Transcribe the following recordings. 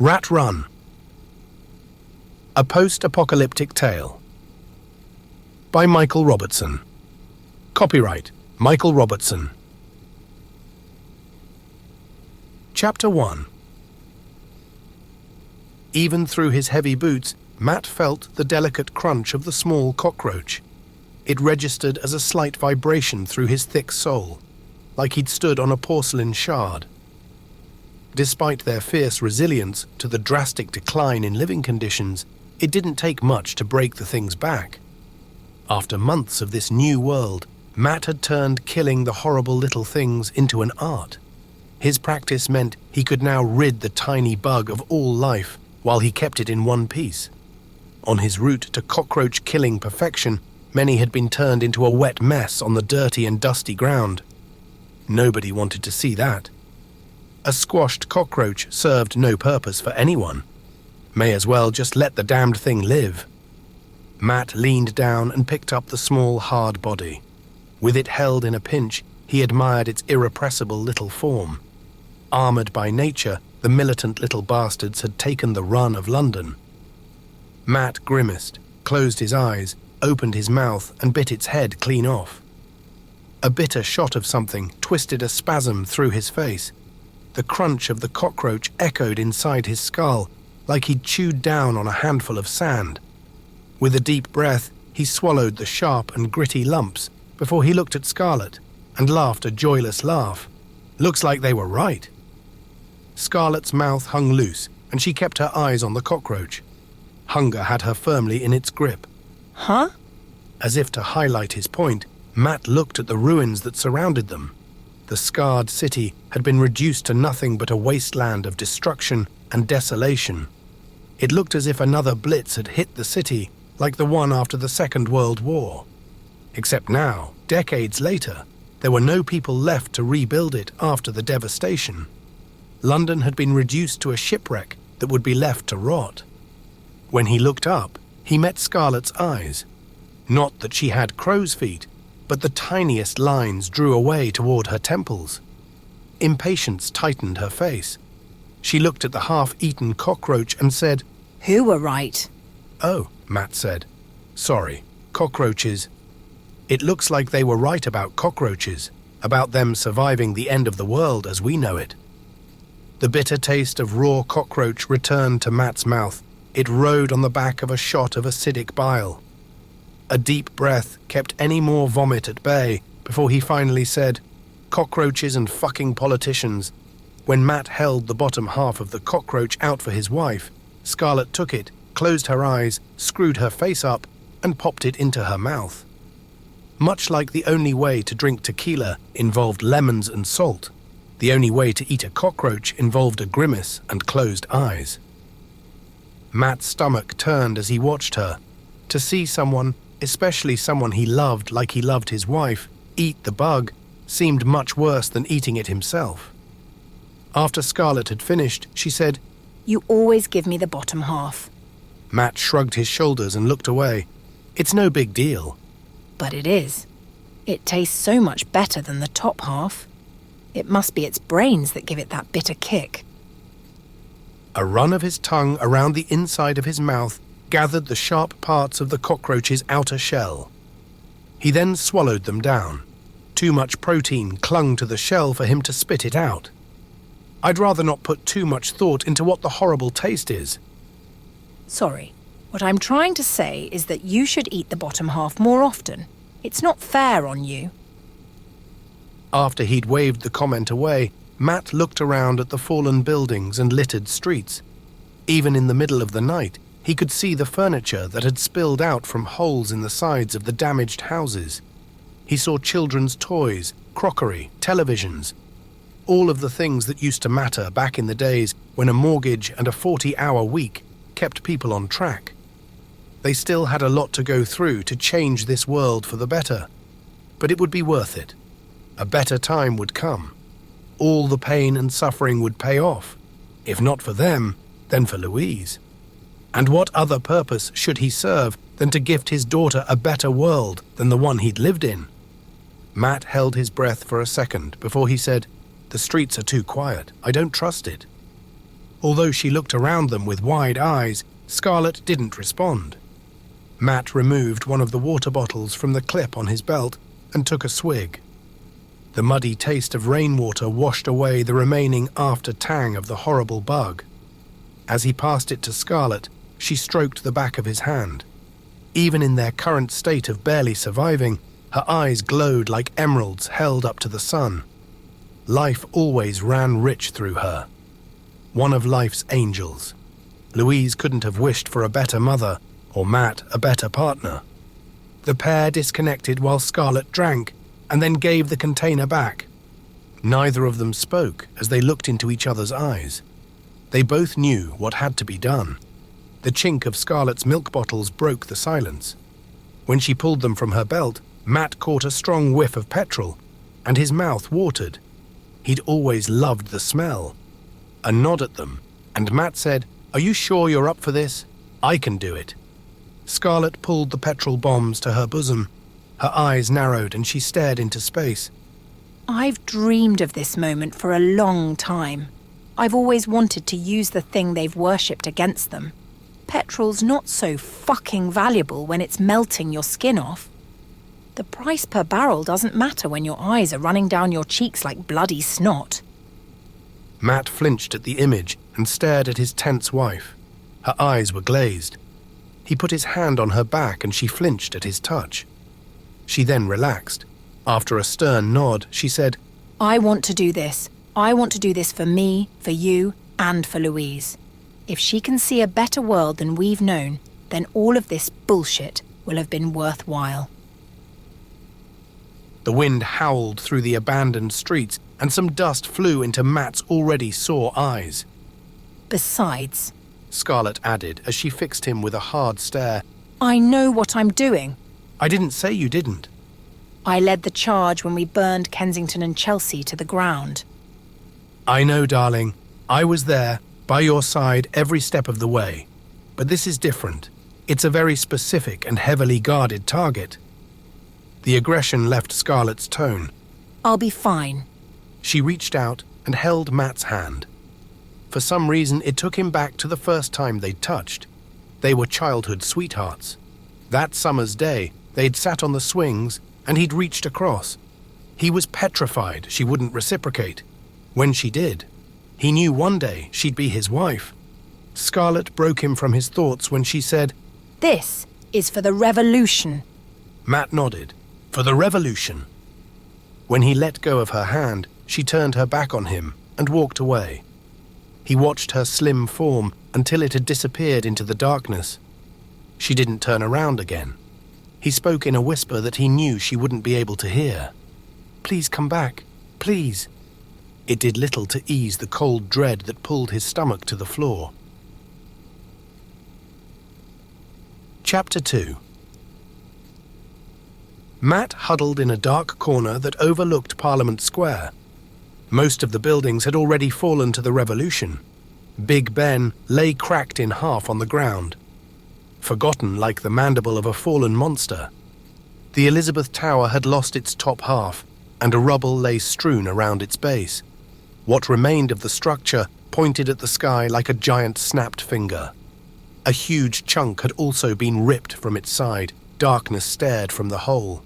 Rat Run. A Post-Apocalyptic Tale by Michael Robertson. Copyright Michael Robertson. Chapter 1. Even through his heavy boots, Matt felt the delicate crunch of the small cockroach. It registered as a slight vibration through his thick sole, like he'd stood on a porcelain shard. Despite their fierce resilience to the drastic decline in living conditions, it didn't take much to break the thing's back. After months of this new world, Matt had turned killing the horrible little things into an art. His practice meant he could now rid the tiny bug of all life while he kept it in one piece. On his route to cockroach-killing perfection, many had been turned into a wet mess on the dirty and dusty ground. Nobody wanted to see that. A squashed cockroach served no purpose for anyone. May as well just let the damned thing live. Matt leaned down and picked up the small, hard body. With it held in a pinch, he admired its irrepressible little form. Armored by nature, the militant little bastards had taken the run of London. Matt grimaced, closed his eyes, opened his mouth and bit its head clean off. A bitter shot of something twisted a spasm through his face. The crunch of the cockroach echoed inside his skull, like he'd chewed down on a handful of sand. With a deep breath, he swallowed the sharp and gritty lumps before he looked at Scarlett and laughed a joyless laugh. Looks like they were right. Scarlett's mouth hung loose, and she kept her eyes on the cockroach. Hunger had her firmly in its grip. Huh? As if to highlight his point, Matt looked at the ruins that surrounded them. The scarred city had been reduced to nothing but a wasteland of destruction and desolation. It looked as if another blitz had hit the city, like the one after the Second World War. Except now, decades later, there were no people left to rebuild it after the devastation. London had been reduced to a shipwreck that would be left to rot. When he looked up, he met Scarlett's eyes. Not that she had crow's feet, but the tiniest lines drew away toward her temples. Impatience tightened her face. She looked at the half-eaten cockroach and said, "Who were right?" "Oh," Matt said. "Sorry, cockroaches." It looks like they were right about cockroaches, about them surviving the end of the world as we know it. The bitter taste of raw cockroach returned to Matt's mouth. It rode on the back of a shot of acidic bile. A deep breath kept any more vomit at bay before he finally said, "Cockroaches and fucking politicians." When Matt held the bottom half of the cockroach out for his wife, Scarlett took it, closed her eyes, screwed her face up, and popped it into her mouth. Much like the only way to drink tequila involved lemons and salt, the only way to eat a cockroach involved a grimace and closed eyes. Matt's stomach turned as he watched her. To see someone, especially someone he loved like he loved his wife, eat the bug seemed much worse than eating it himself. After Scarlett had finished, she said, "You always give me the bottom half." Matt shrugged his shoulders and looked away. "It's no big deal." But it is. It tastes so much better than the top half. It must be its brains that give it that bitter kick. A run of his tongue around the inside of his mouth gathered the sharp parts of the cockroach's outer shell. He then swallowed them down. Too much protein clung to the shell for him to spit it out. "I'd rather not put too much thought into what the horrible taste is." Sorry. What I'm trying to say is that you should eat the bottom half more often. It's not fair on you. After he'd waved the comment away, Matt looked around at the fallen buildings and littered streets. Even in the middle of the night, he could see the furniture that had spilled out from holes in the sides of the damaged houses. He saw children's toys, crockery, televisions, all of the things that used to matter back in the days when a mortgage and a 40-hour week kept people on track. They still had a lot to go through to change this world for the better, but it would be worth it. A better time would come. All the pain and suffering would pay off. If not for them, then for Louise. And what other purpose should he serve than to gift his daughter a better world than the one he'd lived in? Matt held his breath for a second before he said, "The streets are too quiet. I don't trust it." Although she looked around them with wide eyes, Scarlett didn't respond. Matt removed one of the water bottles from the clip on his belt and took a swig. The muddy taste of rainwater washed away the remaining after tang of the horrible bug. As he passed it to Scarlett, she stroked the back of his hand. Even in their current state of barely surviving, her eyes glowed like emeralds held up to the sun. Life always ran rich through her. One of life's angels. Louise couldn't have wished for a better mother, or Matt a better partner. The pair disconnected while Scarlett drank, and then gave the container back. Neither of them spoke as they looked into each other's eyes. They both knew what had to be done. The chink of Scarlett's milk bottles broke the silence. When she pulled them from her belt, Matt caught a strong whiff of petrol, and his mouth watered. He'd always loved the smell. A nod at them, and Matt said, "Are you sure you're up for this? I can do it." Scarlett pulled the petrol bombs to her bosom. Her eyes narrowed and she stared into space. I've dreamed of this moment for a long time. I've always wanted to use the thing they've worshipped against them. Petrol's not so fucking valuable when it's melting your skin off. The price per barrel doesn't matter when your eyes are running down your cheeks like bloody snot. Matt flinched at the image and stared at his tense wife. Her eyes were glazed. He put his hand on her back and she flinched at his touch. She then relaxed. After a stern nod, she said, I want to do this. I want to do this for me, for you, and for Louise. If she can see a better world than we've known, then all of this bullshit will have been worthwhile. The wind howled through the abandoned streets and some dust flew into Matt's already sore eyes. Besides, Scarlett added as she fixed him with a hard stare, I know what I'm doing. I didn't say you didn't. I led the charge when we burned Kensington and Chelsea to the ground. I know, darling. I was there, by your side every step of the way. But this is different. It's a very specific and heavily guarded target. The aggression left Scarlett's tone. I'll be fine. She reached out and held Matt's hand. For some reason, it took him back to the first time they'd touched. They were childhood sweethearts. That summer's day, they'd sat on the swings and he'd reached across. He was petrified she wouldn't reciprocate. When she did, he knew one day she'd be his wife. Scarlett broke him from his thoughts when she said, This is for the revolution. Matt nodded. For the revolution. When he let go of her hand, she turned her back on him and walked away. He watched her slim form until it had disappeared into the darkness. She didn't turn around again. He spoke in a whisper that he knew she wouldn't be able to hear. Please come back, please. It did little to ease the cold dread that pulled his stomach to the floor. Chapter 2. Matt huddled in a dark corner that overlooked Parliament Square. Most of the buildings had already fallen to the revolution. Big Ben lay cracked in half on the ground, forgotten like the mandible of a fallen monster. The Elizabeth Tower had lost its top half, and a rubble lay strewn around its base. What remained of the structure pointed at the sky like a giant snapped finger. A huge chunk had also been ripped from its side. Darkness stared from the hole.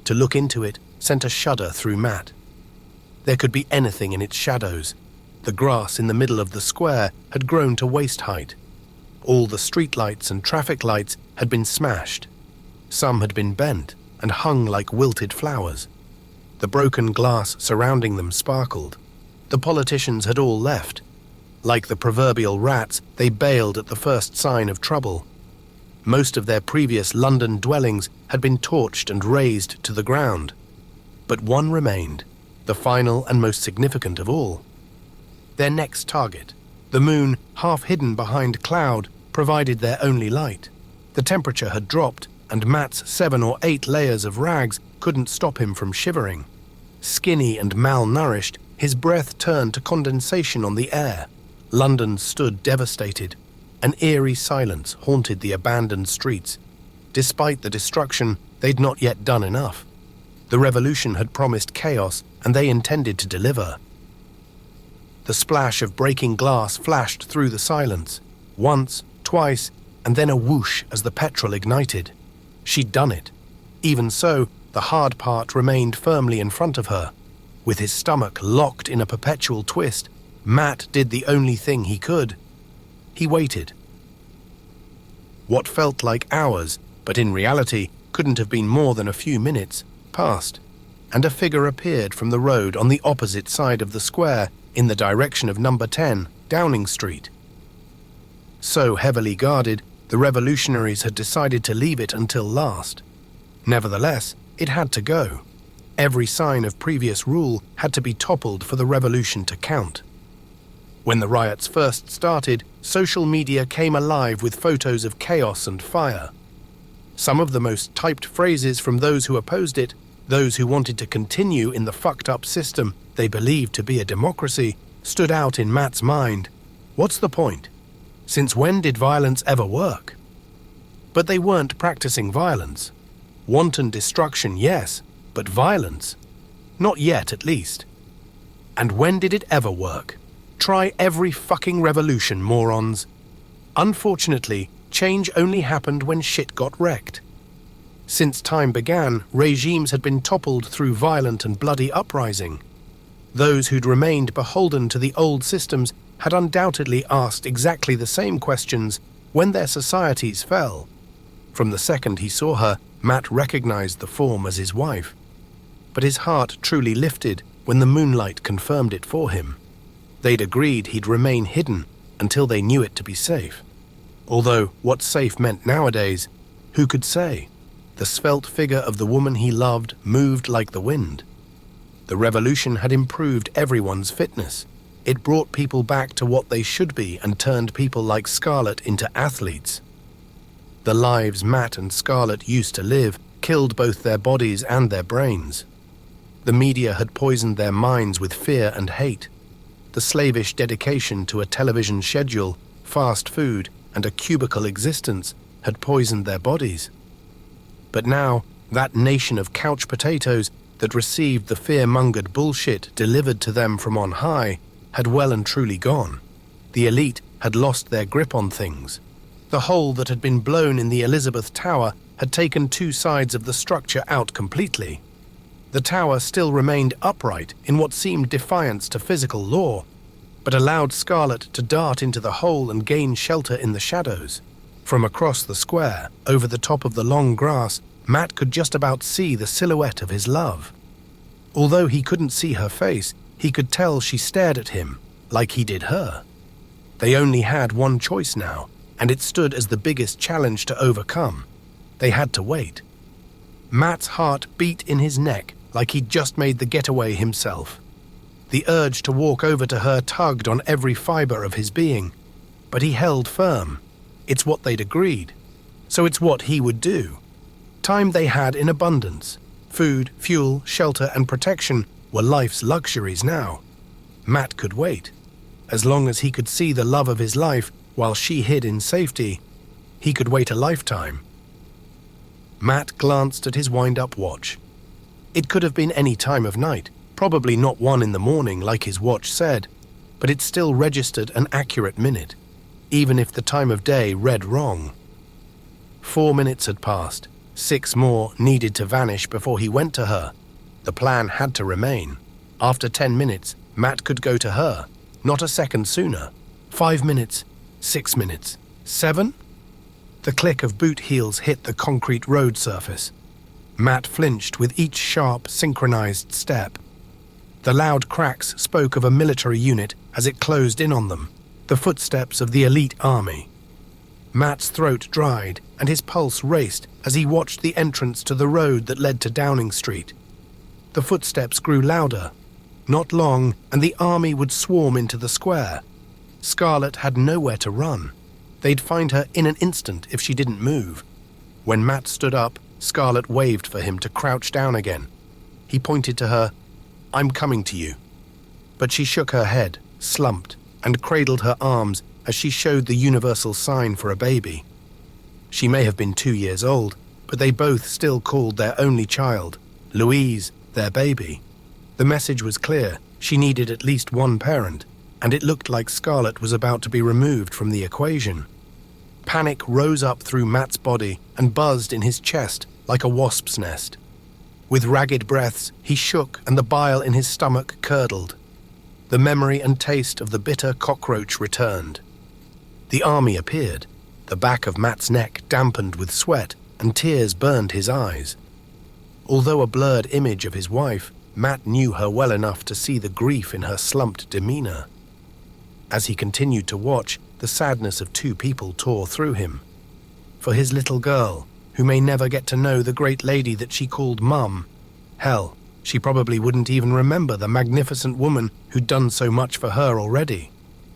To look into it sent a shudder through Matt. There could be anything in its shadows. The grass in the middle of the square had grown to waist height. All the streetlights and traffic lights had been smashed. Some had been bent and hung like wilted flowers. The broken glass surrounding them sparkled. The politicians had all left. Like the proverbial rats, they bailed at the first sign of trouble. Most of their previous London dwellings had been torched and razed to the ground. But one remained, the final and most significant of all. Their next target, the moon, half hidden behind cloud, provided their only light. The temperature had dropped, and Matt's 7 or 8 layers of rags couldn't stop him from shivering. Skinny and malnourished, his breath turned to condensation on the air. London stood devastated. An eerie silence haunted the abandoned streets. Despite the destruction, they'd not yet done enough. The revolution had promised chaos, and they intended to deliver. The splash of breaking glass flashed through the silence, once, twice, and then a whoosh as the petrol ignited. She'd done it. Even so, the hard part remained firmly in front of her. With his stomach locked in a perpetual twist, Matt did the only thing he could. He waited. What felt like hours, but in reality couldn't have been more than a few minutes, passed, and a figure appeared from the road on the opposite side of the square in the direction of number 10, Downing Street. So heavily guarded, the revolutionaries had decided to leave it until last. Nevertheless, it had to go. Every sign of previous rule had to be toppled for the revolution to count. When the riots first started, social media came alive with photos of chaos and fire. Some of the most typed phrases from those who opposed it, those who wanted to continue in the fucked-up system they believed to be a democracy, stood out in Matt's mind. What's the point? Since when did violence ever work? But they weren't practicing violence. Wanton destruction, yes, but violence? Not yet, at least. And when did it ever work? Try every fucking revolution, morons. Unfortunately, change only happened when shit got wrecked. Since time began, regimes had been toppled through violent and bloody uprising. Those who'd remained beholden to the old systems had undoubtedly asked exactly the same questions when their societies fell. From the second he saw her, Matt recognized the form as his wife. But his heart truly lifted when the moonlight confirmed it for him. They'd agreed he'd remain hidden until they knew it to be safe. Although what safe meant nowadays, who could say? The svelte figure of the woman he loved moved like the wind. The revolution had improved everyone's fitness. It brought people back to what they should be and turned people like Scarlett into athletes. The lives Matt and Scarlett used to live killed both their bodies and their brains. The media had poisoned their minds with fear and hate. The slavish dedication to a television schedule, fast food, and a cubicle existence had poisoned their bodies. But now, that nation of couch potatoes that received the fear-mongered bullshit delivered to them from on high had well and truly gone. The elite had lost their grip on things. The hole that had been blown in the Elizabeth Tower had taken two sides of the structure out completely. The tower still remained upright in what seemed defiance to physical law, but allowed Scarlett to dart into the hole and gain shelter in the shadows. From across the square, over the top of the long grass, Matt could just about see the silhouette of his love. Although he couldn't see her face, he could tell she stared at him, like he did her. They only had one choice now, and it stood as the biggest challenge to overcome. They had to wait. Matt's heart beat in his neck like he'd just made the getaway himself. The urge to walk over to her tugged on every fiber of his being, but he held firm. It's what they'd agreed, so it's what he would do. Time they had in abundance. Food, fuel, shelter, and protection were life's luxuries now. Matt could wait. As long as he could see the love of his life while she hid in safety, he could wait a lifetime. Matt glanced at his wind-up watch. It could have been any time of night, probably not 1 in the morning like his watch said, but it still registered an accurate minute, even if the time of day read wrong. 4 minutes had passed. 6 more needed to vanish before he went to her. The plan had to remain. After 10 minutes, Matt could go to her, not a second sooner. 5 minutes, 6 minutes, 7? The click of boot heels hit the concrete road surface. Matt flinched with each sharp, synchronized step. The loud cracks spoke of a military unit as it closed in on them, the footsteps of the elite army. Matt's throat dried and his pulse raced as he watched the entrance to the road that led to Downing Street. The footsteps grew louder. Not long, and the army would swarm into the square. Scarlett had nowhere to run. They'd find her in an instant if she didn't move. When Matt stood up, Scarlett waved for him to crouch down again. He pointed to her. "I'm coming to you." But she shook her head, slumped, and cradled her arms as she showed the universal sign for a baby. She may have been 2 years old, but they both still called their only child, Louise, their baby. The message was clear. She needed at least one parent. and it looked like Scarlet was about to be removed from the equation. Panic rose up through Matt's body and buzzed in his chest like a wasp's nest. With ragged breaths, he shook and the bile in his stomach curdled. The memory and taste of the bitter cockroach returned. The army appeared. The back of Matt's neck dampened with sweat and tears burned his eyes. Although a blurred image of his wife, Matt knew her well enough to see the grief in her slumped demeanor. As he continued to watch, the sadness of two people tore through him. For his little girl, who may never get to know the great lady that she called Mum. Hell, she probably wouldn't even remember the magnificent woman who'd done so much for her already.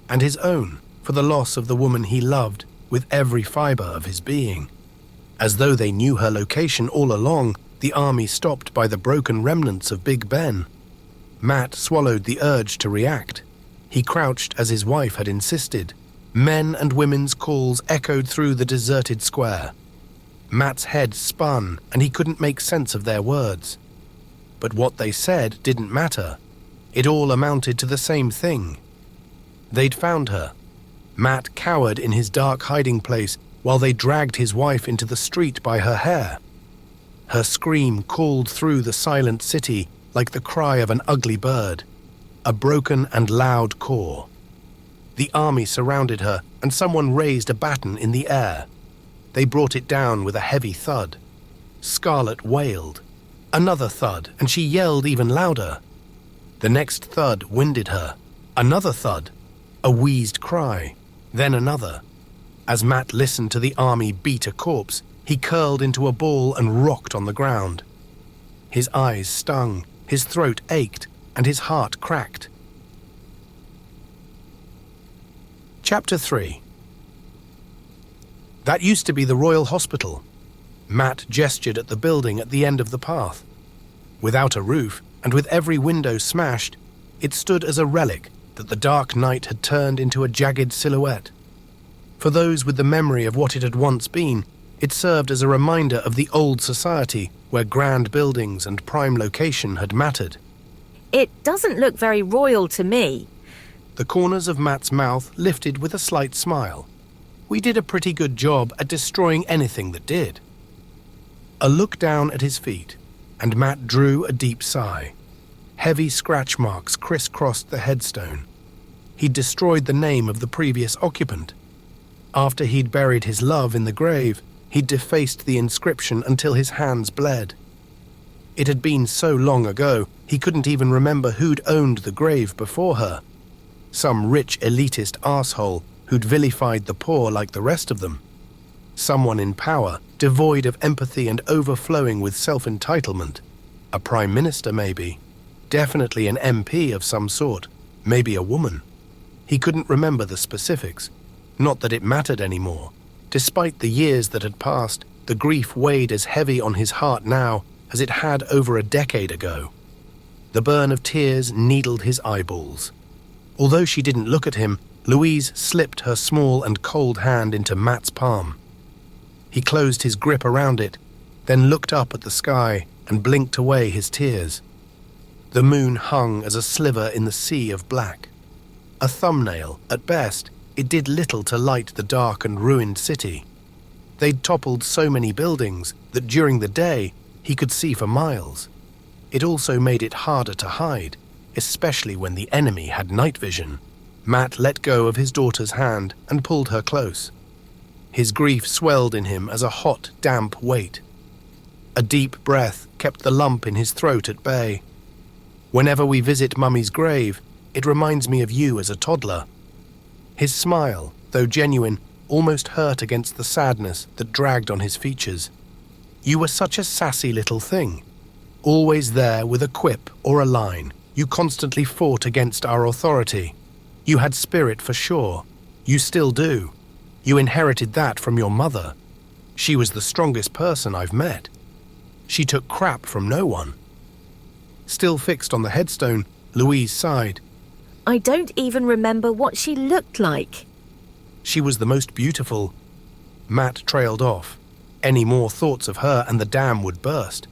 And his own, for the loss of the woman he loved with every fiber of his being. As though they knew her location all along, the army stopped by the broken remnants of Big Ben. Matt swallowed the urge to react. He crouched as his wife had insisted. Men and women's calls echoed through the deserted square. Matt's head spun, and he couldn't make sense of their words. But what they said didn't matter. It all amounted to the same thing. They'd found her. Matt cowered in his dark hiding place while they dragged his wife into the street by her hair. Her scream called through the silent city like the cry of an ugly bird, a broken and loud caw. The army surrounded her, and someone raised a baton in the air. They brought it down with a heavy thud. Scarlet wailed. Another thud, and she yelled even louder. The next thud winded her. Another thud. A wheezed cry. Then another. As Matt listened to the army beat a corpse, he curled into a ball and rocked on the ground. His eyes stung, his throat ached, and his heart cracked. Chapter 3. That used to be the Royal Hospital. Matt gestured at the building at the end of the path. Without a roof, and with every window smashed, it stood as a relic that the dark night had turned into a jagged silhouette. For those with the memory of what it had once been, it served as a reminder of the old society where grand buildings and prime location had mattered. It doesn't look very royal to me. The corners of Matt's mouth lifted with a slight smile. We did a pretty good job at destroying anything that did. A look down at his feet, and Matt drew a deep sigh. Heavy scratch marks crisscrossed the headstone. He'd destroyed the name of the previous occupant. After he'd buried his love in the grave, he'd defaced the inscription until his hands bled. It had been so long ago, he couldn't even remember who'd owned the grave before her. Some rich elitist arsehole who'd vilified the poor like the rest of them. Someone in power, devoid of empathy and overflowing with self-entitlement. A prime minister, maybe. Definitely an MP of some sort. Maybe a woman. He couldn't remember the specifics. Not that it mattered anymore. Despite the years that had passed, the grief weighed as heavy on his heart now as it had over a decade ago. The burn of tears needled his eyeballs. Although she didn't look at him, Louise slipped her small and cold hand into Matt's palm. He closed his grip around it, then looked up at the sky and blinked away his tears. The moon hung as a sliver in the sea of black. A thumbnail, at best, it did little to light the dark and ruined city. They'd toppled so many buildings that during the day he could see for miles. It also made it harder to hide, especially when the enemy had night vision. Matt let go of his daughter's hand and pulled her close. His grief swelled in him as a hot, damp weight. A deep breath kept the lump in his throat at bay. Whenever we visit Mummy's grave, it reminds me of you as a toddler. His smile, though genuine, almost hurt against the sadness that dragged on his features. You were such a sassy little thing. Always there with a quip or a line. You constantly fought against our authority. You had spirit for sure. You still do. You inherited that from your mother. She was the strongest person I've met. She took crap from no one. Still fixed on the headstone, Louise sighed. I don't even remember what she looked like. She was the most beautiful. Matt trailed off. Any more thoughts of her and the dam would burst.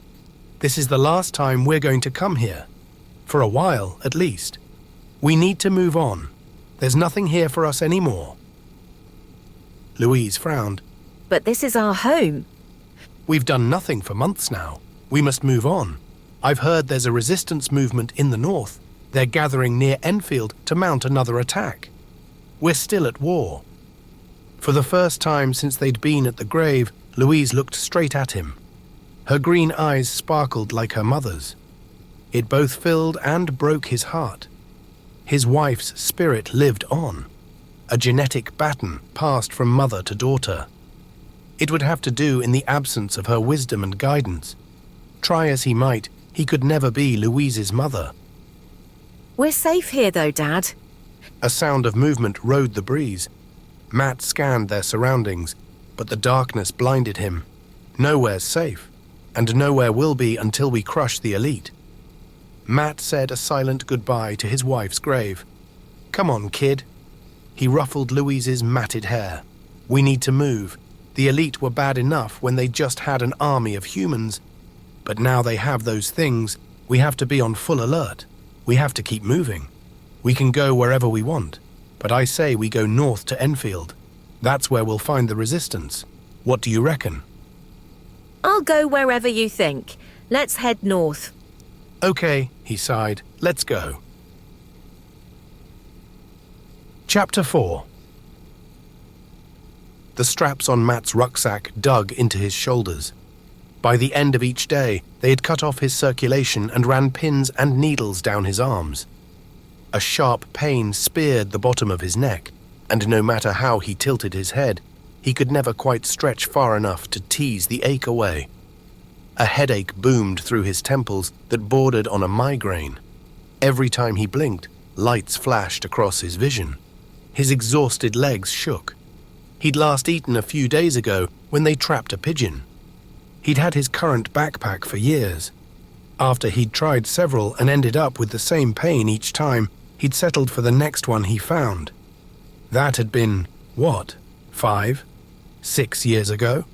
This is the last time we're going to come here. For a while, at least. We need to move on. There's nothing here for us anymore. Louise frowned. But this is our home. We've done nothing for months now. We must move on. I've heard there's a resistance movement in the north. They're gathering near Enfield to mount another attack. We're still at war. For the first time since they'd been at the grave, Louise looked straight at him. Her green eyes sparkled like her mother's. It both filled and broke his heart. His wife's spirit lived on. A genetic baton passed from mother to daughter. It would have to do in the absence of her wisdom and guidance. Try as he might, he could never be Louise's mother. We're safe here though, Dad. A sound of movement rode the breeze. Matt scanned their surroundings, but the darkness blinded him. Nowhere's safe, and nowhere will be until we crush the elite. Matt said a silent goodbye to his wife's grave. Come on, kid. He ruffled Louise's matted hair. We need to move. The elite were bad enough when they just had an army of humans. But now they have those things, we have to be on full alert. We have to keep moving. We can go wherever we want, but I say we go north to Enfield. That's where we'll find the resistance. What do you reckon? I'll go wherever you think. Let's head north. Okay, he sighed. Let's go. Chapter 4. The straps on Matt's rucksack dug into his shoulders. By the end of each day, they had cut off his circulation and ran pins and needles down his arms. A sharp pain speared the bottom of his neck, and no matter how he tilted his head, he could never quite stretch far enough to tease the ache away. A headache boomed through his temples that bordered on a migraine. Every time he blinked, lights flashed across his vision. His exhausted legs shook. He'd last eaten a few days ago when they trapped a pigeon. He'd had his current backpack for years. After he'd tried several and ended up with the same pain each time, he'd settled for the next one he found. That had been, 5, 6 years ago?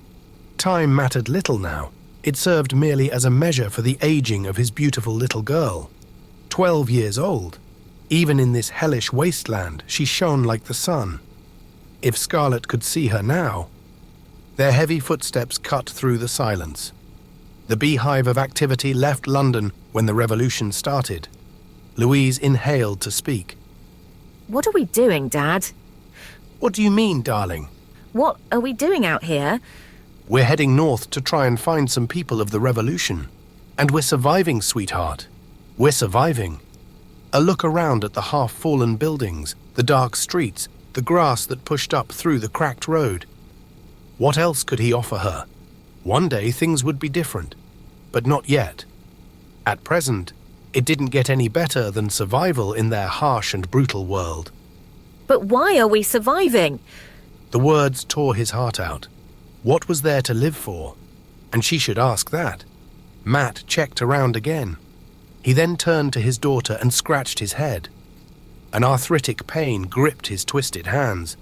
Time mattered little now. It served merely as a measure for the aging of his beautiful little girl. 12 years old. Even in this hellish wasteland, she shone like the sun. If Scarlett could see her now. Their heavy footsteps cut through the silence. The beehive of activity left London when the revolution started. Louise inhaled to speak. What are we doing, Dad? What do you mean, darling? What are we doing out here? We're heading north to try and find some people of the revolution. And we're surviving, sweetheart. We're surviving. A look around at the half-fallen buildings, the dark streets, the grass that pushed up through the cracked road. What else could he offer her? One day things would be different, but not yet. At present, it didn't get any better than survival in their harsh and brutal world. But why are we surviving? The words tore his heart out. What was there to live for? And she should ask that. Matt checked around again. He then turned to his daughter and scratched his head. An arthritic pain gripped his twisted hands.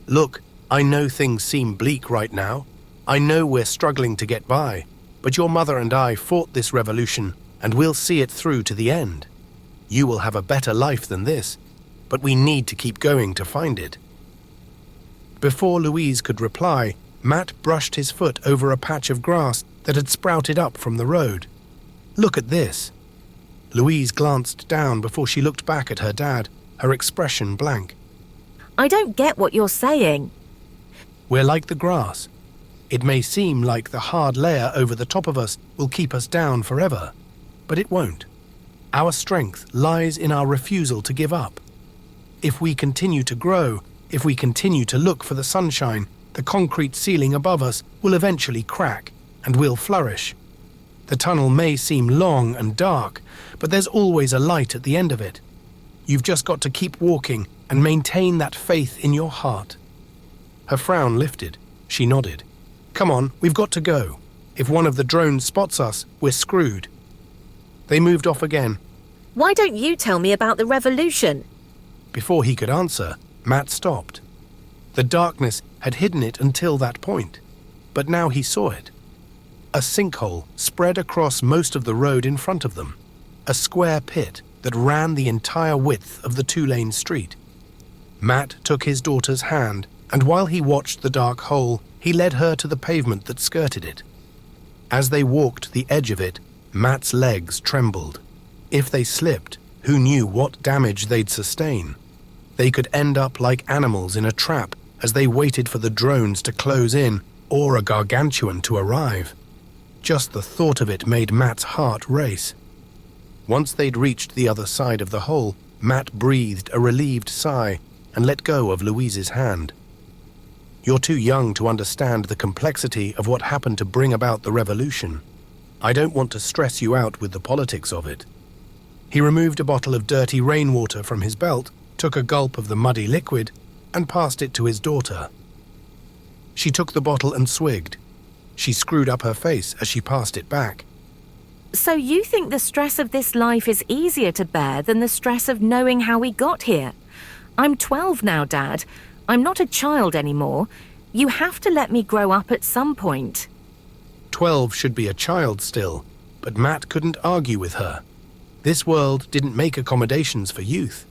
Look, I know things seem bleak right now. I know we're struggling to get by, but your mother and I fought this revolution, and we'll see it through to the end. You will have a better life than this, but we need to keep going to find it. Before Louise could reply, Matt brushed his foot over a patch of grass that had sprouted up from the road. Look at this. Louise glanced down before she looked back at her dad, her expression blank. I don't get what you're saying. We're like the grass. It may seem like the hard layer over the top of us will keep us down forever, but it won't. Our strength lies in our refusal to give up. If we continue to grow, if we continue to look for the sunshine, the concrete ceiling above us will eventually crack, and we'll flourish. The tunnel may seem long and dark, but there's always a light at the end of it. You've just got to keep walking and maintain that faith in your heart. Her frown lifted. She nodded. Come on, we've got to go. If one of the drones spots us, we're screwed. They moved off again. Why don't you tell me about the revolution? Before he could answer, Matt stopped. The darkness had hidden it until that point, but now he saw it. A sinkhole spread across most of the road in front of them. A square pit that ran the entire width of the two-lane street. Matt took his daughter's hand, and while he watched the dark hole, he led her to the pavement that skirted it. As they walked the edge of it, Matt's legs trembled. If they slipped, who knew what damage they'd sustain? They could end up like animals in a trap as they waited for the drones to close in or a gargantuan to arrive. Just the thought of it made Matt's heart race. Once they'd reached the other side of the hole, Matt breathed a relieved sigh and let go of Louise's hand. You're too young to understand the complexity of what happened to bring about the revolution. I don't want to stress you out with the politics of it. He removed a bottle of dirty rainwater from his belt, took a gulp of the muddy liquid, and passed it to his daughter. She took the bottle and swigged. She screwed up her face as she passed it back. So you think the stress of this life is easier to bear than the stress of knowing how we got here? I'm 12 now, Dad. I'm not a child anymore. You have to let me grow up at some point. 12 should be a child still, but Matt couldn't argue with her. This world didn't make accommodations for youth.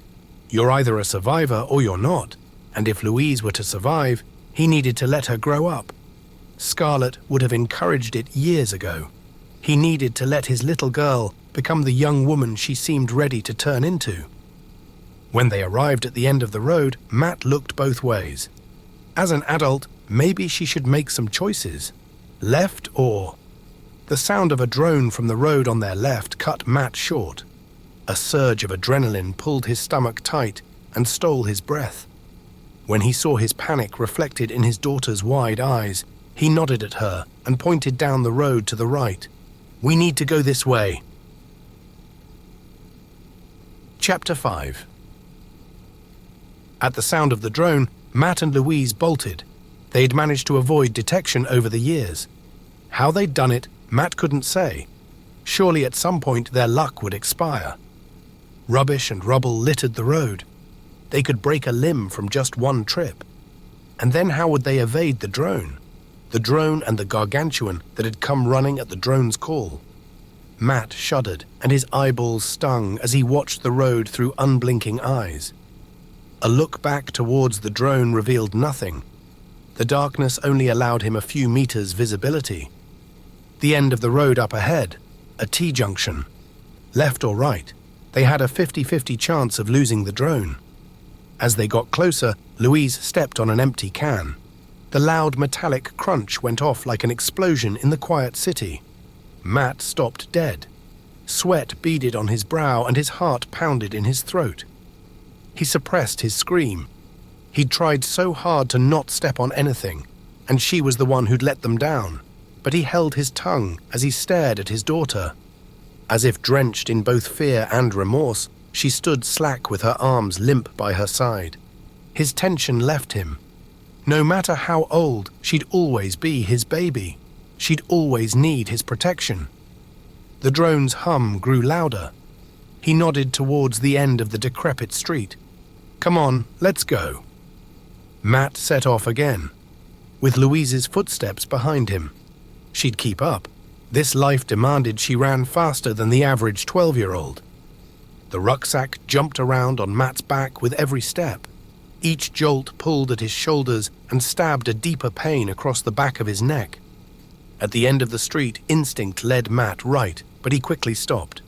You're either a survivor or you're not, and if Louise were to survive, he needed to let her grow up. Scarlett would have encouraged it years ago. He needed to let his little girl become the young woman she seemed ready to turn into. When they arrived at the end of the road, Matt looked both ways. As an adult, maybe she should make some choices. Left or... The sound of a drone from the road on their left cut Matt short. A surge of adrenaline pulled his stomach tight and stole his breath. When he saw his panic reflected in his daughter's wide eyes, he nodded at her and pointed down the road to the right. We need to go this way. Chapter 5. At the sound of the drone, Matt and Louise bolted. They'd managed to avoid detection over the years. How they'd done it, Matt couldn't say. Surely at some point their luck would expire. Rubbish and rubble littered the road. They could break a limb from just one trip. And then how would they evade the drone? The drone and the gargantuan that had come running at the drone's call. Matt shuddered, and his eyeballs stung as he watched the road through unblinking eyes. A look back towards the drone revealed nothing. The darkness only allowed him a few meters visibility. The end of the road up ahead, a T-junction. Left or right, they had a 50-50 chance of losing the drone. As they got closer, Louise stepped on an empty can. The loud metallic crunch went off like an explosion in the quiet city. Matt stopped dead. Sweat beaded on his brow and his heart pounded in his throat. He suppressed his scream. He'd tried so hard to not step on anything, and she was the one who'd let them down. But he held his tongue as he stared at his daughter. As if drenched in both fear and remorse, she stood slack with her arms limp by her side. His tension left him. No matter how old, she'd always be his baby. She'd always need his protection. The drone's hum grew louder. He nodded towards the end of the decrepit street. Come on, let's go. Matt set off again, with Louise's footsteps behind him. She'd keep up. This life demanded she ran faster than the average 12-year-old. The rucksack jumped around on Matt's back with every step. Each jolt pulled at his shoulders and stabbed a deeper pain across the back of his neck. At the end of the street, instinct led Matt right, but he quickly stopped.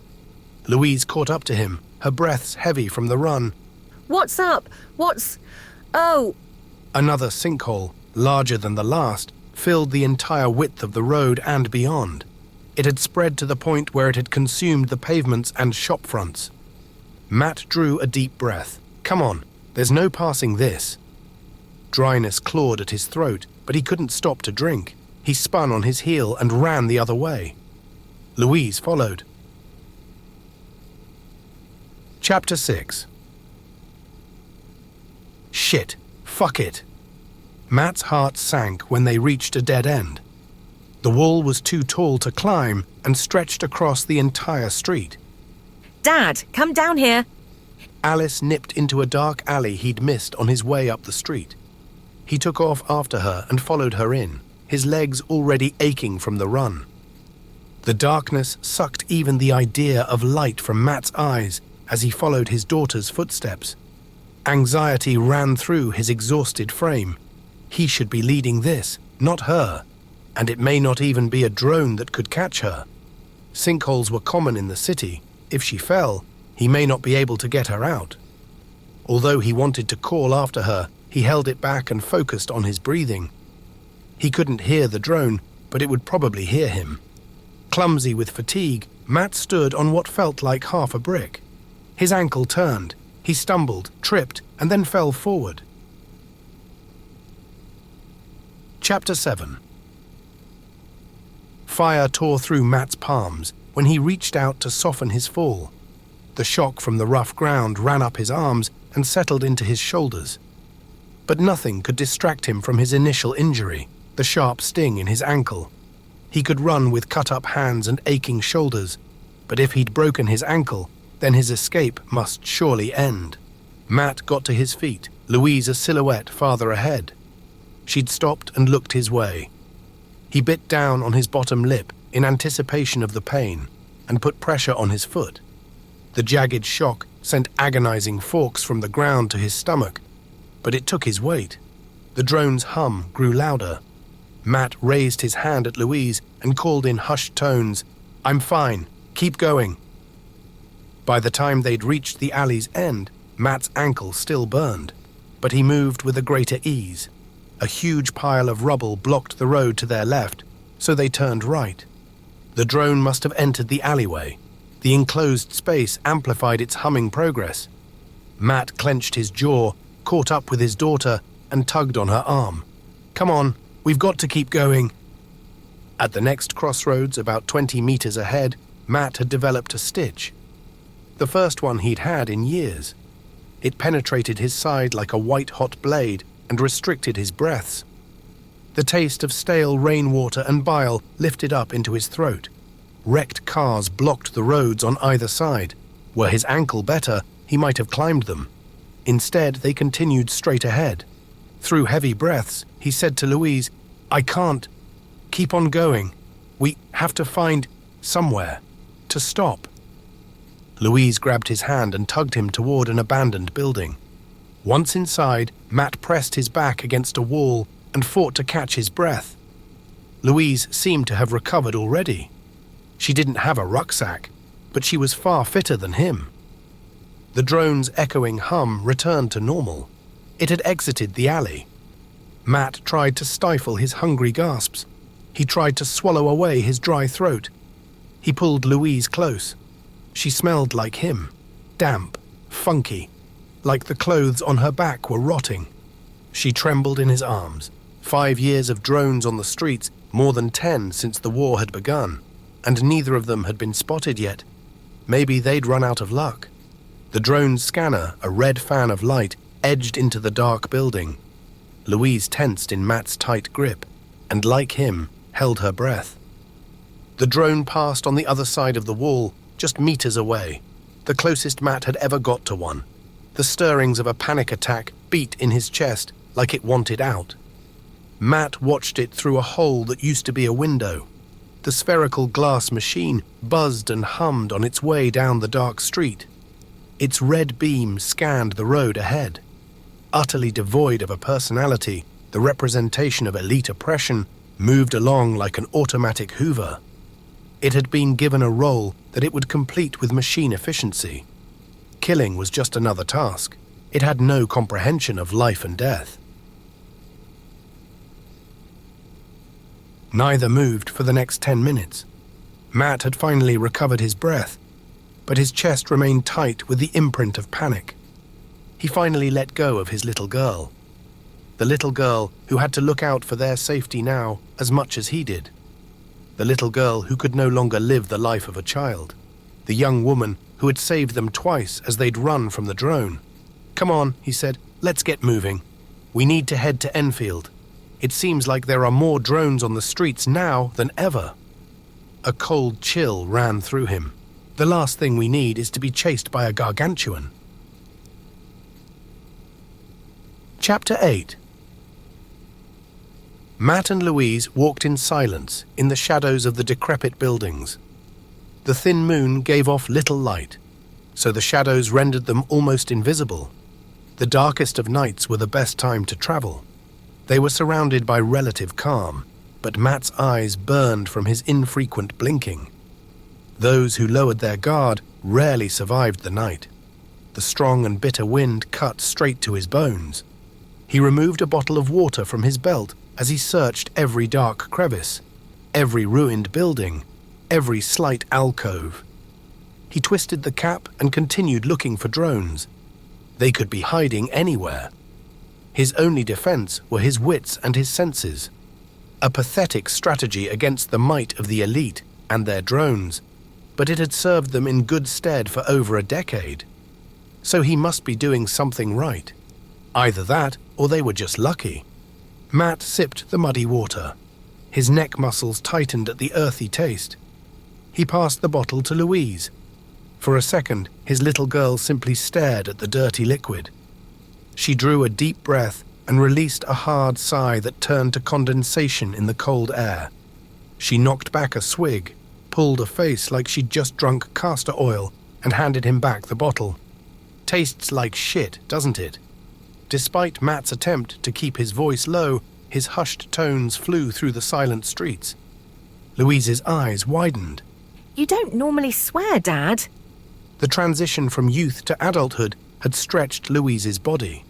Louise caught up to him, her breaths heavy from the run. What's up? Oh! Another sinkhole, larger than the last, filled the entire width of the road and beyond. It had spread to the point where it had consumed the pavements and shop fronts. Matt drew a deep breath. Come on, there's no passing this. Dryness clawed at his throat, but he couldn't stop to drink. He spun on his heel and ran the other way. Louise followed. Chapter 6. Shit. Fuck it. Matt's heart sank when they reached a dead end. The wall was too tall to climb and stretched across the entire street. Dad, come down here. Alice nipped into a dark alley he'd missed on his way up the street. He took off after her and followed her in, his legs already aching from the run. The darkness sucked even the idea of light from Matt's eyes as he followed his daughter's footsteps. Anxiety ran through his exhausted frame. He should be leading this, not her, and it may not even be a drone that could catch her. Sinkholes were common in the city. If she fell, he may not be able to get her out. Although he wanted to call after her, he held it back and focused on his breathing. He couldn't hear the drone, but it would probably hear him. Clumsy with fatigue, Matt stood on what felt like half a brick. His ankle turned. He stumbled, tripped, and then fell forward. Chapter 7. Fire tore through Matt's palms when he reached out to soften his fall. The shock from the rough ground ran up his arms and settled into his shoulders. But nothing could distract him from his initial injury, the sharp sting in his ankle. He could run with cut-up hands and aching shoulders, but if he'd broken his ankle, then his escape must surely end. Matt got to his feet, Louise a silhouette farther ahead. She'd stopped and looked his way. He bit down on his bottom lip in anticipation of the pain and put pressure on his foot. The jagged shock sent agonizing forks from the ground to his stomach, but it took his weight. The drone's hum grew louder. Matt raised his hand at Louise and called in hushed tones, "I'm fine, keep going." By the time they'd reached the alley's end, Matt's ankle still burned, but he moved with a greater ease. A huge pile of rubble blocked the road to their left, so they turned right. The drone must have entered the alleyway. The enclosed space amplified its humming progress. Matt clenched his jaw, caught up with his daughter, and tugged on her arm. "Come on, we've got to keep going." At the next crossroads, about 20 meters ahead, Matt had developed a stitch. The first one he'd had in years. It penetrated his side like a white-hot blade and restricted his breaths. The taste of stale rainwater and bile lifted up into his throat. Wrecked cars blocked the roads on either side. Were his ankle better, he might have climbed them. Instead, they continued straight ahead. Through heavy breaths, he said to Louise, "I can't. Keep on going. We have to find somewhere to stop." Louise grabbed his hand and tugged him toward an abandoned building. Once inside, Matt pressed his back against a wall and fought to catch his breath. Louise seemed to have recovered already. She didn't have a rucksack, but she was far fitter than him. The drone's echoing hum returned to normal. It had exited the alley. Matt tried to stifle his hungry gasps. He tried to swallow away his dry throat. He pulled Louise close. She smelled like him, damp, funky, like the clothes on her back were rotting. She trembled in his arms. 5 years of drones on the streets, more than 10 since the war had begun, and neither of them had been spotted yet. Maybe they'd run out of luck. The drone's scanner, a red fan of light, edged into the dark building. Louise tensed in Matt's tight grip, and like him, held her breath. The drone passed on the other side of the wall, just meters away, the closest Matt had ever got to one. The stirrings of a panic attack beat in his chest like it wanted out. Matt watched it through a hole that used to be a window. The spherical glass machine buzzed and hummed on its way down the dark street. Its red beam scanned the road ahead. Utterly devoid of a personality, the representation of elite oppression moved along like an automatic hoover. It had been given a role that it would complete with machine efficiency. Killing was just another task. It had no comprehension of life and death. Neither moved for the next 10 minutes. Matt had finally recovered his breath, but his chest remained tight with the imprint of panic. He finally let go of his little girl. The little girl who had to look out for their safety now as much as he did. The little girl who could no longer live the life of a child. The young woman who had saved them twice as they'd run from the drone. "Come on," he said, "let's get moving. We need to head to Enfield. It seems like there are more drones on the streets now than ever." A cold chill ran through him. The last thing we need is to be chased by a gargantuan. Chapter 8. Matt and Louise walked in silence in the shadows of the decrepit buildings. The thin moon gave off little light, so the shadows rendered them almost invisible. The darkest of nights were the best time to travel. They were surrounded by relative calm, but Matt's eyes burned from his infrequent blinking. Those who lowered their guard rarely survived the night. The strong and bitter wind cut straight to his bones. He removed a bottle of water from his belt as he searched every dark crevice, every ruined building, every slight alcove. He twisted the cap and continued looking for drones. They could be hiding anywhere. His only defense were his wits and his senses. A pathetic strategy against the might of the elite and their drones, but it had served them in good stead for over a decade. So he must be doing something right. Either that, or they were just lucky. Matt sipped the muddy water. His neck muscles tightened at the earthy taste. He passed the bottle to Louise. For a second, his little girl simply stared at the dirty liquid. She drew a deep breath and released a hard sigh that turned to condensation in the cold air. She knocked back a swig, pulled a face like she'd just drunk castor oil, and handed him back the bottle. Tastes like shit, doesn't it? Despite Matt's attempt to keep his voice low, his hushed tones flew through the silent streets. Louise's eyes widened. You don't normally swear, Dad. The transition from youth to adulthood had stretched Louise's body.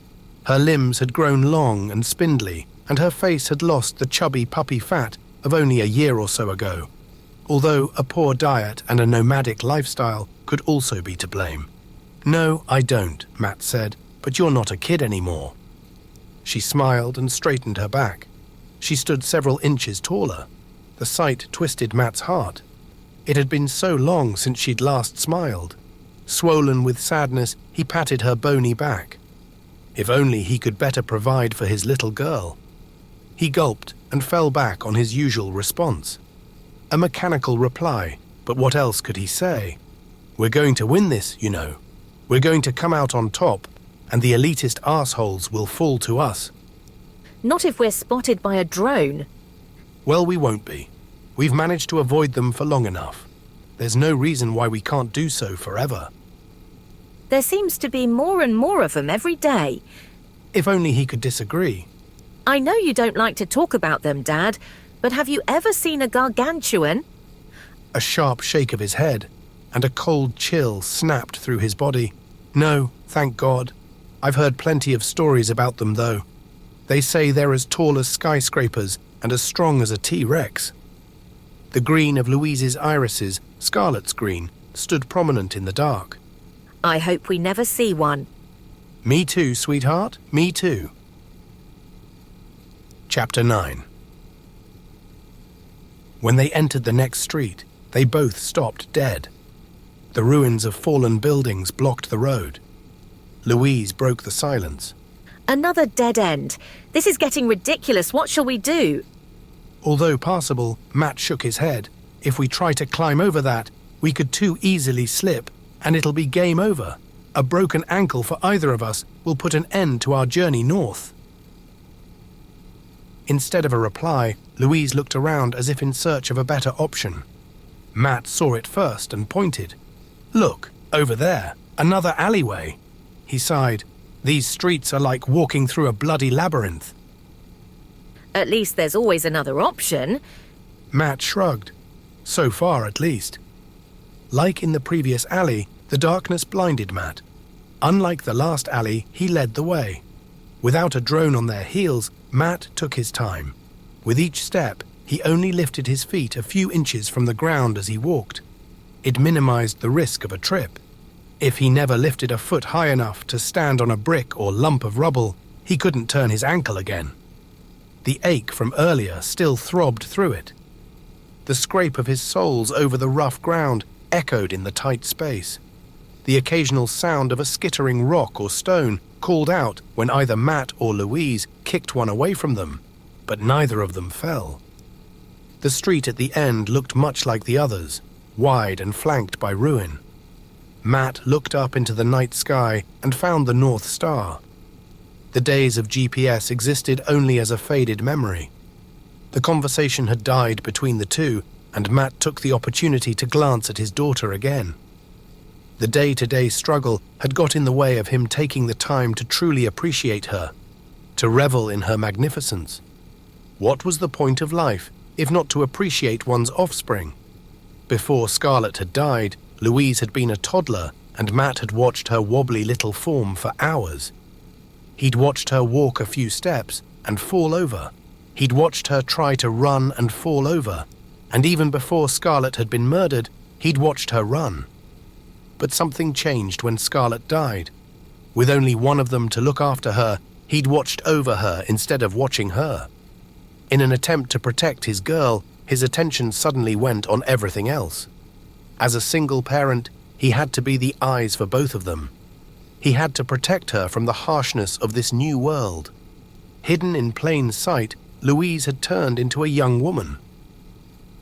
Her limbs had grown long and spindly, and her face had lost the chubby puppy fat of only a year or so ago, although a poor diet and a nomadic lifestyle could also be to blame. "No, I don't," Matt said, "but you're not a kid anymore." She smiled and straightened her back. She stood several inches taller. The sight twisted Matt's heart. It had been so long since she'd last smiled. Swollen with sadness, he patted her bony back. If only he could better provide for his little girl. He gulped and fell back on his usual response. A mechanical reply, but what else could he say? "We're going to win this, you know. We're going to come out on top, and the elitist arseholes will fall to us." Not if we're spotted by a drone. Well, we won't be. We've managed to avoid them for long enough. There's no reason why we can't do so forever. There seems to be more and more of them every day. If only he could disagree. I know you don't like to talk about them, Dad, but have you ever seen a gargantuan? A sharp shake of his head, and a cold chill snapped through his body. No, thank God. I've heard plenty of stories about them, though. They say they're as tall as skyscrapers and as strong as a T-Rex. The green of Louise's irises, Scarlet's green, stood prominent in the dark. I hope we never see one. Me too, sweetheart, me too. Chapter 9. When they entered the next street, they both stopped dead. The ruins of fallen buildings blocked the road. Louise broke the silence. Another dead end. This is getting ridiculous. What shall we do? Although passable, Matt shook his head. If we try to climb over that, we could too easily slip, and it'll be game over. A broken ankle for either of us will put an end to our journey north. Instead of a reply, Louise looked around as if in search of a better option. Matt saw it first and pointed. "Look, over there, another alleyway." He sighed. "These streets are like walking through a bloody labyrinth." At least there's always another option. Matt shrugged. So far, at least. Like in the previous alley, the darkness blinded Matt. Unlike the last alley, he led the way. Without a drone on their heels, Matt took his time. With each step, he only lifted his feet a few inches from the ground as he walked. It minimized the risk of a trip. If he never lifted a foot high enough to stand on a brick or lump of rubble, he couldn't turn his ankle again. The ache from earlier still throbbed through it. The scrape of his soles over the rough ground echoed in the tight space. The occasional sound of a skittering rock or stone called out when either Matt or Louise kicked one away from them, but neither of them fell. The street at the end looked much like the others, wide and flanked by ruin. Matt looked up into the night sky and found the North Star. The days of GPS existed only as a faded memory. The conversation had died between the two, and Matt took the opportunity to glance at his daughter again. The day-to-day struggle had got in the way of him taking the time to truly appreciate her, to revel in her magnificence. What was the point of life if not to appreciate one's offspring? Before Scarlett had died, Louise had been a toddler, and Matt had watched her wobbly little form for hours. He'd watched her walk a few steps and fall over. He'd watched her try to run and fall over. And even before Scarlett had been murdered, he'd watched her run. But something changed when Scarlett died. With only one of them to look after her, he'd watched over her instead of watching her. In an attempt to protect his girl, his attention suddenly went on everything else. As a single parent, he had to be the eyes for both of them. He had to protect her from the harshness of this new world. Hidden in plain sight, Louise had turned into a young woman.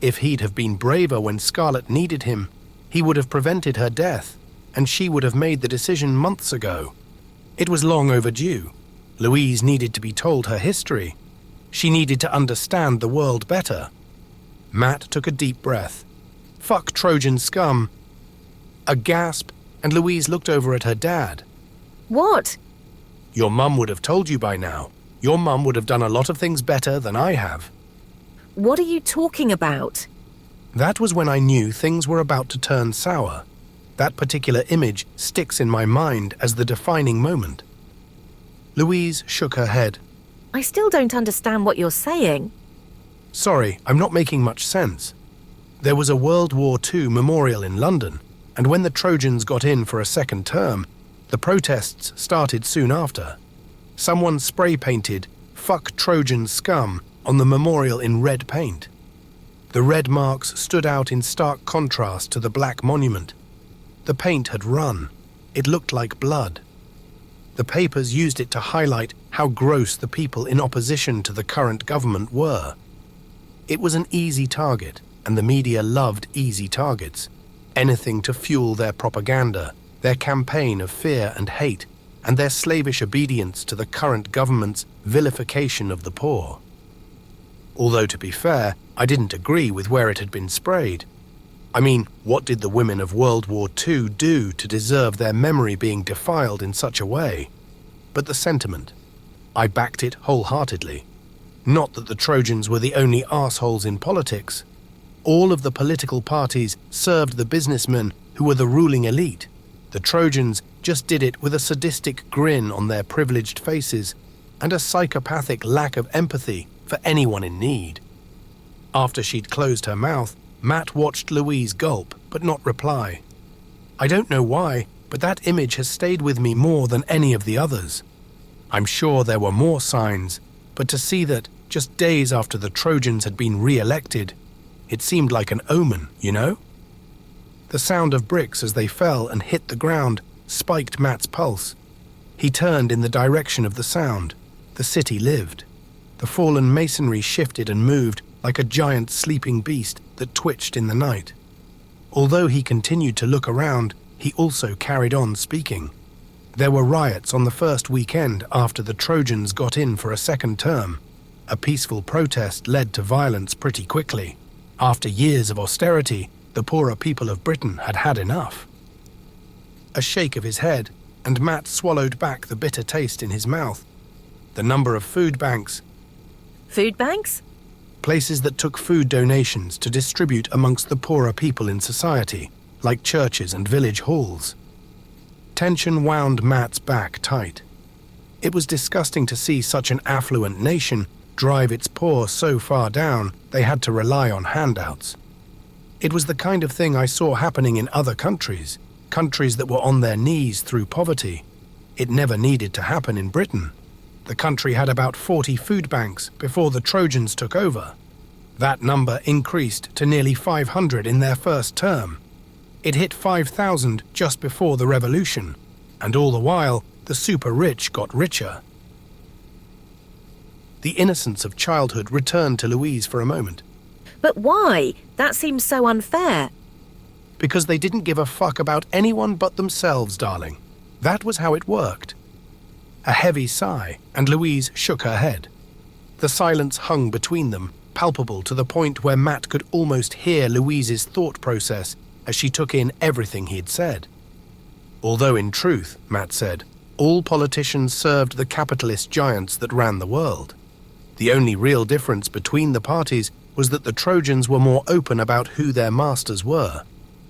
If he'd have been braver when Scarlett needed him, he would have prevented her death, and she would have made the decision months ago. It was long overdue. Louise needed to be told her history. She needed to understand the world better. Matt took a deep breath. Fuck Trojan scum. A gasp, and Louise looked over at her dad. What? Your mum would have told you by now. Your mum would have done a lot of things better than I have. What are you talking about? That was when I knew things were about to turn sour. That particular image sticks in my mind as the defining moment. Louise shook her head. I still don't understand what you're saying. Sorry, I'm not making much sense. There was a World War II memorial in London, and when the Trojans got in for a second term, the protests started soon after. Someone spray-painted "Fuck Trojan scum" on the memorial in red paint. The red marks stood out in stark contrast to the black monument. The paint had run. It looked like blood. The papers used it to highlight how gross the people in opposition to the current government were. It was an easy target, and the media loved easy targets. Anything to fuel their propaganda, their campaign of fear and hate, and their slavish obedience to the current government's vilification of the poor. Although, to be fair, I didn't agree with where it had been sprayed. I mean, what did the women of World War II do to deserve their memory being defiled in such a way? But the sentiment, I backed it wholeheartedly. Not that the Trojans were the only arseholes in politics. All of the political parties served the businessmen who were the ruling elite. The Trojans just did it with a sadistic grin on their privileged faces and a psychopathic lack of empathy for anyone in need. After she'd closed her mouth, Matt watched Louise gulp, but not reply. I don't know why, but that image has stayed with me more than any of the others. I'm sure there were more signs, but to see that just days after the Trojans had been re-elected, it seemed like an omen, you know? The sound of bricks as they fell and hit the ground spiked Matt's pulse. He turned in the direction of the sound. The city lived. The fallen masonry shifted and moved like a giant sleeping beast that twitched in the night. Although he continued to look around, he also carried on speaking. There were riots on the first weekend after the Trojans got in for a second term. A peaceful protest led to violence pretty quickly. After years of austerity, the poorer people of Britain had had enough. A shake of his head, and Matt swallowed back the bitter taste in his mouth. The number of food banks, Food banks? places that took food donations to distribute amongst the poorer people in society, like churches and village halls. Tension wound Matt's back tight. It was disgusting to see such an affluent nation drive its poor so far down they had to rely on handouts. It was the kind of thing I saw happening in other countries, countries that were on their knees through poverty. It never needed to happen in Britain. The country had about 40 food banks before the Trojans took over. That number increased to nearly 500 in their first term. It hit 5,000 just before the revolution, and all the while, the super rich got richer. The innocence of childhood returned to Louise for a moment. But why? That seems so unfair. Because they didn't give a fuck about anyone but themselves, darling. That was how it worked. A heavy sigh, and Louise shook her head. The silence hung between them, palpable to the point where Matt could almost hear Louise's thought process as she took in everything he'd said. Although in truth, Matt said, all politicians served the capitalist giants that ran the world. The only real difference between the parties was that the Trojans were more open about who their masters were.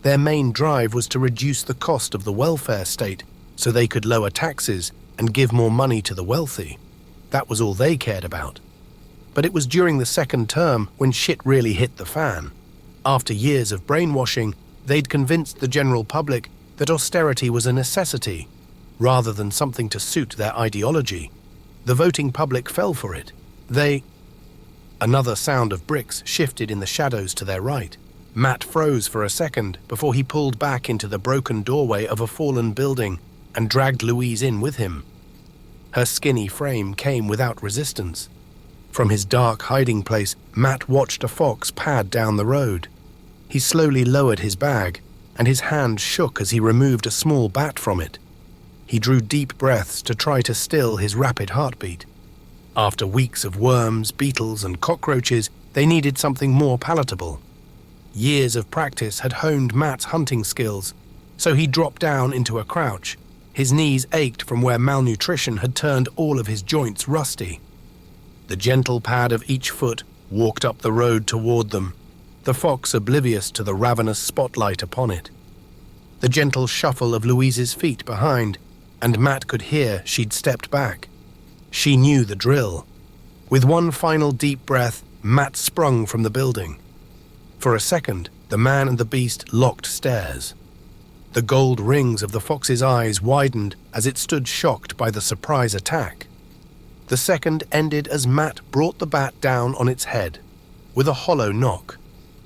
Their main drive was to reduce the cost of the welfare state so they could lower taxes and give more money to the wealthy. That was all they cared about. But it was during the second term when shit really hit the fan. After years of brainwashing, they'd convinced the general public that austerity was a necessity, rather than something to suit their ideology. The voting public fell for it. Another sound of bricks shifted in the shadows to their right. Matt froze for a second before he pulled back into the broken doorway of a fallen building and dragged Louise in with him. Her skinny frame came without resistance. From his dark hiding place, Matt watched a fox pad down the road. He slowly lowered his bag, and his hand shook as he removed a small bat from it. He drew deep breaths to try to still his rapid heartbeat. After weeks of worms, beetles, and cockroaches, they needed something more palatable. Years of practice had honed Matt's hunting skills, so he dropped down into a crouch. His knees ached from where malnutrition had turned all of his joints rusty. The gentle pad of each foot walked up the road toward them, the fox oblivious to the ravenous spotlight upon it. The gentle shuffle of Louise's feet behind, and Matt could hear she'd stepped back. She knew the drill. With one final deep breath, Matt sprung from the building. For a second, the man and the beast locked stares. The gold rings of the fox's eyes widened as it stood shocked by the surprise attack. The second ended as Matt brought the bat down on its head. With a hollow knock,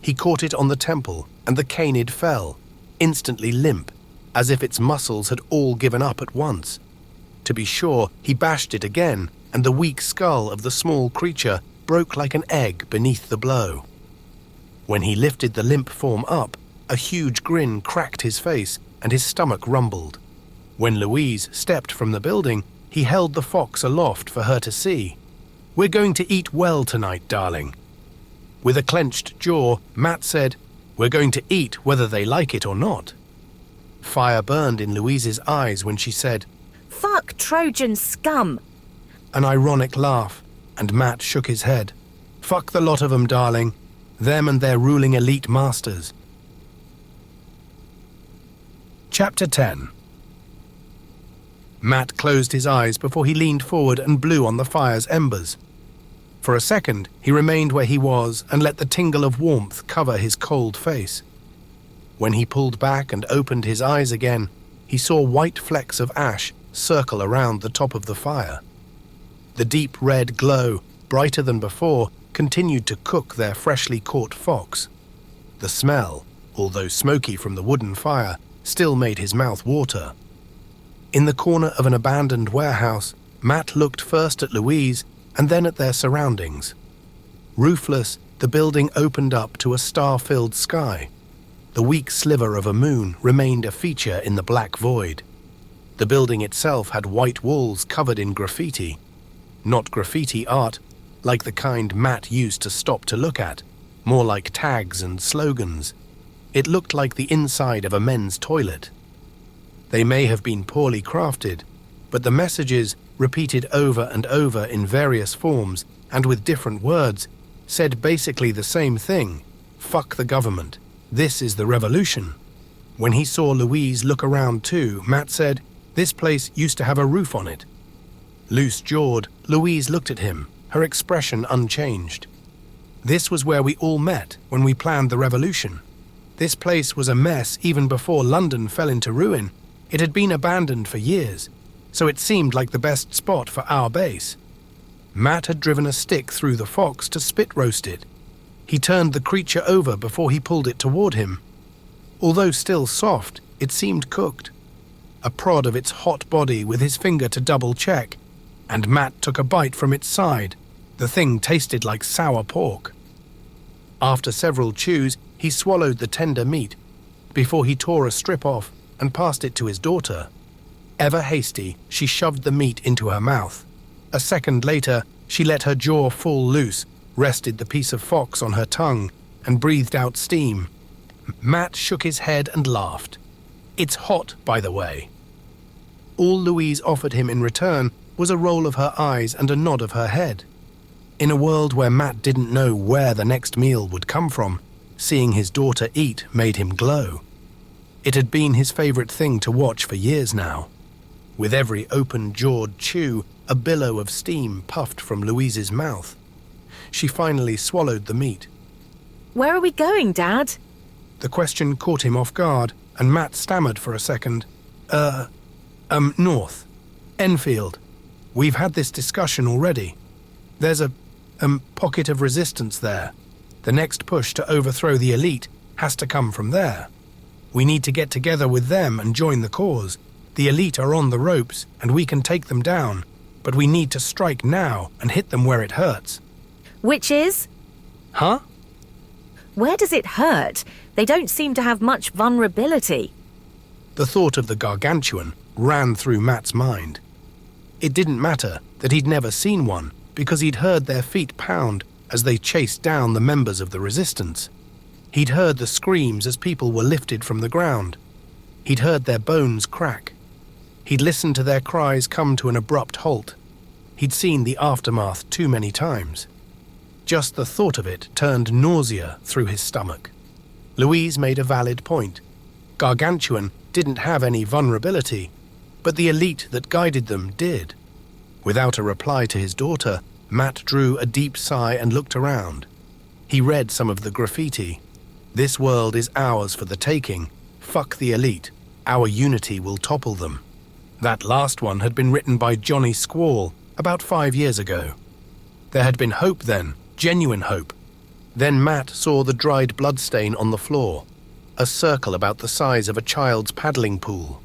he caught it on the temple, and the canid fell, instantly limp, as if its muscles had all given up at once. To be sure, he bashed it again, and the weak skull of the small creature broke like an egg beneath the blow. When he lifted the limp form up, a huge grin cracked his face, and his stomach rumbled. When Louise stepped from the building, he held the fox aloft for her to see. "We're going to eat well tonight, darling." With a clenched jaw, Matt said, "We're going to eat whether they like it or not." Fire burned in Louise's eyes when she said, Fuck Trojan scum! An ironic laugh, and Matt shook his head. "Fuck the lot of them, darling. Them and their ruling elite masters." Chapter 10. Matt closed his eyes before he leaned forward and blew on the fire's embers. For a second, he remained where he was and let the tingle of warmth cover his cold face. When he pulled back and opened his eyes again, he saw white flecks of ash circle around the top of the fire. The deep red glow, brighter than before, continued to cook their freshly caught fox. The smell, although smoky from the wooden fire, still made his mouth water. In the corner of an abandoned warehouse, Matt looked first at Louise and then at their surroundings. Roofless, the building opened up to a star-filled sky. The weak sliver of a moon remained a feature in the black void. The building itself had white walls covered in graffiti. Not graffiti art, like the kind Matt used to stop to look at, more like tags and slogans. It looked like the inside of a men's toilet. They may have been poorly crafted, but the messages, repeated over and over in various forms and with different words, said basically the same thing: fuck the government. This is the revolution. When he saw Louise look around too, Matt said, "This place used to have a roof on it." Loose-jawed, Louise looked at him, her expression unchanged. "This was where we all met when we planned the revolution. This place was a mess even before London fell into ruin. It had been abandoned for years, so it seemed like the best spot for our base." Matt had driven a stick through the fox to spit roast it. He turned the creature over before he pulled it toward him. Although still soft, it seemed cooked. A prod of its hot body with his finger to double-check, and Matt took a bite from its side. The thing tasted like sour pork. After several chews, he swallowed the tender meat, before he tore a strip off and passed it to his daughter. Ever hasty, she shoved the meat into her mouth. A second later, she let her jaw fall loose, rested the piece of fox on her tongue, and breathed out steam. Matt shook his head and laughed. "It's hot, by the way." all Louise offered him in return was a roll of her eyes and a nod of her head. In a world where Matt didn't know where the next meal would come from, seeing his daughter eat made him glow. It had been his favorite thing to watch for years now. With every open-jawed chew, a billow of steam puffed from Louise's mouth. She finally swallowed the meat. Where are we going, Dad? The question caught him off guard, and Matt stammered for a second. North. Enfield. We've had this discussion already. There's a pocket of resistance there. The next push to overthrow the elite has to come from there. We need to get together with them and join the cause. The elite are on the ropes, and we can take them down, but we need to strike now and hit them where it hurts. Which is? Huh? Where does it hurt? They don't seem to have much vulnerability. The thought of the gargantuan ran through Matt's mind. It didn't matter that he'd never seen one, because he'd heard their feet pound as they chased down the members of the resistance. He'd heard the screams as people were lifted from the ground. He'd heard their bones crack. He'd listened to their cries come to an abrupt halt. He'd seen the aftermath too many times. Just the thought of it turned nausea through his stomach. Louise made a valid point. Gargantuan didn't have any vulnerability, but the elite that guided them did. Without a reply to his daughter, Matt drew a deep sigh and looked around. He read some of the graffiti. "This world is ours for the taking. Fuck the elite. Our unity will topple them." That last one had been written by Johnny Squall about 5 years ago. There had been hope then, genuine hope. Then Matt saw the dried bloodstain on the floor, a circle about the size of a child's paddling pool.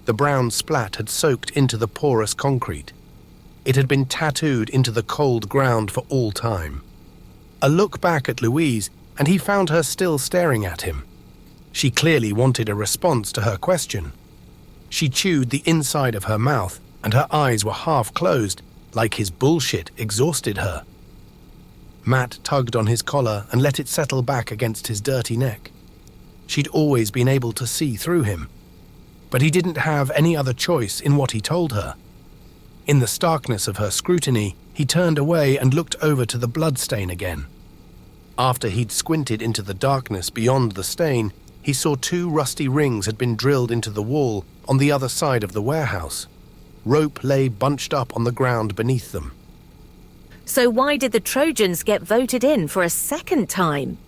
The brown splat had soaked into the porous concrete. It had been tattooed into the cold ground for all time. A look back at Louise, and he found her still staring at him. She clearly wanted a response to her question. She chewed the inside of her mouth, and her eyes were half closed, like his bullshit exhausted her. Matt tugged on his collar and let it settle back against his dirty neck. She'd always been able to see through him, but he didn't have any other choice in what he told her. In the starkness of her scrutiny, he turned away and looked over to the bloodstain again. After he'd squinted into the darkness beyond the stain, he saw 2 rusty rings had been drilled into the wall on the other side of the warehouse. Rope lay bunched up on the ground beneath them. So why did the Trojans get voted in for a second time?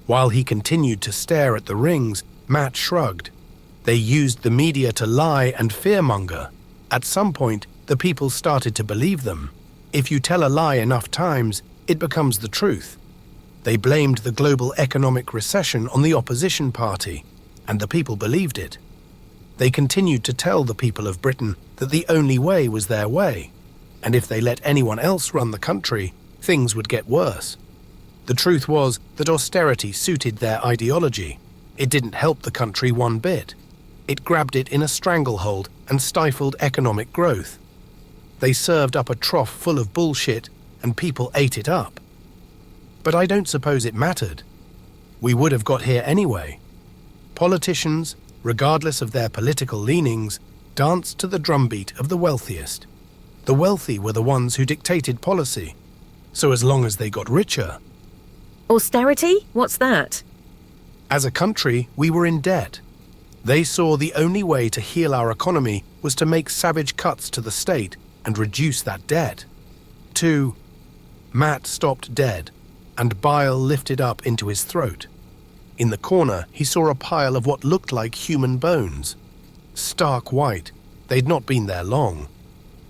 While he continued to stare at the rings, Matt shrugged. They used the media to lie and fearmonger. At some point, the people started to believe them. If you tell a lie enough times, it becomes the truth. They blamed the global economic recession on the opposition party, and the people believed it. They continued to tell the people of Britain that the only way was their way, and if they let anyone else run the country, things would get worse. The truth was that austerity suited their ideology. It didn't help the country one bit. It grabbed it in a stranglehold and stifled economic growth. They served up a trough full of bullshit, and people ate it up. But I don't suppose it mattered. We would have got here anyway. Politicians, regardless of their political leanings, danced to the drumbeat of the wealthiest. The wealthy were the ones who dictated policy. So as long as they got richer. Austerity? What's that? As a country, we were in debt. They saw the only way to heal our economy was to make savage cuts to the state and reduce that debt. Matt stopped dead, and bile lifted up into his throat. In the corner, he saw a pile of what looked like human bones. Stark white, they'd not been there long.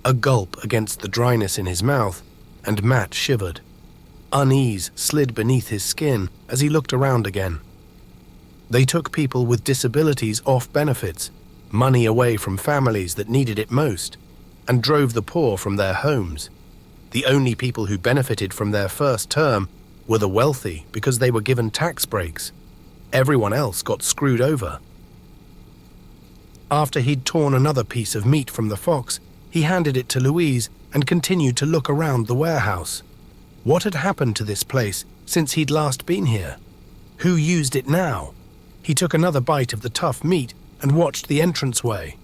A gulp against the dryness in his mouth, and Matt shivered. Unease slid beneath his skin as he looked around again. They took people with disabilities off benefits, money away from families that needed it most, and drove the poor from their homes. The only people who benefited from their first term were the wealthy because they were given tax breaks. Everyone else got screwed over. After he'd torn another piece of meat from the fox, he handed it to Louise and continued to look around the warehouse. What had happened to this place since he'd last been here? Who used it now? He took another bite of the tough meat and watched the entranceway.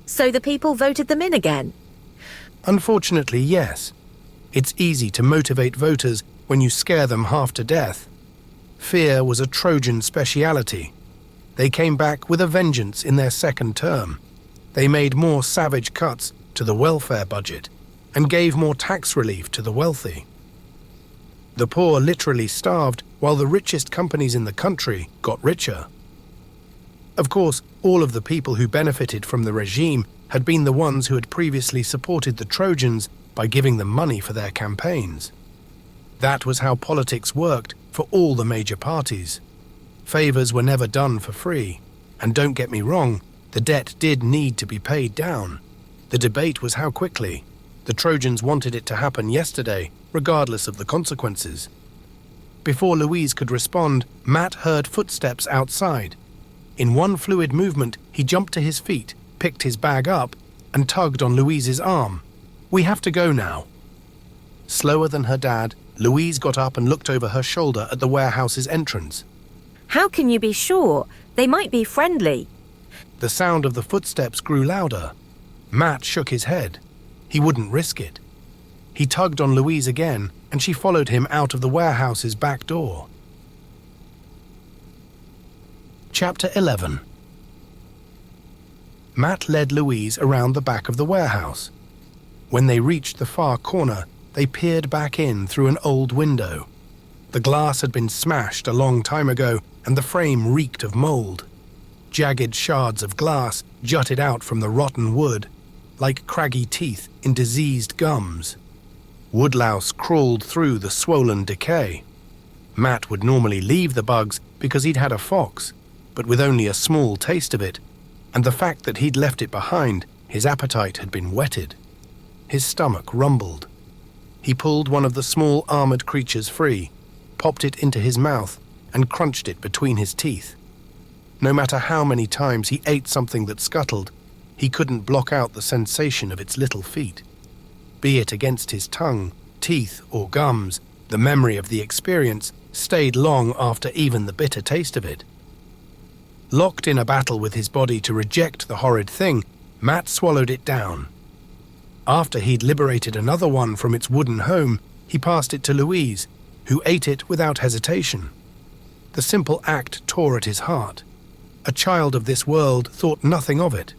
So the people voted them in again? Unfortunately, yes. It's easy to motivate voters when you scare them half to death. Fear was a Trojan speciality. They came back with a vengeance in their second term. They made more savage cuts to the welfare budget and gave more tax relief to the wealthy. The poor literally starved while the richest companies in the country got richer. Of course, all of the people who benefited from the regime had been the ones who had previously supported the Trojans by giving them money for their campaigns. That was how politics worked for all the major parties. Favors were never done for free, and don't get me wrong, the debt did need to be paid down. The debate was how quickly. The Trojans wanted it to happen yesterday, regardless of the consequences. Before Louise could respond, Matt heard footsteps outside. In one fluid movement, he jumped to his feet, picked his bag up, and tugged on Louise's arm. "We have to go now." Slower than her dad, Louise got up and looked over her shoulder at the warehouse's entrance. How can you be sure? They might be friendly. The sound of the footsteps grew louder. Matt shook his head. He wouldn't risk it. He tugged on Louise again, and she followed him out of the warehouse's back door. Chapter 11. Matt led Louise around the back of the warehouse. When they reached the far corner, they peered back in through an old window. The glass had been smashed a long time ago, and the frame reeked of mold. Jagged shards of glass jutted out from the rotten wood, like craggy teeth in diseased gums. Woodlouse crawled through the swollen decay. Matt would normally leave the bugs because he'd had a fox, but with only a small taste of it, and the fact that he'd left it behind, his appetite had been whetted. His stomach rumbled. He pulled one of the small armored creatures free, popped it into his mouth, and crunched it between his teeth. No matter how many times he ate something that scuttled, he couldn't block out the sensation of its little feet. Be it against his tongue, teeth, or gums, the memory of the experience stayed long after even the bitter taste of it. Locked in a battle with his body to reject the horrid thing, Matt swallowed it down. After he'd liberated another one from its wooden home, he passed it to Louise, who ate it without hesitation. The simple act tore at his heart. A child of this world thought nothing of it.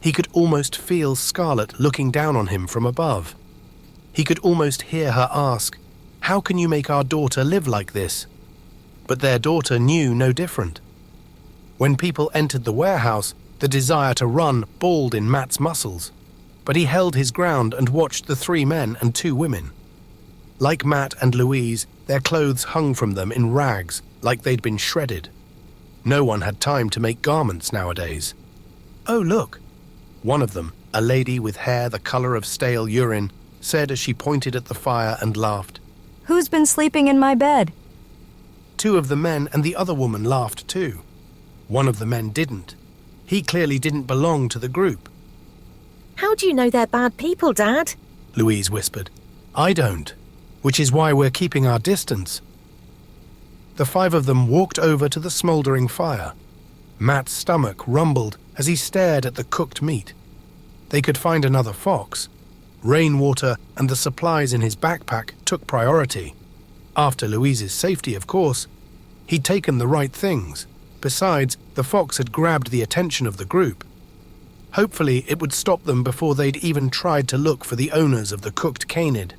He could almost feel Scarlet looking down on him from above. He could almost hear her ask, "How can you make our daughter live like this?" But their daughter knew no different. When people entered the warehouse, the desire to run balled in Matt's muscles, but he held his ground and watched the 3 men and 2 women. Like Matt and Louise, their clothes hung from them in rags, like they'd been shredded. No one had time to make garments nowadays. "Oh, look!" One of them, a lady with hair the color of stale urine, said as she pointed at the fire and laughed. "Who's been sleeping in my bed?" 2 of the men and the other woman laughed too. One of the men didn't. He clearly didn't belong to the group. How do you know they're bad people, Dad? Louise whispered. "I don't, which is why we're keeping our distance." The 5 of them walked over to the smouldering fire. Matt's stomach rumbled as he stared at the cooked meat. They could find another fox. Rainwater and the supplies in his backpack took priority. After Louise's safety, of course. He'd taken the right things. Besides, the fox had grabbed the attention of the group. Hopefully, it would stop them before they'd even tried to look for the owners of the cooked canid.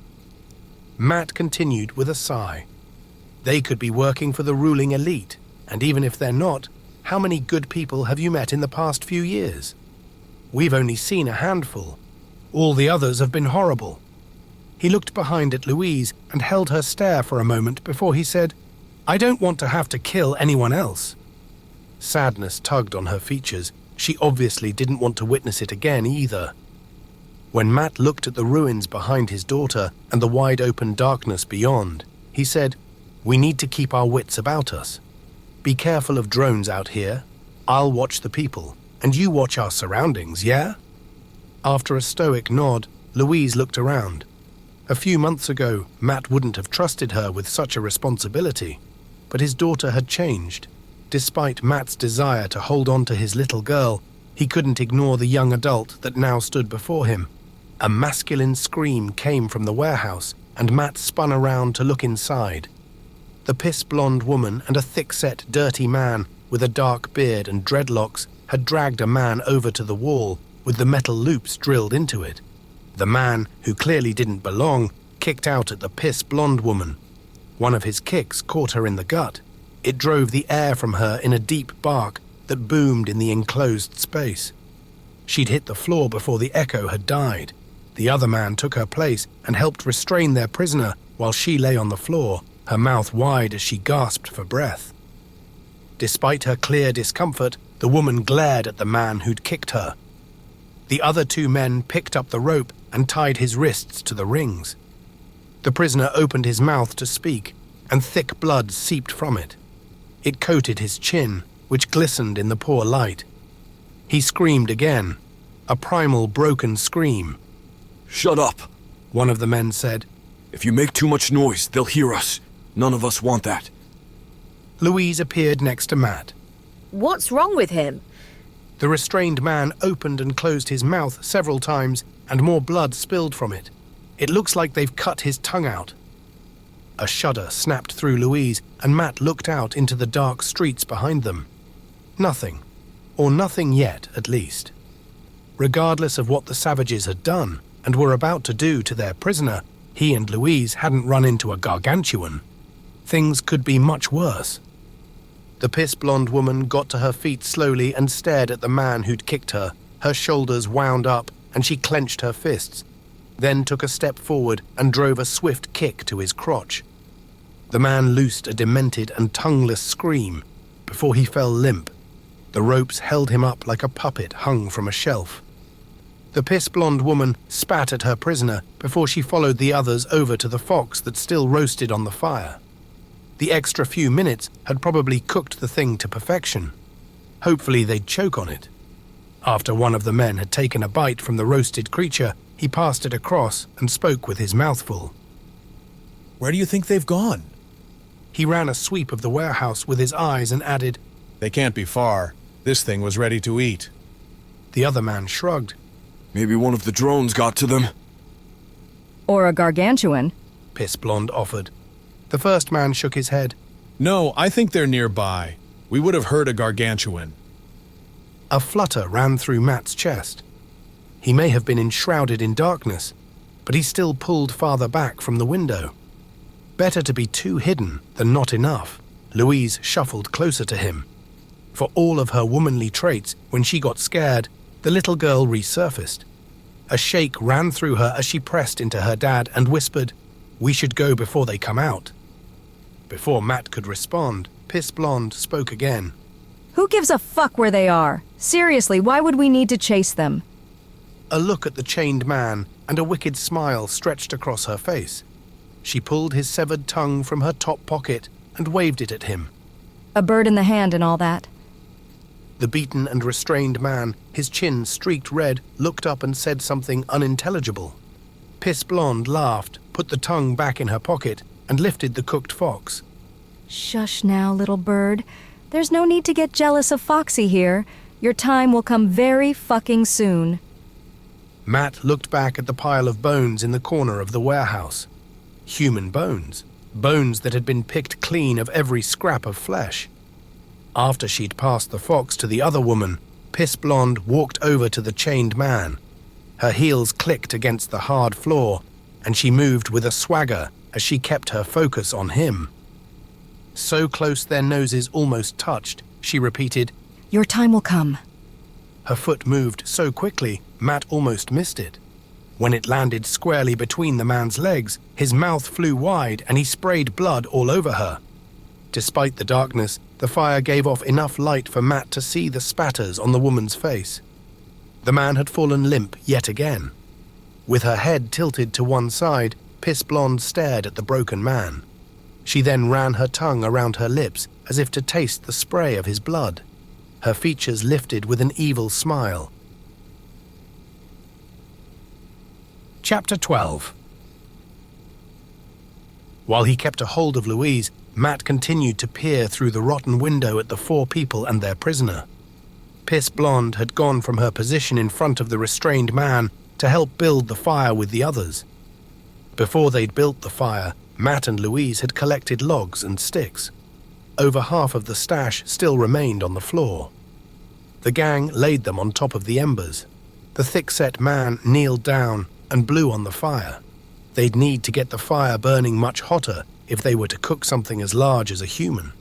Matt continued with a sigh. They could be working for the ruling elite, and even if they're not, how many good people have you met in the past few years? We've only seen a handful. All the others have been horrible. He looked behind at Louise and held her stare for a moment before he said, "I don't want to have to kill anyone else." Sadness tugged on her features. She obviously didn't want to witness it again either. When Matt looked at the ruins behind his daughter and the wide-open darkness beyond, he said, "We need to keep our wits about us. Be careful of drones out here. I'll watch the people, and you watch our surroundings, yeah?" After a stoic nod, Louise looked around. A few months ago, Matt wouldn't have trusted her with such a responsibility, but his daughter had changed. Despite Matt's desire to hold on to his little girl, He couldn't ignore the young adult that now stood before him. A masculine scream came from the warehouse, and Matt spun around to look inside. The piss-blonde woman and a thick-set, dirty man with a dark beard and dreadlocks had dragged a man over to the wall with the metal loops drilled into it. The man, who clearly didn't belong, kicked out at the piss-blonde woman. One of his kicks caught her in the gut. It drove the air from her in a deep bark that boomed in the enclosed space. She'd hit the floor before the echo had died. The other man took her place and helped restrain their prisoner while she lay on the floor, her mouth wide as she gasped for breath. Despite her clear discomfort, the woman glared at the man who'd kicked her. The other two men picked up the rope and tied his wrists to the rings. The prisoner opened his mouth to speak, and thick blood seeped from it. It coated his chin, which glistened in the poor light. He screamed again, a primal broken scream. "Shut up," one of the men said. "If you make too much noise, they'll hear us. None of us want that." Louise appeared next to Matt. What's wrong with him? The restrained man opened and closed his mouth several times, and more blood spilled from it. It looks like they've cut his tongue out. A shudder snapped through Louise, and Matt looked out into the dark streets behind them. Nothing. Or nothing yet, at least. Regardless of what the savages had done, and were about to do to their prisoner, he and Louise hadn't run into a gargantuan. Things could be much worse. The piss-blonde woman got to her feet slowly and stared at the man who'd kicked her. Her shoulders wound up, and she clenched her fists, then took a step forward and drove a swift kick to his crotch. The man loosed a demented and tongueless scream before he fell limp. The ropes held him up like a puppet hung from a shelf. The piss-blonde woman spat at her prisoner before she followed the others over to the fox that still roasted on the fire. The extra few minutes had probably cooked the thing to perfection. Hopefully they'd choke on it. After one of the men had taken a bite from the roasted creature, he passed it across and spoke with his mouth full. "Where do you think they've gone?" He ran a sweep of the warehouse with his eyes and added, "They can't be far. This thing was ready to eat." The other man shrugged. "Maybe one of the drones got to them." Or a gargantuan. Piss Blonde offered. The first man shook his head. "No, I think they're nearby. We would have heard a gargantuan." A flutter ran through Matt's chest. He may have been enshrouded in darkness, but he still pulled farther back from the window. Better to be too hidden than not enough. Louise shuffled closer to him. For all of her womanly traits, when she got scared, the little girl resurfaced. A shake ran through her as she pressed into her dad and whispered, "We should go before they come out." Before Matt could respond, Piss Blonde spoke again. Who gives a fuck where they are? Seriously, why would we need to chase them? A look at the chained man and a wicked smile stretched across her face. She pulled his severed tongue from her top pocket and waved it at him. A bird in the hand and all that. The beaten and restrained man, his chin streaked red, looked up and said something unintelligible. Piss Blonde laughed, put the tongue back in her pocket, and lifted the cooked fox. Shush now, little bird. There's no need to get jealous of Foxy here. Your time will come very fucking soon. Matt looked back at the pile of bones in the corner of the warehouse. Human bones. Bones that had been picked clean of every scrap of flesh. After she'd passed the fox to the other woman, Piss Blonde walked over to the chained man. Her heels clicked against the hard floor, and she moved with a swagger as she kept her focus on him. So close their noses almost touched, she repeated, Your time will come. Her foot moved so quickly, Matt almost missed it. When it landed squarely between the man's legs, his mouth flew wide and he sprayed blood all over her. Despite the darkness, the fire gave off enough light for Matt to see the spatters on the woman's face. The man had fallen limp yet again. With her head tilted to one side, Piss Blonde stared at the broken man. She then ran her tongue around her lips as if to taste the spray of his blood. Her features lifted with an evil smile. Chapter 12. While he kept a hold of Louise, Matt continued to peer through the rotten window at the four people and their prisoner. Piss Blonde had gone from her position in front of the restrained man to help build the fire with the others. Before they'd built the fire, Matt and Louise had collected logs and sticks. Over half of the stash still remained on the floor. The gang laid them on top of the embers. The thick-set man kneeled down and blew on the fire. They'd need to get the fire burning much hotter if they were to cook something as large as a human.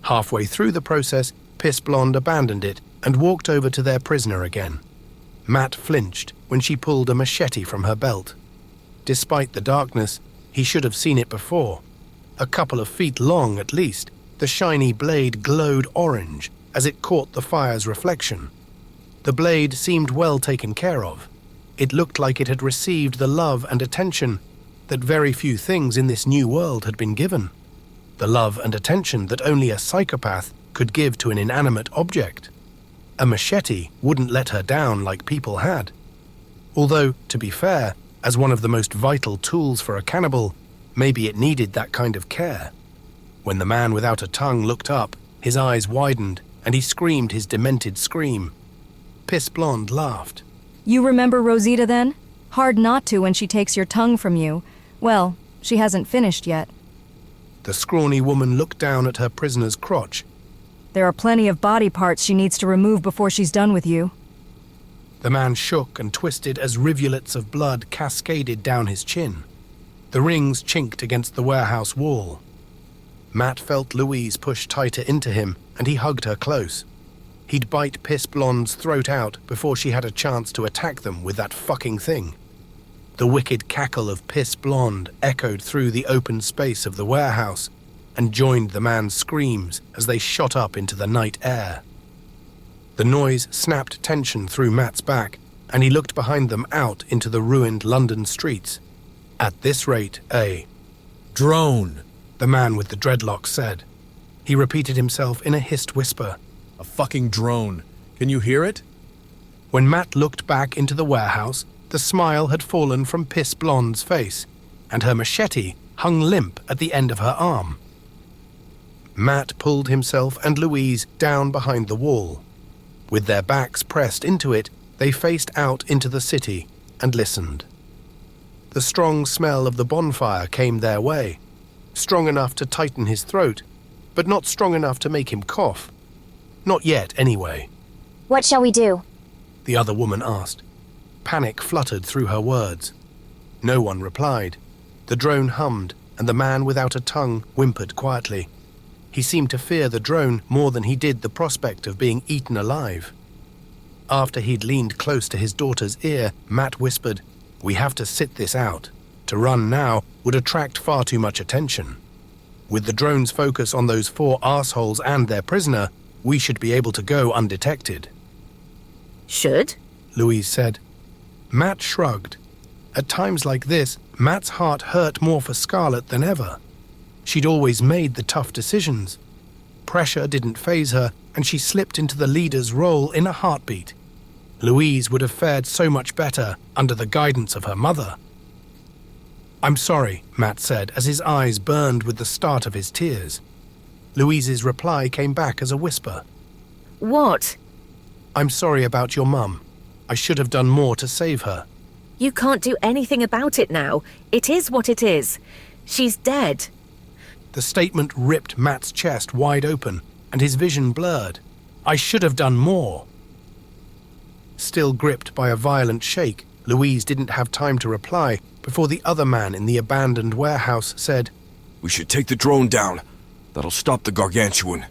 Halfway through the process, Piss Blonde abandoned it and walked over to their prisoner again. Matt flinched when she pulled a machete from her belt. Despite the darkness, he should have seen it before. A couple of feet long at least, the shiny blade glowed orange as it caught the fire's reflection. The blade seemed well taken care of. It looked like it had received the love and attention that very few things in this new world had been given. The love and attention that only a psychopath could give to an inanimate object. A machete wouldn't let her down like people had. Although, to be fair, as one of the most vital tools for a cannibal, maybe it needed that kind of care. When the man without a tongue looked up, his eyes widened and he screamed his demented scream. Piss Blonde laughed. You remember Rosita then? Hard not to when she takes your tongue from you. Well, she hasn't finished yet. The scrawny woman looked down at her prisoner's crotch. There are plenty of body parts she needs to remove before she's done with you. The man shook and twisted as rivulets of blood cascaded down his chin. The rings chinked against the warehouse wall. Matt felt Louise push tighter into him, and he hugged her close. He'd bite Piss Blonde's throat out before she had a chance to attack them with that fucking thing. The wicked cackle of Piss Blonde echoed through the open space of the warehouse and joined the man's screams as they shot up into the night air. The noise snapped tension through Matt's back, and he looked behind them out into the ruined London streets. At this rate, Drone. the man with the dreadlocks said. He repeated himself in a hissed whisper. A fucking drone. Can you hear it? When Matt looked back into the warehouse, the smile had fallen from Piss Blonde's face, and her machete hung limp at the end of her arm. Matt pulled himself and Louise down behind the wall. With their backs pressed into it, they faced out into the city and listened. The strong smell of the bonfire came their way, strong enough to tighten his throat, but not strong enough to make him cough. Not yet, anyway. What shall we do? The other woman asked. Panic fluttered through her words. No one replied. The drone hummed, and the man without a tongue whimpered quietly. He seemed to fear the drone more than he did the prospect of being eaten alive. After he'd leaned close to his daughter's ear, Matt whispered, "We have to sit this out. To run now would attract far too much attention. With the drone's focus on those 4 arseholes and their prisoner, we should be able to go undetected." Should? Louise said. Matt shrugged. At times like this, Matt's heart hurt more for Scarlett than ever. She'd always made the tough decisions. Pressure didn't faze her, and she slipped into the leader's role in a heartbeat. Louise would have fared so much better under the guidance of her mother. "I'm sorry," Matt said as his eyes burned with the start of his tears. Louise's reply came back as a whisper. What? "I'm sorry about your mum. I should have done more to save her." You can't do anything about it now. It is what it is. She's dead. The statement ripped Matt's chest wide open, and his vision blurred. "I should have done more." Still gripped by a violent shake, Louise didn't have time to reply before the other man in the abandoned warehouse said, We should take the drone down. That'll stop the gargantuan.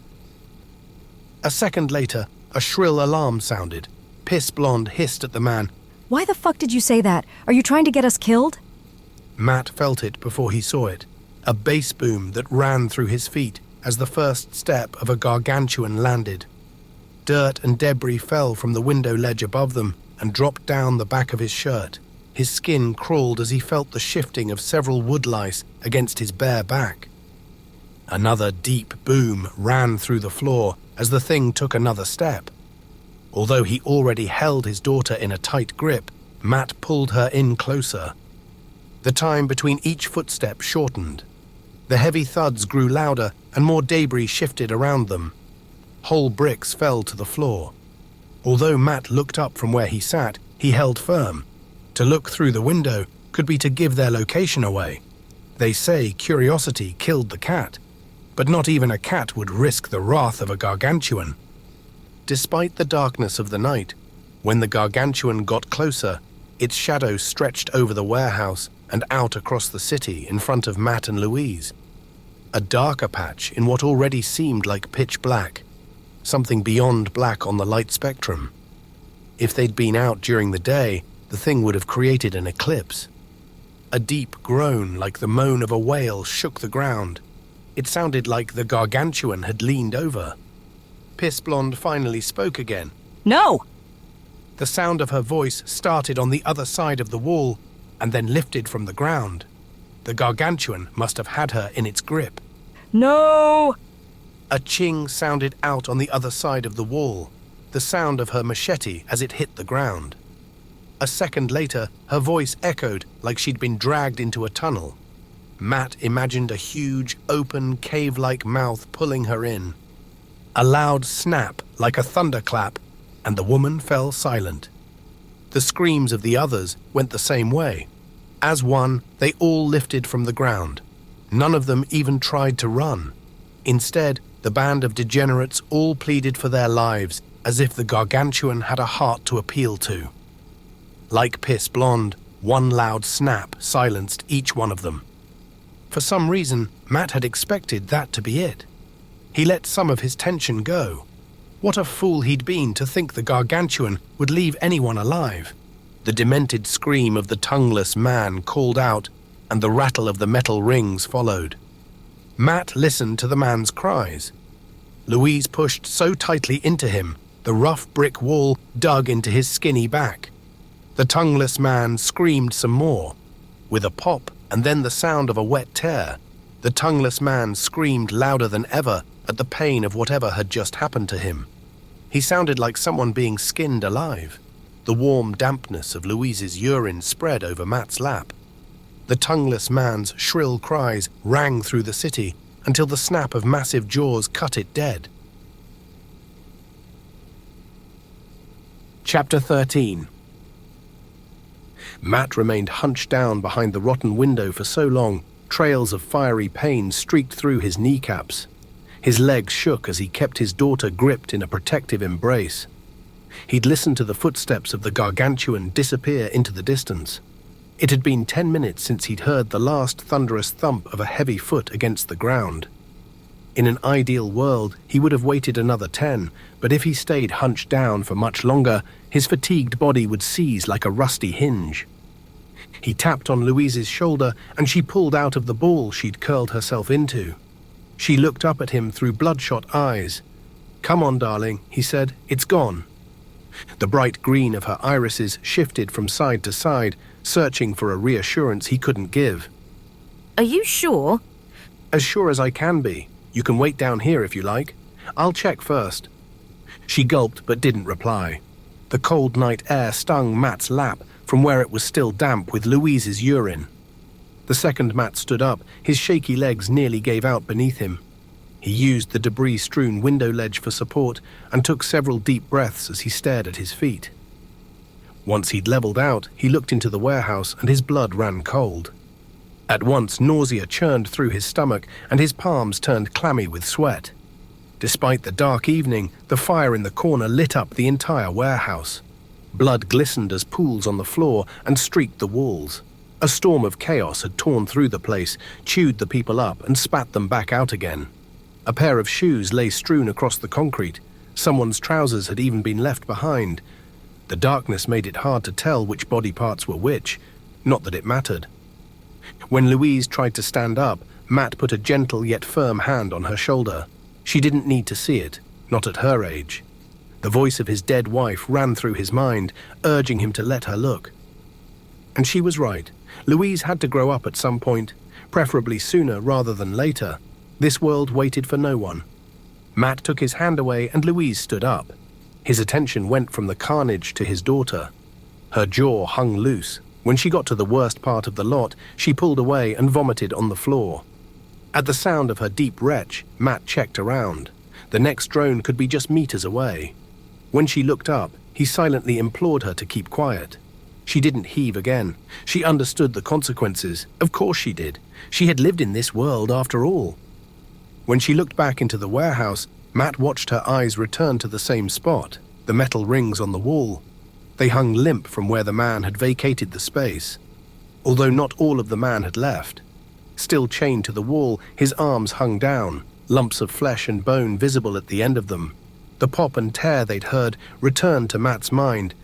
A second later, a shrill alarm sounded. Piss Blonde hissed at the man. Why the fuck did you say that? Are you trying to get us killed? Matt felt it before he saw it. A bass boom that ran through his feet as the first step of a gargantuan landed. Dirt and debris fell from the window ledge above them and dropped down the back of his shirt. His skin crawled as he felt the shifting of several wood lice against his bare back. Another deep boom ran through the floor as the thing took another step. Although he already held his daughter in a tight grip, Matt pulled her in closer. The time between each footstep shortened. The heavy thuds grew louder and more debris shifted around them. Whole bricks fell to the floor. Although Matt looked up from where he sat, he held firm. To look through the window could be to give their location away. They say curiosity killed the cat, but not even a cat would risk the wrath of a gargantuan. Despite the darkness of the night, when the gargantuan got closer, its shadow stretched over the warehouse and out across the city in front of Matt and Louise. A darker patch in what already seemed like pitch black, something beyond black on the light spectrum. If they'd been out during the day, the thing would have created an eclipse. A deep groan like the moan of a whale shook the ground. It sounded like the gargantuan had leaned over. Piss Blonde finally spoke again. No! The sound of her voice started on the other side of the wall and then lifted from the ground. The gargantuan must have had her in its grip. No! A ching sounded out on the other side of the wall, the sound of her machete as it hit the ground. A second later, her voice echoed like she'd been dragged into a tunnel. Matt imagined a huge, open, cave-like mouth pulling her in. A loud snap like a thunderclap, and the woman fell silent. The screams of the others went the same way. As one, they all lifted from the ground. None of them even tried to run. Instead, the band of degenerates all pleaded for their lives, as if the gargantuan had a heart to appeal to. Like Piss Blonde, one loud snap silenced each one of them. For some reason, Matt had expected that to be it. He let some of his tension go. What a fool he'd been to think the gargantuan would leave anyone alive. The demented scream of the tongueless man called out, and the rattle of the metal rings followed. Matt listened to the man's cries. Louise pushed so tightly into him, the rough brick wall dug into his skinny back. The tongueless man screamed some more. With a pop and then the sound of a wet tear, the tongueless man screamed louder than ever at the pain of whatever had just happened to him. He sounded like someone being skinned alive. The warm dampness of Louise's urine spread over Matt's lap. The tongueless man's shrill cries rang through the city until the snap of massive jaws cut it dead. Chapter 13. Matt remained hunched down behind the rotten window for so long, trails of fiery pain streaked through his kneecaps. His legs shook as he kept his daughter gripped in a protective embrace. He'd listened to the footsteps of the gargantuan disappear into the distance. It had been 10 minutes since he'd heard the last thunderous thump of a heavy foot against the ground. In an ideal world, he would have waited another 10, but if he stayed hunched down for much longer, his fatigued body would seize like a rusty hinge. He tapped on Louise's shoulder, and she pulled out of the ball she'd curled herself into. She looked up at him through bloodshot eyes. "Come on, darling," he said. "It's gone." The bright green of her irises shifted from side to side, searching for a reassurance he couldn't give. Are you sure? "As sure as I can be. You can wait down here if you like. I'll check first." She gulped but didn't reply. The cold night air stung Matt's lap from where it was still damp with Louise's urine. The second Matt stood up, his shaky legs nearly gave out beneath him. He used the debris-strewn window ledge for support and took several deep breaths as he stared at his feet. Once he'd leveled out, he looked into the warehouse and his blood ran cold. At once, nausea churned through his stomach and his palms turned clammy with sweat. Despite the dark evening, the fire in the corner lit up the entire warehouse. Blood glistened as pools on the floor and streaked the walls. A storm of chaos had torn through the place, chewed the people up and spat them back out again. A pair of shoes lay strewn across the concrete. Someone's trousers had even been left behind. The darkness made it hard to tell which body parts were which, not that it mattered. When Louise tried to stand up, Matt put a gentle yet firm hand on her shoulder. She didn't need to see it, not at her age. The voice of his dead wife ran through his mind, urging him to let her look. And she was right. Louise had to grow up at some point, preferably sooner rather than later. This world waited for no one. Matt took his hand away and Louise stood up. His attention went from the carnage to his daughter. Her jaw hung loose. When she got to the worst part of the lot, she pulled away and vomited on the floor. At the sound of her deep retch, Matt checked around. The next drone could be just meters away. When she looked up, he silently implored her to keep quiet. She didn't heave again. She understood the consequences. Of course she did. She had lived in this world after all. When she looked back into the warehouse, Matt watched her eyes return to the same spot, the metal rings on the wall. They hung limp from where the man had vacated the space. Although not all of the man had left. Still chained to the wall, his arms hung down, lumps of flesh and bone visible at the end of them. The pop and tear they'd heard returned to Matt's mind,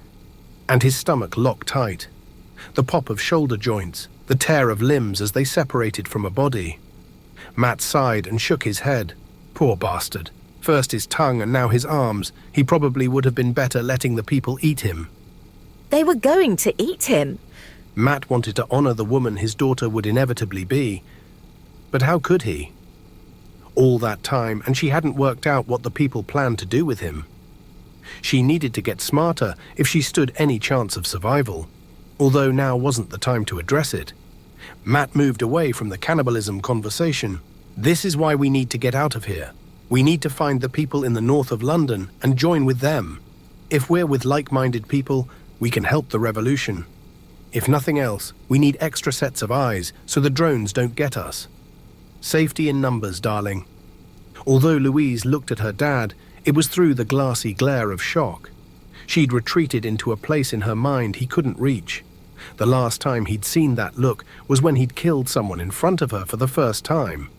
and his stomach locked tight. The pop of shoulder joints, the tear of limbs as they separated from a body. Matt sighed and shook his head. Poor bastard. First his tongue and now his arms. He probably would have been better letting the people eat him. They were going to eat him. Matt wanted to honor the woman his daughter would inevitably be. But how could he? All that time, and she hadn't worked out what the people planned to do with him. She needed to get smarter if she stood any chance of survival, although now wasn't the time to address it. Matt moved away from the cannibalism conversation. This is why we need to get out of here. We need to find the people in the north of London and join with them. If we're with like-minded people, we can help the revolution. If nothing else, we need extra sets of eyes so the drones don't get us. Safety in numbers, darling. Although Louise looked at her dad, it was through the glassy glare of shock. She'd retreated into a place in her mind he couldn't reach. The last time he'd seen that look was when he'd killed someone in front of her for the first time.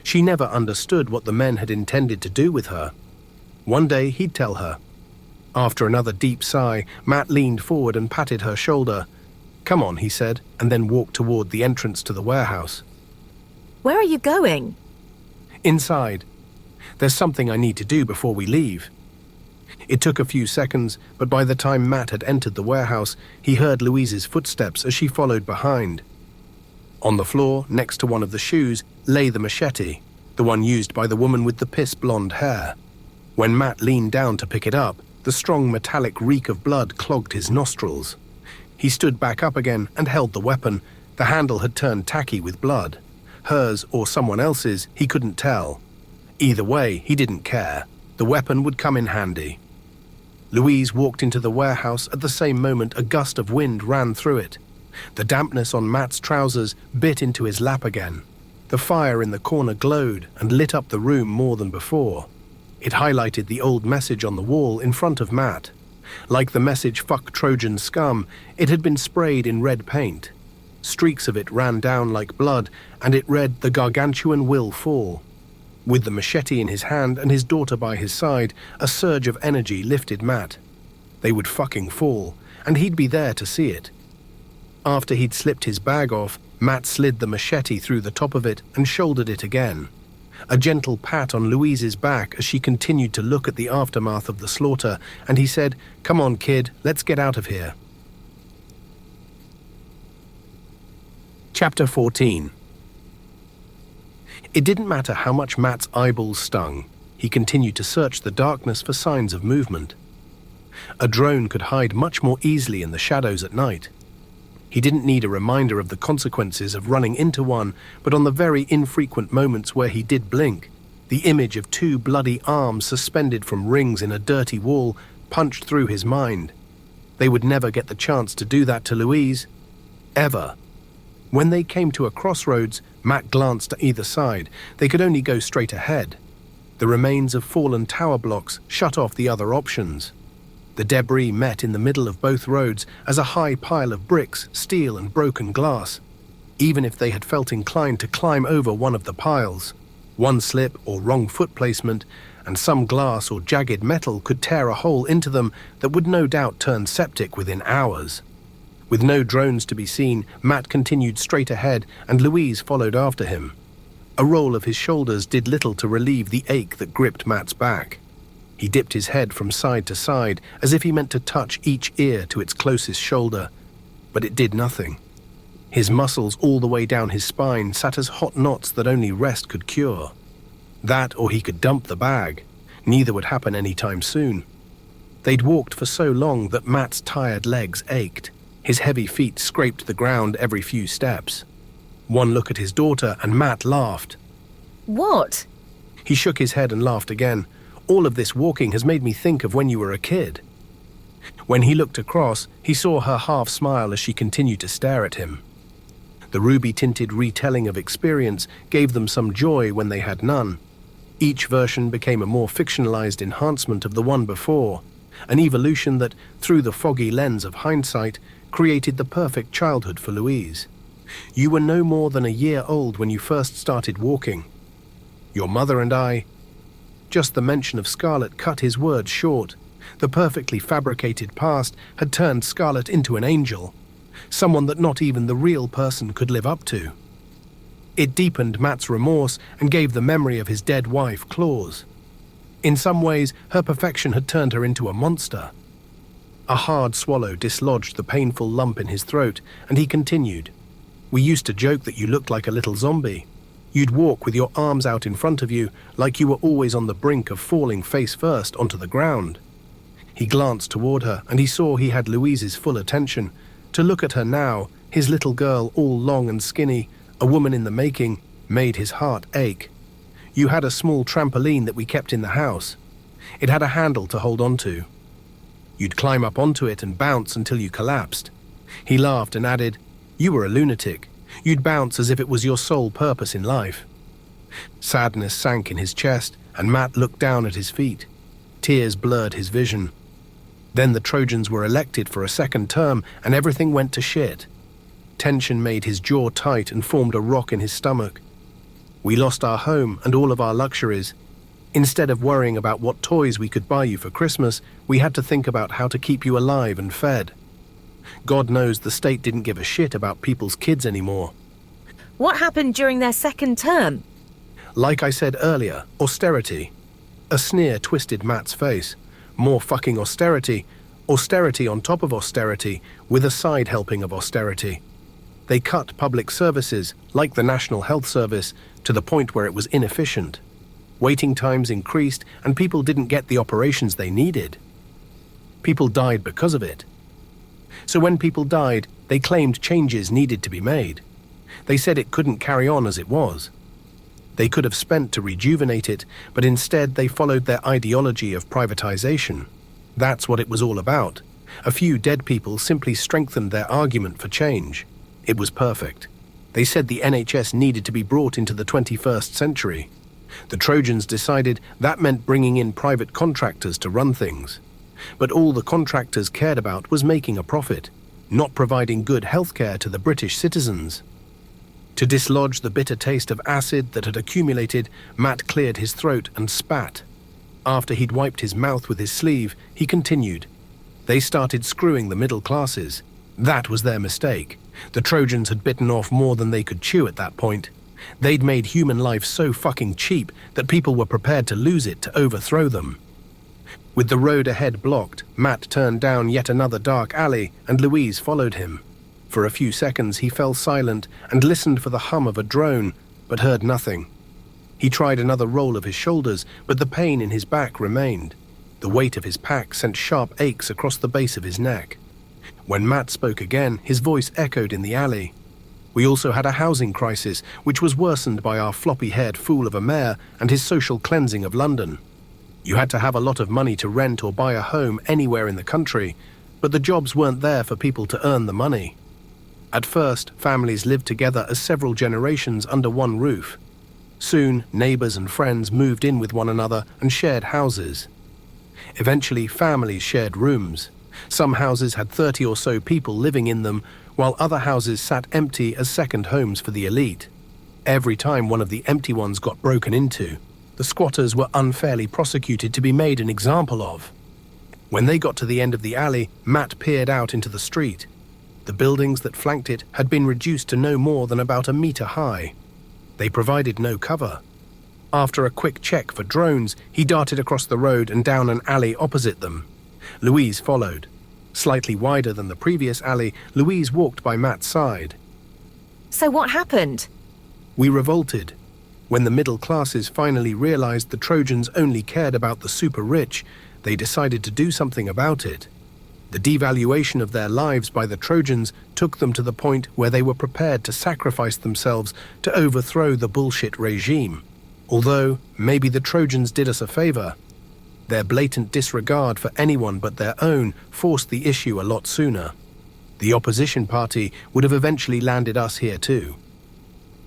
She never understood what the men had intended to do with her. One day he'd tell her. After another deep sigh, Matt leaned forward and patted her shoulder. "Come on," he said, and then walked toward the entrance to the warehouse. Where are you going? Inside. There's something I need to do before we leave. It took a few seconds, but by the time Matt had entered the warehouse, he heard Louise's footsteps as she followed behind. On the floor, next to one of the shoes, lay the machete, the one used by the woman with the piss-blonde hair. When Matt leaned down to pick it up, the strong metallic reek of blood clogged his nostrils. He stood back up again and held the weapon. The handle had turned tacky with blood. Hers or someone else's, he couldn't tell. Either way, he didn't care. The weapon would come in handy. Louise walked into the warehouse at the same moment a gust of wind ran through it. The dampness on Matt's trousers bit into his lap again. The fire in the corner glowed and lit up the room more than before. It highlighted the old message on the wall in front of Matt. Like the message "Fuck Trojan scum," it had been sprayed in red paint. Streaks of it ran down like blood, and it read, "The Gargantuan will fall." With the machete in his hand and his daughter by his side, a surge of energy lifted Matt. They would fucking fall, and he'd be there to see it. After he'd slipped his bag off, Matt slid the machete through the top of it and shouldered it again. A gentle pat on Louise's back as she continued to look at the aftermath of the slaughter, and he said, "Come on, kid, let's get out of here." Chapter 14. It didn't matter how much Matt's eyeballs stung. He continued to search the darkness for signs of movement. A drone could hide much more easily in the shadows at night. He didn't need a reminder of the consequences of running into one, but on the very infrequent moments where he did blink, the image of two bloody arms suspended from rings in a dirty wall punched through his mind. They would never get the chance to do that to Louise. Ever. When they came to a crossroads, Matt glanced to either side. They could only go straight ahead. The remains of fallen tower blocks shut off the other options. The debris met in the middle of both roads as a high pile of bricks, steel and broken glass. Even if they had felt inclined to climb over one of the piles, one slip or wrong foot placement, and some glass or jagged metal could tear a hole into them that would no doubt turn septic within hours. With no drones to be seen, Matt continued straight ahead and Louise followed after him. A roll of his shoulders did little to relieve the ache that gripped Matt's back. He dipped his head from side to side as if he meant to touch each ear to its closest shoulder, but it did nothing. His muscles all the way down his spine sat as hot knots that only rest could cure. That or he could dump the bag. Neither would happen any time soon. They'd walked for so long that Matt's tired legs ached. His heavy feet scraped the ground every few steps. One look at his daughter and Matt laughed. What? He shook his head and laughed again. All of this walking has made me think of when you were a kid." When he looked across, he saw her half smile as she continued to stare at him. The ruby-tinted retelling of experience gave them some joy when they had none. Each version became a more fictionalized enhancement of the one before, an evolution that, through the foggy lens of hindsight, created the perfect childhood for Louise. You were no more than a year old when you first started walking. Your mother and I... Just the mention of Scarlett cut his words short. The perfectly fabricated past had turned Scarlett into an angel, someone that not even the real person could live up to. It deepened Matt's remorse and gave the memory of his dead wife claws. In some ways, her perfection had turned her into a monster. A hard swallow dislodged the painful lump in his throat, and he continued. "We used to joke that you looked like a little zombie. You'd walk with your arms out in front of you, like you were always on the brink of falling face first onto the ground." He glanced toward her, and he saw he had Louise's full attention. To look at her now, his little girl all long and skinny, a woman in the making, made his heart ache. "You had a small trampoline that we kept in the house. It had a handle to hold onto. You'd climb up onto it and bounce until you collapsed." He laughed and added, "You were a lunatic. You'd bounce as if it was your sole purpose in life." Sadness sank in his chest, and Matt looked down at his feet. Tears blurred his vision. Then the Trojans were elected for a second term, and everything went to shit. Tension made his jaw tight and formed a rock in his stomach. We lost our home and all of our luxuries. Instead of worrying about what toys we could buy you for Christmas, we had to think about how to keep you alive and fed. God knows the state didn't give a shit about people's kids anymore. What happened during their second term? Like I said earlier, austerity. A sneer twisted Matt's face. More fucking austerity. Austerity on top of austerity, with a side helping of austerity. They cut public services, like the National Health Service, to the point where it was inefficient. Waiting times increased, and people didn't get the operations they needed. People died because of it. So when people died, they claimed changes needed to be made. They said it couldn't carry on as it was. They could have spent to rejuvenate it, but instead they followed their ideology of privatization. That's what it was all about. A few dead people simply strengthened their argument for change. It was perfect. They said the NHS needed to be brought into the 21st century. The Trojans decided that meant bringing in private contractors to run things. But all the contractors cared about was making a profit, not providing good healthcare to the British citizens. To dislodge the bitter taste of acid that had accumulated, Matt cleared his throat and spat. After he'd wiped his mouth with his sleeve, he continued. They started screwing the middle classes. That was their mistake. The Trojans had bitten off more than they could chew at that point. They'd made human life so fucking cheap that people were prepared to lose it to overthrow them. With the road ahead blocked, Matt turned down yet another dark alley, and Louise followed him. For a few seconds he fell silent and listened for the hum of a drone, but heard nothing. He tried another roll of his shoulders, but the pain in his back remained. The weight of his pack sent sharp aches across the base of his neck. When Matt spoke again, his voice echoed in the alley. We also had a housing crisis, which was worsened by our floppy-haired fool of a mayor and his social cleansing of London. You had to have a lot of money to rent or buy a home anywhere in the country, but the jobs weren't there for people to earn the money. At first, families lived together as several generations under one roof. Soon, neighbors and friends moved in with one another and shared houses. Eventually, families shared rooms. Some houses had 30 or so people living in them, while other houses sat empty as second homes for the elite. Every time one of the empty ones got broken into, the squatters were unfairly prosecuted to be made an example of. When they got to the end of the alley, Matt peered out into the street. The buildings that flanked it had been reduced to no more than about a meter high. They provided no cover. After a quick check for drones, he darted across the road and down an alley opposite them. Louise followed. Slightly wider than the previous alley, Louise walked by Matt's side. So what happened? We revolted. When the middle classes finally realized the Trojans only cared about the super rich, they decided to do something about it. The devaluation of their lives by the Trojans took them to the point where they were prepared to sacrifice themselves to overthrow the bullshit regime. Although, maybe the Trojans did us a favor. Their blatant disregard for anyone but their own forced the issue a lot sooner. The opposition party would have eventually landed us here too.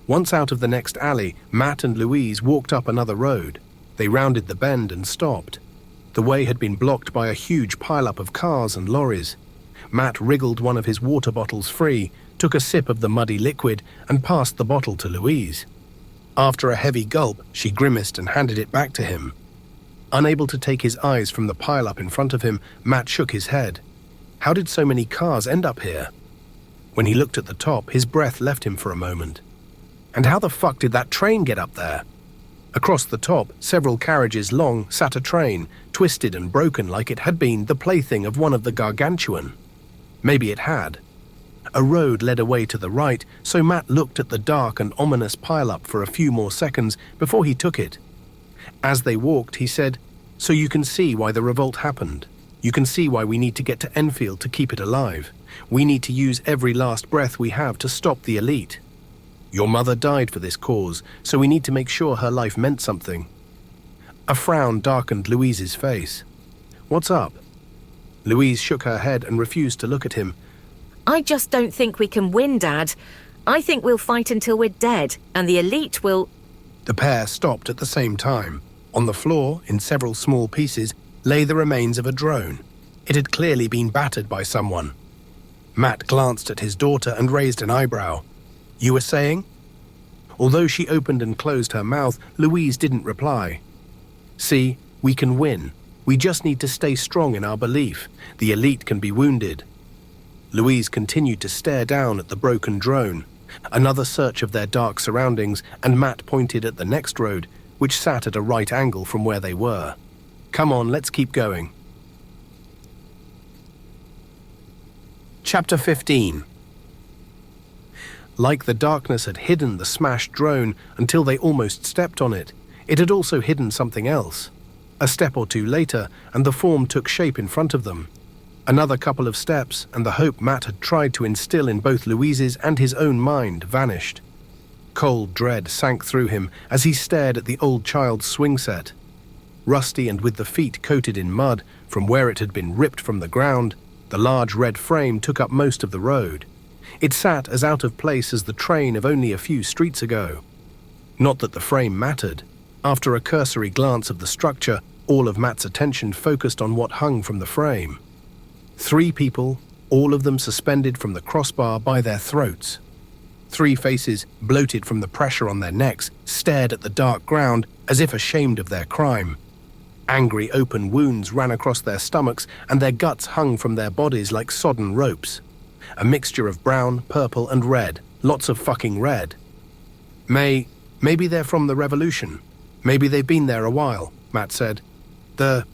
Once out of the next alley, Matt and Louise walked up another road. They rounded the bend and stopped. The way had been blocked by a huge pileup of cars and lorries. Matt wriggled one of his water bottles free, took a sip of the muddy liquid, and passed the bottle to Louise. After a heavy gulp, she grimaced and handed it back to him. Unable to take his eyes from the pileup in front of him, Matt shook his head. How did so many cars end up here? When he looked at the top, his breath left him for a moment. And how the fuck did that train get up there? Across the top, several carriages long, sat a train, twisted and broken like it had been the plaything of one of the gargantuan. Maybe it had. A road led away to the right, so Matt looked at the dark and ominous pileup for a few more seconds before he took it. As they walked, he said, "So you can see why the revolt happened. You can see why we need to get to Enfield to keep it alive. We need to use every last breath we have to stop the elite. Your mother died for this cause, so we need to make sure her life meant something." A frown darkened Louise's face. "What's up?" Louise shook her head and refused to look at him. I just don't think we can win, Dad. I think we'll fight until we're dead, and the elite will... The pair stopped at the same time. On the floor, in several small pieces, lay the remains of a drone. It had clearly been battered by someone. Matt glanced at his daughter and raised an eyebrow. "You were saying?" Although she opened and closed her mouth, Louise didn't reply. "See, we can win. We just need to stay strong in our belief. The elite can be wounded." Louise continued to stare down at the broken drone. Another search of their dark surroundings, and Matt pointed at the next road, which sat at a right angle from where they were. "Come on, let's keep going." Chapter 15. Like the darkness had hidden the smashed drone until they almost stepped on it, it had also hidden something else. A step or two later, and the form took shape in front of them. Another couple of steps, and the hope Matt had tried to instill in both Louise's and his own mind vanished. Cold dread sank through him as he stared at the old child's swing set. Rusty and with the feet coated in mud from where it had been ripped from the ground, the large red frame took up most of the road. It sat as out of place as the train of only a few streets ago. Not that the frame mattered. After a cursory glance of the structure, all of Matt's attention focused on what hung from the frame. 3 people, all of them suspended from the crossbar by their throats. 3 faces, bloated from the pressure on their necks, stared at the dark ground as if ashamed of their crime. Angry open wounds ran across their stomachs, and their guts hung from their bodies like sodden ropes. A mixture of brown, purple, and red. Lots of fucking red. Maybe they're from the revolution. Maybe they've been there a while, Matt said. The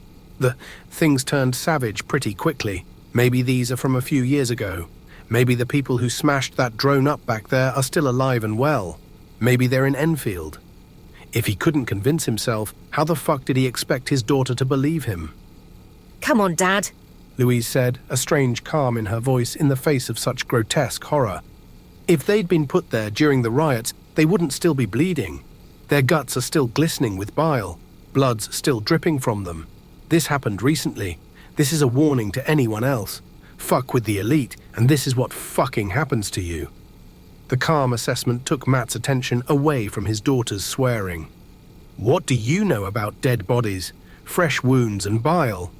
things turned savage pretty quickly. Maybe these are from a few years ago. Maybe the people who smashed that drone up back there are still alive and well. Maybe they're in Enfield. If he couldn't convince himself, how the fuck did he expect his daughter to believe him? Come on, Dad. Louise said, a strange calm in her voice in the face of such grotesque horror. If they'd been put there during the riots, they wouldn't still be bleeding. Their guts are still glistening with bile. Blood's still dripping from them. This happened recently. This is a warning to anyone else. Fuck with the elite, and this is what fucking happens to you. The calm assessment took Matt's attention away from his daughter's swearing. What do you know about dead bodies, fresh wounds and bile?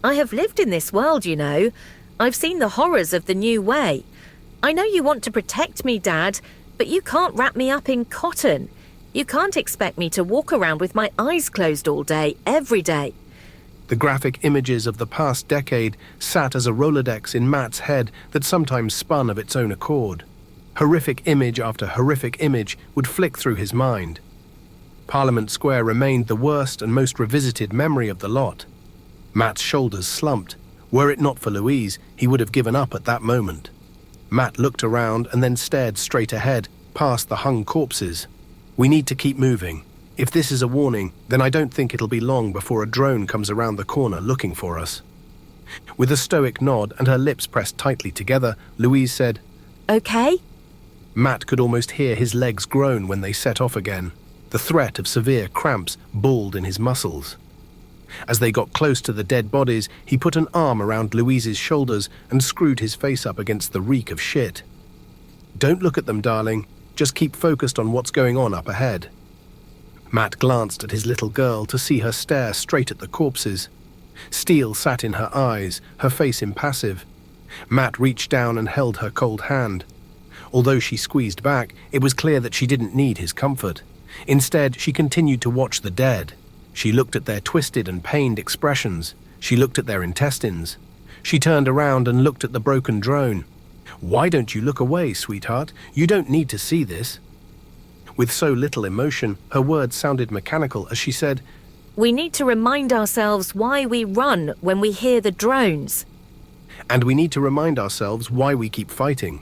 I have lived in this world, you know. I've seen the horrors of the new way. I know you want to protect me, Dad, but you can't wrap me up in cotton. You can't expect me to walk around with my eyes closed all day, every day. The graphic images of the past decade sat as a Rolodex in Matt's head that sometimes spun of its own accord. Horrific image after horrific image would flick through his mind. Parliament Square remained the worst and most revisited memory of the lot. Matt's shoulders slumped. Were it not for Louise, he would have given up at that moment. Matt looked around and then stared straight ahead, past the hung corpses. We need to keep moving. If this is a warning, then I don't think it'll be long before a drone comes around the corner looking for us. With a stoic nod and her lips pressed tightly together, Louise said, Okay? Matt could almost hear his legs groan when they set off again. The threat of severe cramps balled in his muscles. As they got close to the dead bodies, he put an arm around Louise's shoulders and screwed his face up against the reek of shit. "Don't look at them, darling. Just keep focused on what's going on up ahead." Matt glanced at his little girl to see her stare straight at the corpses. Steel sat in her eyes, her face impassive. Matt reached down and held her cold hand. Although she squeezed back, it was clear that she didn't need his comfort. Instead, she continued to watch the dead. She looked at their twisted and pained expressions. She looked at their intestines. She turned around and looked at the broken drone. "Why don't you look away, sweetheart? You don't need to see this." With so little emotion, her words sounded mechanical as she said, We need to remind ourselves why we run when we hear the drones. "And we need to remind ourselves why we keep fighting.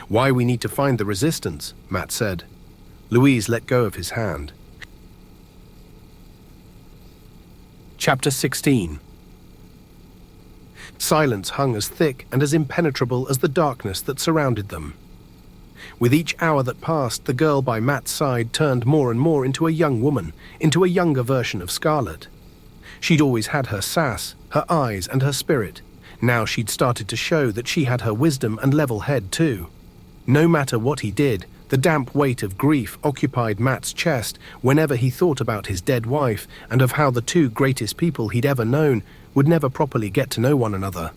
Why we need to find the resistance," Matt said. Louise let go of his hand. Chapter 16. Silence hung as thick and as impenetrable as the darkness that surrounded them. With each hour that passed, the girl by Matt's side turned more and more into a young woman, into a younger version of Scarlet. She'd always had her sass, her eyes and her spirit. Now she'd started to show that she had her wisdom and level head too. No matter what he did, the damp weight of grief occupied Matt's chest whenever he thought about his dead wife and of how the two greatest people he'd ever known would never properly get to know one another.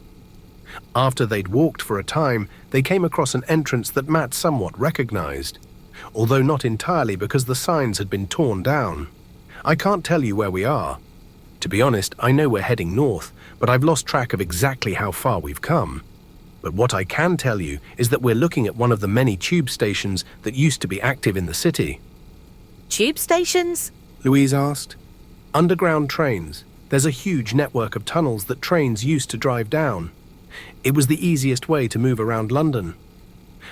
After they'd walked for a time, they came across an entrance that Matt somewhat recognized, although not entirely because the signs had been torn down. "I can't tell you where we are. To be honest, I know we're heading north, but I've lost track of exactly how far we've come. But what I can tell you is that we're looking at one of the many tube stations that used to be active in the city." Tube stations? Louise asked. "Underground trains. There's a huge network of tunnels that trains used to drive down. It was the easiest way to move around London.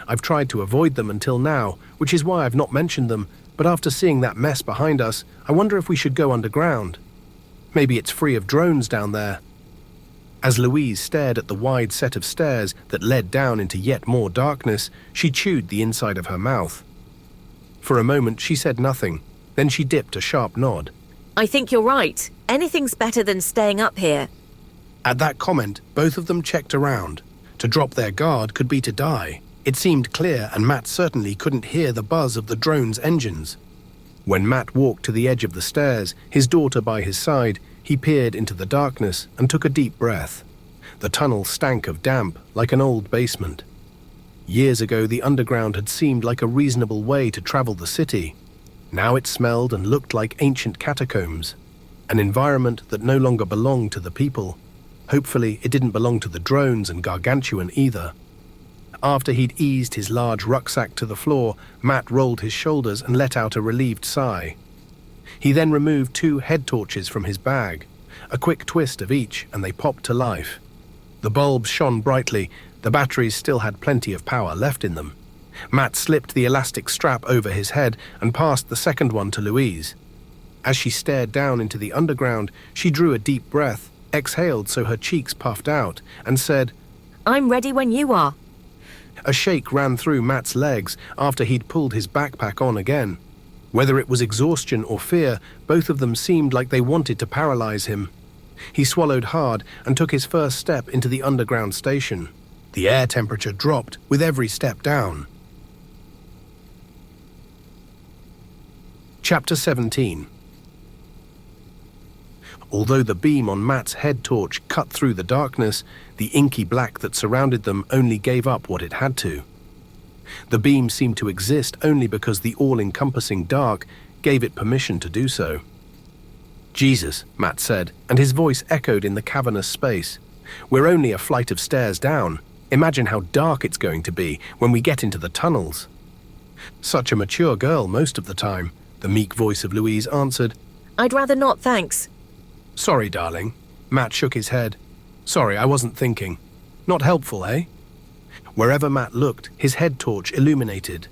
I've tried to avoid them until now, which is why I've not mentioned them, but after seeing that mess behind us, I wonder if we should go underground. Maybe it's free of drones down there." As Louise stared at the wide set of stairs that led down into yet more darkness, she chewed the inside of her mouth. For a moment she said nothing, then she dipped a sharp nod. I think you're right. Anything's better than staying up here. At that comment, both of them checked around. To drop their guard could be to die. It seemed clear, and Matt certainly couldn't hear the buzz of the drone's engines. When Matt walked to the edge of the stairs, his daughter by his side, he peered into the darkness and took a deep breath. The tunnel stank of damp, like an old basement. Years ago, the underground had seemed like a reasonable way to travel the city. Now it smelled and looked like ancient catacombs, an environment that no longer belonged to the people. Hopefully, it didn't belong to the drones and Gargantuan either. After he'd eased his large rucksack to the floor, Matt rolled his shoulders and let out a relieved sigh. He then removed 2 head torches from his bag. A quick twist of each, and they popped to life. The bulbs shone brightly. The batteries still had plenty of power left in them. Matt slipped the elastic strap over his head and passed the second one to Louise. As she stared down into the underground, she drew a deep breath, exhaled so her cheeks puffed out, and said, I'm ready when you are. A shake ran through Matt's legs after he'd pulled his backpack on again. Whether it was exhaustion or fear, both of them seemed like they wanted to paralyze him. He swallowed hard and took his first step into the underground station. The air temperature dropped with every step down. Chapter 17. Although the beam on Matt's head torch cut through the darkness, the inky black that surrounded them only gave up what it had to. The beam seemed to exist only because the all-encompassing dark gave it permission to do so. Jesus, Matt said, and his voice echoed in the cavernous space. We're only a flight of stairs down. Imagine how dark it's going to be when we get into the tunnels. Such a mature girl most of the time, the meek voice of Louise answered. I'd rather not, thanks. Sorry, darling. Matt shook his head. Sorry, I wasn't thinking. Not helpful, eh? Wherever Matt looked, his head torch illuminated.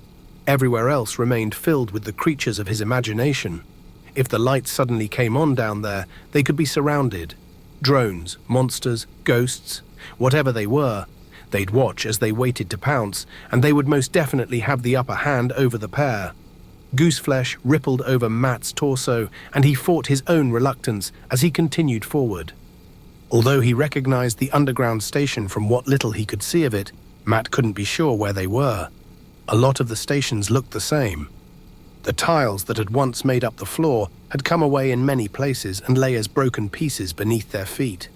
Everywhere else remained filled with the creatures of his imagination. If the lights suddenly came on down there, they could be surrounded. Drones, monsters, ghosts, whatever they were, they'd watch as they waited to pounce, and they would most definitely have the upper hand over the pair. Gooseflesh rippled over Matt's torso, and he fought his own reluctance as he continued forward. Although he recognized the underground station from what little he could see of it, Matt couldn't be sure where they were. A lot of the stations looked the same. The tiles that had once made up the floor had come away in many places and lay as broken pieces beneath their feet.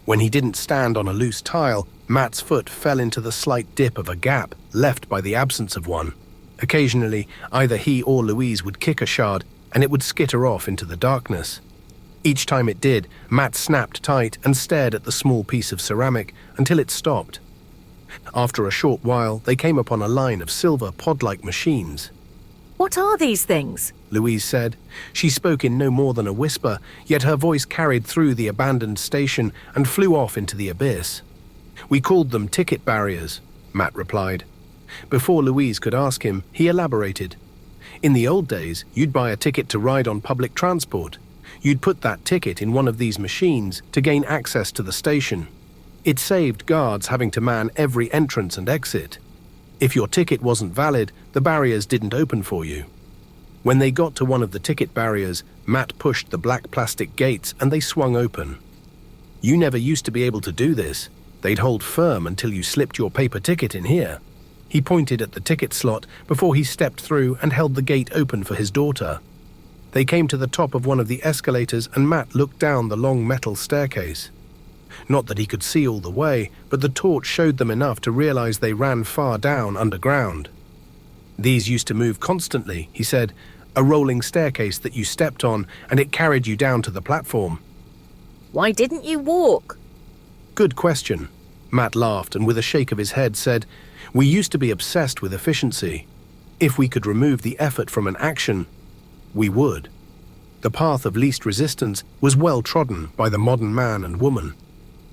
When he didn't stand on a loose tile, Matt's foot fell into the slight dip of a gap left by the absence of one. Occasionally, either he or Louise would kick a shard, and it would skitter off into the darkness. Each time it did, Matt snapped tight and stared at the small piece of ceramic until it stopped. After a short while, they came upon a line of silver pod-like machines. What are these things? Louise said. She spoke in no more than a whisper, yet her voice carried through the abandoned station and flew off into the abyss. We called them ticket barriers, Matt replied. Before Louise could ask him, he elaborated. In the old days, you'd buy a ticket to ride on public transport. You'd put that ticket in one of these machines to gain access to the station. It saved guards having to man every entrance and exit. If your ticket wasn't valid, the barriers didn't open for you. When they got to one of the ticket barriers, Matt pushed the black plastic gates and they swung open. You never used to be able to do this. They'd hold firm until you slipped your paper ticket in here. He pointed at the ticket slot before he stepped through and held the gate open for his daughter. They came to the top of one of the escalators and Matt looked down the long metal staircase. Not that he could see all the way, but the torch showed them enough to realize they ran far down underground. These used to move constantly, he said, a rolling staircase that you stepped on and it carried you down to the platform. Why didn't you walk? Good question. Matt laughed and with a shake of his head said, we used to be obsessed with efficiency. If we could remove the effort from an action, we would. The path of least resistance was well trodden by the modern man and woman.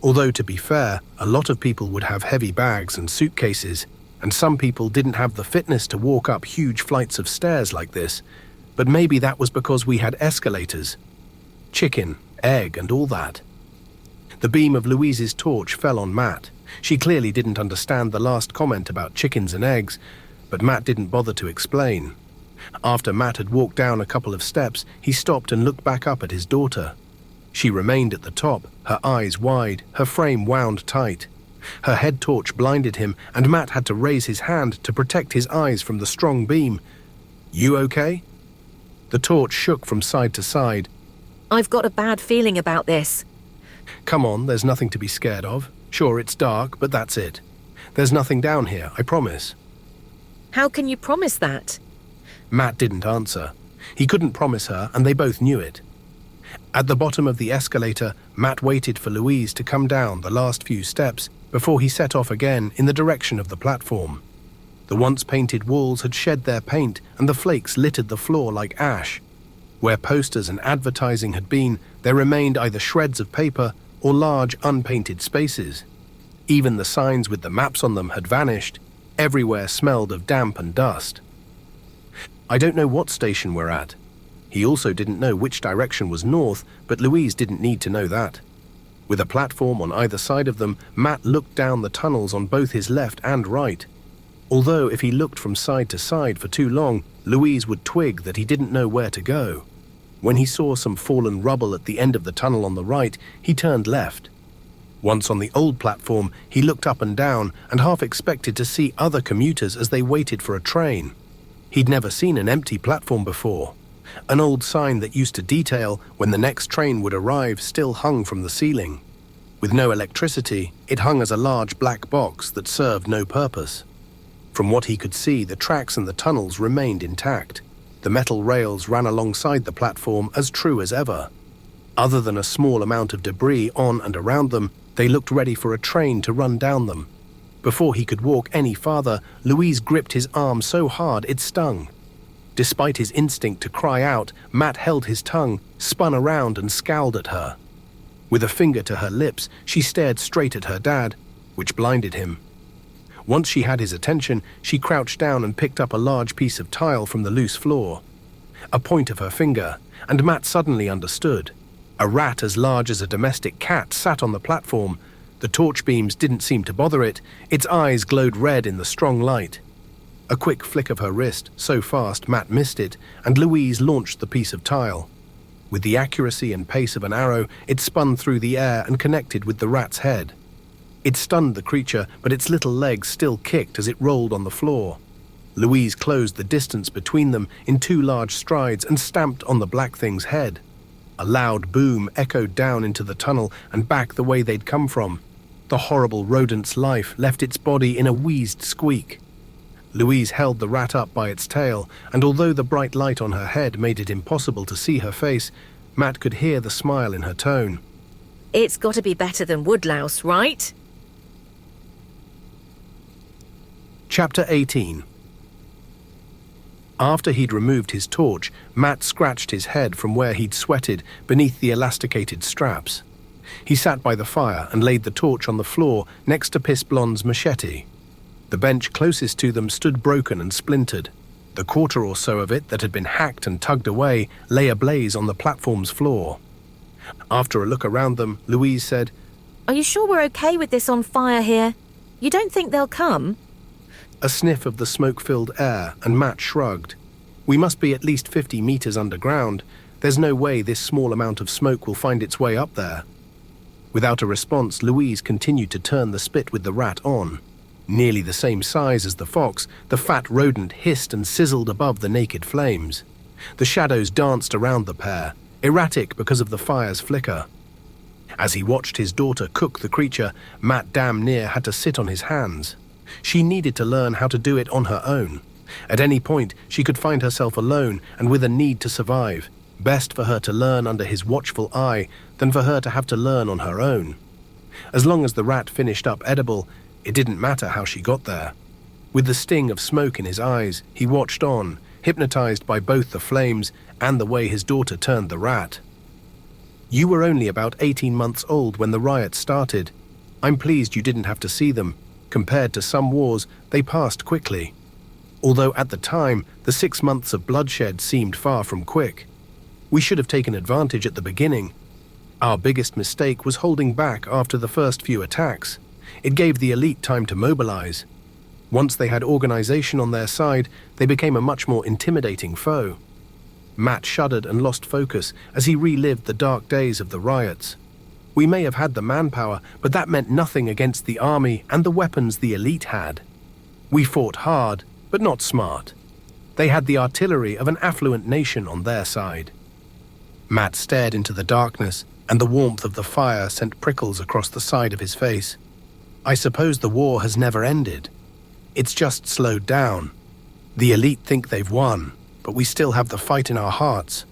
Although, to be fair, a lot of people would have heavy bags and suitcases, and some people didn't have the fitness to walk up huge flights of stairs like this, but maybe that was because we had escalators. Chicken, egg, and all that. The beam of Louise's torch fell on Matt. She clearly didn't understand the last comment about chickens and eggs, but Matt didn't bother to explain. After Matt had walked down a couple of steps, he stopped and looked back up at his daughter. She remained at the top, her eyes wide, her frame wound tight. Her head torch blinded him, and Matt had to raise his hand to protect his eyes from the strong beam. You okay? The torch shook from side to side. I've got a bad feeling about this. Come on, there's nothing to be scared of. Sure, it's dark, but that's it. There's nothing down here, I promise. How can you promise that? Matt didn't answer. He couldn't promise her, and they both knew it. At the bottom of the escalator, Matt waited for Louise to come down the last few steps before he set off again in the direction of the platform. The once painted walls had shed their paint and the flakes littered the floor like ash. Where posters and advertising had been, there remained either shreds of paper or large unpainted spaces. Even the signs with the maps on them had vanished. Everywhere smelled of damp and dust. I don't know what station we're at. He also didn't know which direction was north, but Louise didn't need to know that. With a platform on either side of them, Matt looked down the tunnels on both his left and right. Although if he looked from side to side for too long, Louise would twig that he didn't know where to go. When he saw some fallen rubble at the end of the tunnel on the right, he turned left. Once on the old platform, he looked up and down and half expected to see other commuters as they waited for a train. He'd never seen an empty platform before. An old sign that used to detail when the next train would arrive still hung from the ceiling. With no electricity, it hung as a large black box that served no purpose. From what he could see, the tracks and the tunnels remained intact. The metal rails ran alongside the platform as true as ever. Other than a small amount of debris on and around them, they looked ready for a train to run down them. Before he could walk any farther, Louise gripped his arm so hard it stung. Despite his instinct to cry out, Matt held his tongue, spun around and scowled at her. With a finger to her lips, she stared straight at her dad, which blinded him. Once she had his attention, she crouched down and picked up a large piece of tile from the loose floor. A point of her finger, and Matt suddenly understood. A rat as large as a domestic cat sat on the platform. The torch beams didn't seem to bother it. Its eyes glowed red in the strong light. A quick flick of her wrist, so fast Matt missed it, and Louise launched the piece of tile. With the accuracy and pace of an arrow, it spun through the air and connected with the rat's head. It stunned the creature, but its little legs still kicked as it rolled on the floor. Louise closed the distance between them in 2 large strides and stamped on the black thing's head. A loud boom echoed down into the tunnel and back the way they'd come from. The horrible rodent's life left its body in a wheezed squeak. Louise held the rat up by its tail, and although the bright light on her head made it impossible to see her face, Matt could hear the smile in her tone. It's got to be better than woodlouse, right? Chapter 18. After he'd removed his torch, Matt scratched his head from where he'd sweated beneath the elasticated straps. He sat by the fire and laid the torch on the floor next to Piss Blonde's machete. The bench closest to them stood broken and splintered. The quarter or so of it that had been hacked and tugged away lay ablaze on the platform's floor. After a look around them, Louise said, Are you sure we're okay with this on fire here? You don't think they'll come? A sniff of the smoke-filled air, and Matt shrugged. We must be at least 50 meters underground. There's no way this small amount of smoke will find its way up there. Without a response, Louise continued to turn the spit with the rat on. Nearly the same size as the fox, the fat rodent hissed and sizzled above the naked flames. The shadows danced around the pair, erratic because of the fire's flicker. As he watched his daughter cook the creature, Matt damn near had to sit on his hands. She needed to learn how to do it on her own. At any point, she could find herself alone and with a need to survive. Best for her to learn under his watchful eye than for her to have to learn on her own. As long as the rat finished up edible, it didn't matter how she got there. With the sting of smoke in his eyes, he watched on, hypnotized by both the flames and the way his daughter turned the rat. You were only about 18 months old when the riots started. I'm pleased you didn't have to see them. Compared to some wars, they passed quickly. Although at the time, the 6 months of bloodshed seemed far from quick. We should have taken advantage at the beginning. Our biggest mistake was holding back after the first few attacks. It gave the elite time to mobilize. Once they had organization on their side, they became a much more intimidating foe. Matt shuddered and lost focus as he relived the dark days of the riots. We may have had the manpower, but that meant nothing against the army and the weapons the elite had. We fought hard, but not smart. They had the artillery of an affluent nation on their side. Matt stared into the darkness, and the warmth of the fire sent prickles across the side of his face. I suppose the war has never ended. It's just slowed down. The elite think they've won, but we still have the fight in our hearts.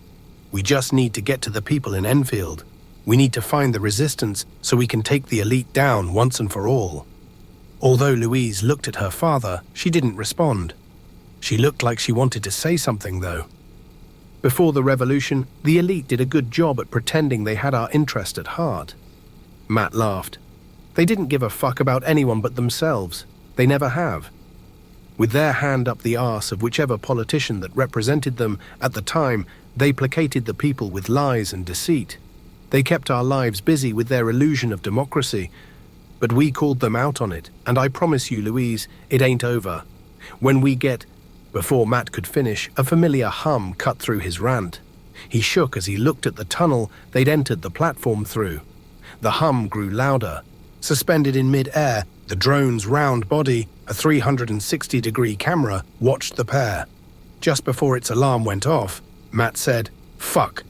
We just need to get to the people in Enfield. We need to find the resistance so we can take the elite down once and for all. Although Louise looked at her father, she didn't respond. She looked like she wanted to say something, though. Before the revolution, the elite did a good job at pretending they had our interest at heart. Matt laughed. They didn't give a fuck about anyone but themselves. They never have. With their hand up the arse of whichever politician that represented them at the time, they placated the people with lies and deceit. They kept our lives busy with their illusion of democracy. But we called them out on it, and I promise you, Louise, it ain't over. When we get... Before Matt could finish, a familiar hum cut through his rant. He shook as he looked at the tunnel they'd entered the platform through. The hum grew louder. Suspended in mid-air, the drone's round body, a 360-degree camera, watched the pair. Just before its alarm went off, Matt said, "Fuck."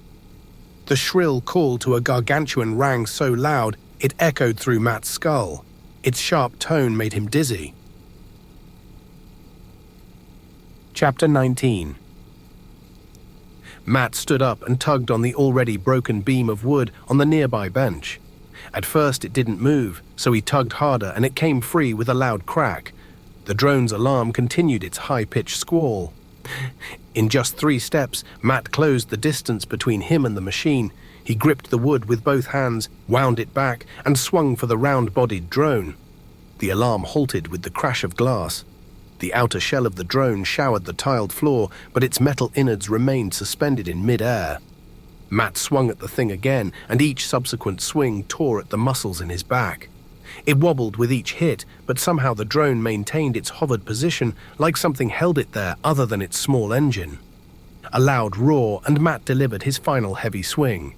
The shrill call to a gargantuan rang so loud it echoed through Matt's skull. Its sharp tone made him dizzy. Chapter 19. Matt stood up and tugged on the already broken beam of wood on the nearby bench. At first it didn't move, so he tugged harder and it came free with a loud crack. The drone's alarm continued its high-pitched squall. In just 3 steps, Matt closed the distance between him and the machine. He gripped the wood with both hands, wound it back, and swung for the round-bodied drone. The alarm halted with the crash of glass. The outer shell of the drone showered the tiled floor, but its metal innards remained suspended in mid-air. Matt swung at the thing again, and each subsequent swing tore at the muscles in his back. It wobbled with each hit, but somehow the drone maintained its hovered position like something held it there other than its small engine. A loud roar, and Matt delivered his final heavy swing.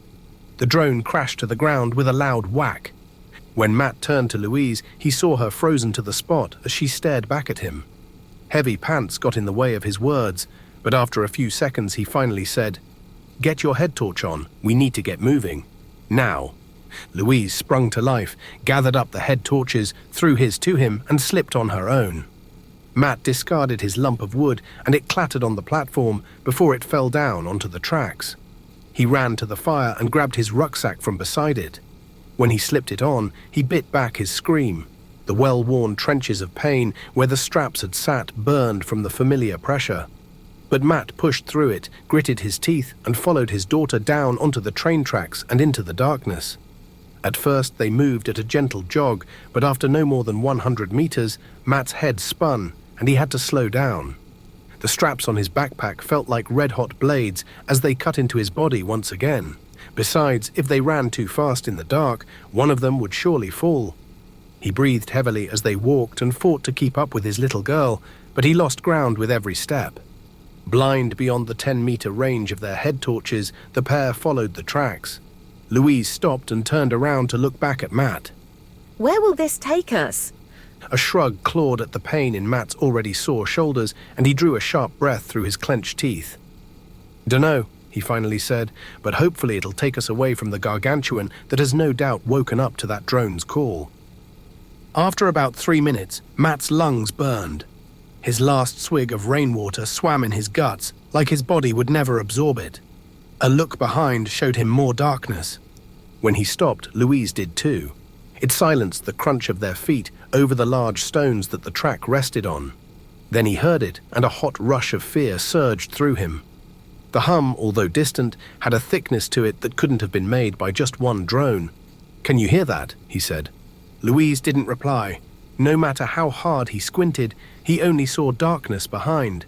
The drone crashed to the ground with a loud whack. When Matt turned to Louise, he saw her frozen to the spot as she stared back at him. Heavy pants got in the way of his words, but after a few seconds he finally said, "Get your head torch on. We need to get moving. Now." Louise sprung to life, gathered up the head torches, threw his to him, and slipped on her own. Matt discarded his lump of wood, and it clattered on the platform before it fell down onto the tracks. He ran to the fire and grabbed his rucksack from beside it. When he slipped it on, he bit back his scream. The well-worn trenches of pain where the straps had sat burned from the familiar pressure. But Matt pushed through it, gritted his teeth, and followed his daughter down onto the train tracks and into the darkness. At first they moved at a gentle jog, but after no more than 100 meters, Matt's head spun, and he had to slow down. The straps on his backpack felt like red-hot blades as they cut into his body once again. Besides, if they ran too fast in the dark, one of them would surely fall. He breathed heavily as they walked and fought to keep up with his little girl, but he lost ground with every step. Blind beyond the 10-meter range of their head torches, the pair followed the tracks. Louise stopped and turned around to look back at Matt. Where will this take us? A shrug clawed at the pain in Matt's already sore shoulders, and he drew a sharp breath through his clenched teeth. "Dunno," he finally said, "but hopefully it'll take us away from the gargantuan that has no doubt woken up to that drone's call." After about 3 minutes, Matt's lungs burned. His last swig of rainwater swam in his guts, like his body would never absorb it. A look behind showed him more darkness. When he stopped, Louise did too. It silenced the crunch of their feet over the large stones that the track rested on. Then he heard it, and a hot rush of fear surged through him. The hum, although distant, had a thickness to it that couldn't have been made by just one drone. "Can you hear that?" he said. Louise didn't reply. No matter how hard he squinted, he only saw darkness behind.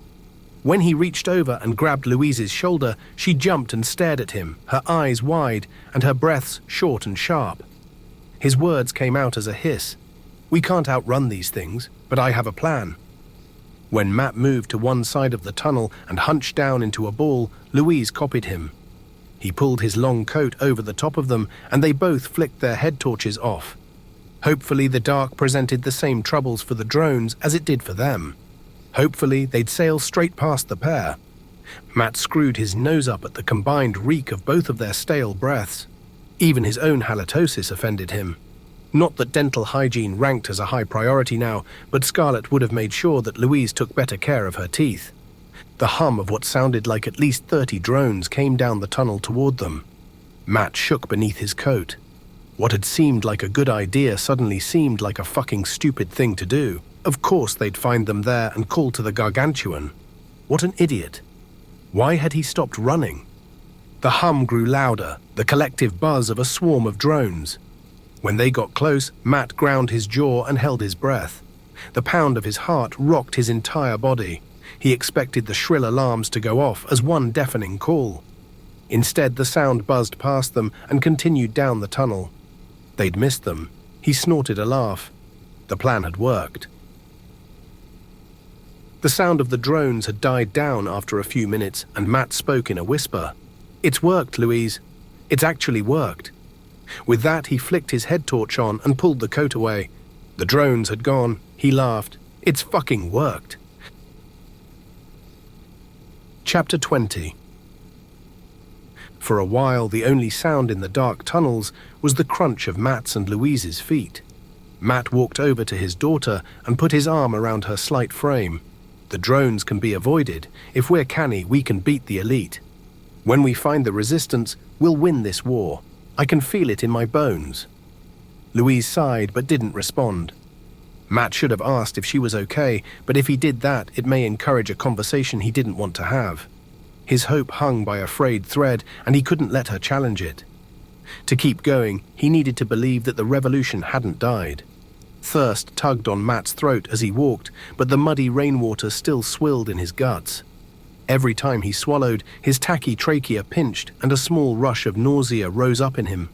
When he reached over and grabbed Louise's shoulder, she jumped and stared at him, her eyes wide and her breaths short and sharp. His words came out as a hiss. "We can't outrun these things, but I have a plan." When Matt moved to one side of the tunnel and hunched down into a ball, Louise copied him. He pulled his long coat over the top of them, and they both flicked their head torches off. Hopefully the dark presented the same troubles for the drones as it did for them. Hopefully they'd sail straight past the pair. Matt screwed his nose up at the combined reek of both of their stale breaths. Even his own halitosis offended him. Not that dental hygiene ranked as a high priority now, but Scarlett would have made sure that Louise took better care of her teeth. The hum of what sounded like at least 30 drones came down the tunnel toward them. Matt shook beneath his coat. What had seemed like a good idea suddenly seemed like a fucking stupid thing to do. Of course they'd find them there and call to the gargantuan. What an idiot. Why had he stopped running? The hum grew louder, the collective buzz of a swarm of drones. When they got close, Matt ground his jaw and held his breath. The pound of his heart rocked his entire body. He expected the shrill alarms to go off as one deafening call. Instead, the sound buzzed past them and continued down the tunnel. They'd missed them. He snorted a laugh. The plan had worked. The sound of the drones had died down after a few minutes, and Matt spoke in a whisper. "It's worked, Louise. It's actually worked." With that, he flicked his head torch on and pulled the coat away. The drones had gone. He laughed. "It's fucking worked." Chapter 20. For a while, the only sound in the dark tunnels was the crunch of Matt's and Louise's feet. Matt walked over to his daughter and put his arm around her slight frame. "The drones can be avoided. If we're canny, we can beat the elite. When we find the resistance, we'll win this war. I can feel it in my bones." Louise sighed but didn't respond. Matt should have asked if she was okay, but if he did that, it may encourage a conversation he didn't want to have. His hope hung by a frayed thread, and he couldn't let her challenge it. To keep going, he needed to believe that the revolution hadn't died. Thirst tugged on Matt's throat as he walked, but the muddy rainwater still swilled in his guts. Every time he swallowed, his tacky trachea pinched and a small rush of nausea rose up in him.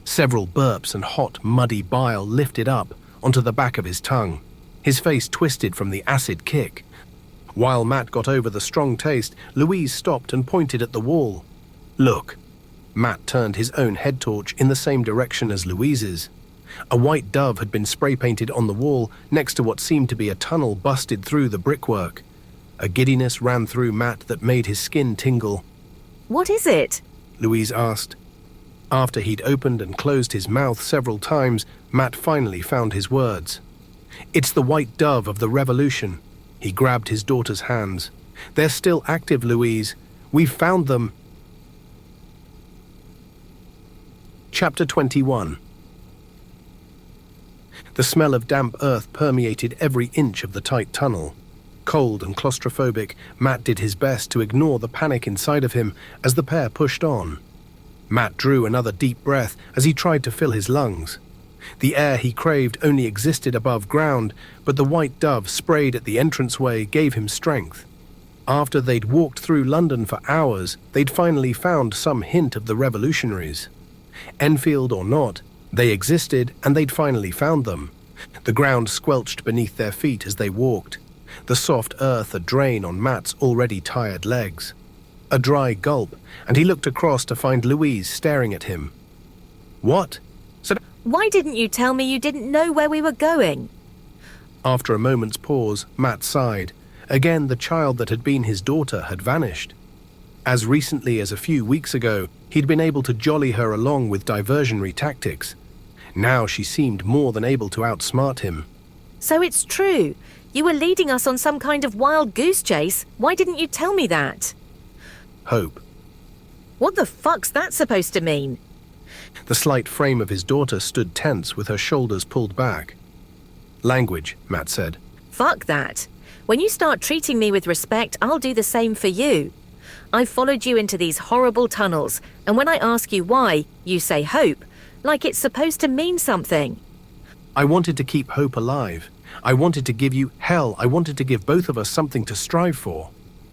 Several burps and hot, muddy bile lifted up onto the back of his tongue. His face twisted from the acid kick. While Matt got over the strong taste, Louise stopped and pointed at the wall. "Look." Matt turned his own head torch in the same direction as Louise's. A white dove had been spray-painted on the wall next to what seemed to be a tunnel busted through the brickwork. A giddiness ran through Matt that made his skin tingle. What is it? Louise asked. After he'd opened and closed his mouth several times, Matt finally found his words. "It's the white dove of the revolution." He grabbed his daughter's hands. "They're still active, Louise. We've found them." Chapter 21. The smell of damp earth permeated every inch of the tight tunnel. Cold and claustrophobic, Matt did his best to ignore the panic inside of him as the pair pushed on. Matt drew another deep breath as he tried to fill his lungs. The air he craved only existed above ground, but the white dove sprayed at the entranceway gave him strength. After they'd walked through London for hours, they'd finally found some hint of the revolutionaries. Enfield or not, they existed and they'd finally found them. The ground squelched beneath their feet as they walked. The soft earth a drain on Matt's already tired legs. A dry gulp, and he looked across to find Louise staring at him. "What?" said. Why didn't you tell me you didn't know where we were going? After a moment's pause, Matt sighed. Again, the child that had been his daughter had vanished. As recently as a few weeks ago, he'd been able to jolly her along with diversionary tactics. Now she seemed more than able to outsmart him. So it's true. You were leading us on some kind of wild goose chase. Why didn't you tell me that? Hope. What the fuck's that supposed to mean? The slight frame of his daughter stood tense with her shoulders pulled back. Language, Matt said. Fuck that. When you start treating me with respect, I'll do the same for you. I've followed you into these horrible tunnels, and when I ask you why, you say hope, like it's supposed to mean something. I wanted to keep hope alive. I wanted to give you hell. I wanted to give both of us something to strive for.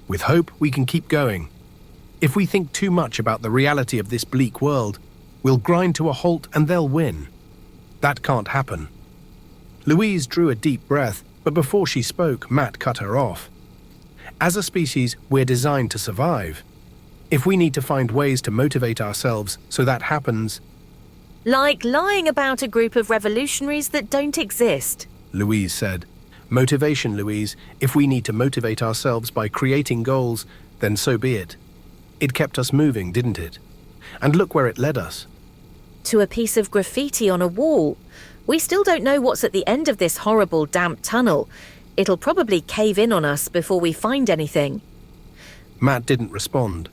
With hope, we can keep going. If we think too much about the reality of this bleak world, we'll grind to a halt and they'll win. That can't happen. Louise drew a deep breath, but before she spoke, Matt cut her off. As a species, we're designed to survive. If we need to find ways to motivate ourselves so that happens... Like lying about a group of revolutionaries that don't exist, Louise said. Motivation, Louise. If we need to motivate ourselves by creating goals, then so be it. It kept us moving, didn't it? And look where it led us. To a piece of graffiti on a wall. We still don't know what's at the end of this horrible damp tunnel. It'll probably cave in on us before we find anything. Matt didn't respond.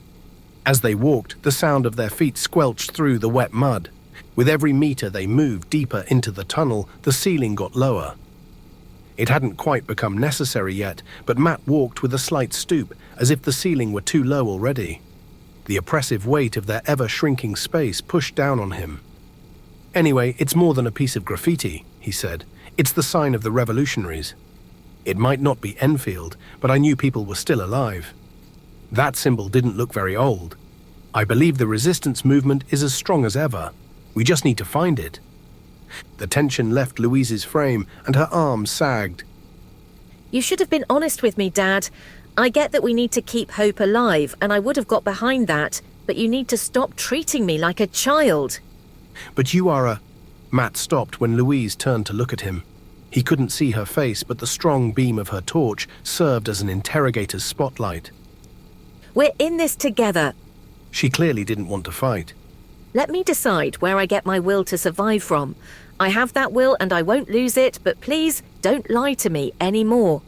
As they walked, the sound of their feet squelched through the wet mud. With every meter they moved deeper into the tunnel, the ceiling got lower. It hadn't quite become necessary yet, but Matt walked with a slight stoop, as if the ceiling were too low already. The oppressive weight of their ever-shrinking space pushed down on him. "Anyway, it's more than a piece of graffiti," he said. "It's the sign of the revolutionaries. It might not be Enfield, but I knew people were still alive. That symbol didn't look very old. I believe the resistance movement is as strong as ever. We just need to find it." The tension left Louise's frame, and her arms sagged. You should have been honest with me, Dad. I get that we need to keep hope alive, and I would have got behind that, but you need to stop treating me like a child. "But you are a..." Matt stopped when Louise turned to look at him. He couldn't see her face, but the strong beam of her torch served as an interrogator's spotlight. We're in this together. She clearly didn't want to fight. Let me decide where I get my will to survive from. I have that will and I won't lose it, but please don't lie to me anymore.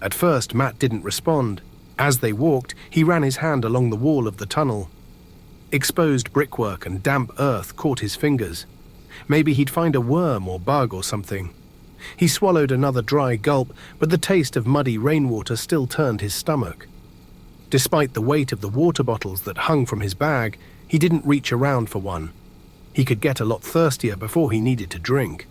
At first, Matt didn't respond. As they walked, he ran his hand along the wall of the tunnel. Exposed brickwork and damp earth caught his fingers. Maybe he'd find a worm or bug or something. He swallowed another dry gulp, but the taste of muddy rainwater still turned his stomach. Despite the weight of the water bottles that hung from his bag, he didn't reach around for one. He could get a lot thirstier before he needed to drink.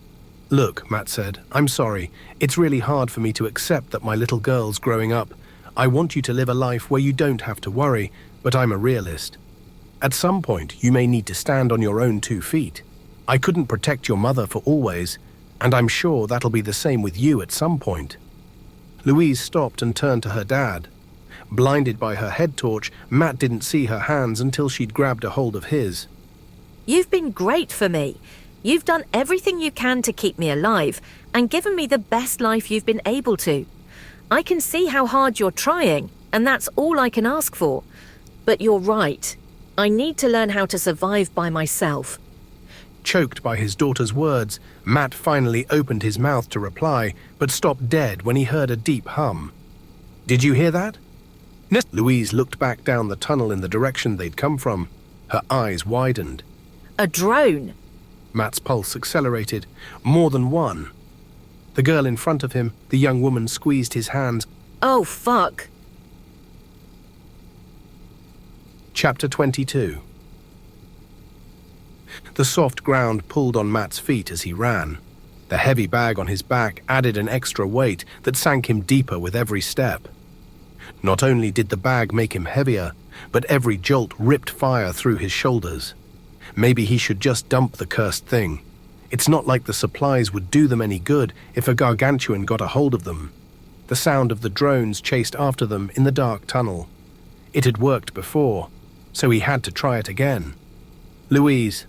"Look," Matt said, "I'm sorry. It's really hard for me to accept that my little girl's growing up. I want you to live a life where you don't have to worry, but I'm a realist." At some point, you may need to stand on your own 2 feet. I couldn't protect your mother for always, and I'm sure that'll be the same with you at some point." Louise stopped and turned to her dad. Blinded by her head torch, Matt didn't see her hands until she'd grabbed a hold of his. You've been great for me. You've done everything you can to keep me alive and given me the best life you've been able to. I can see how hard you're trying, and that's all I can ask for. But you're right. I need to learn how to survive by myself. Choked by his daughter's words, Matt finally opened his mouth to reply, but stopped dead when he heard a deep hum. "Did you hear that?" Louise looked back down the tunnel in the direction they'd come from. Her eyes widened. A drone. Matt's pulse accelerated. More than one. The girl in front of him, the young woman, squeezed his hands. Oh, fuck. Chapter 22. The soft ground pulled on Matt's feet as he ran. The heavy bag on his back added an extra weight that sank him deeper with every step. Not only did the bag make him heavier, but every jolt ripped fire through his shoulders. Maybe he should just dump the cursed thing. It's not like the supplies would do them any good if a gargantuan got a hold of them. The sound of the drones chased after them in the dark tunnel. It had worked before, so he had to try it again. Louise.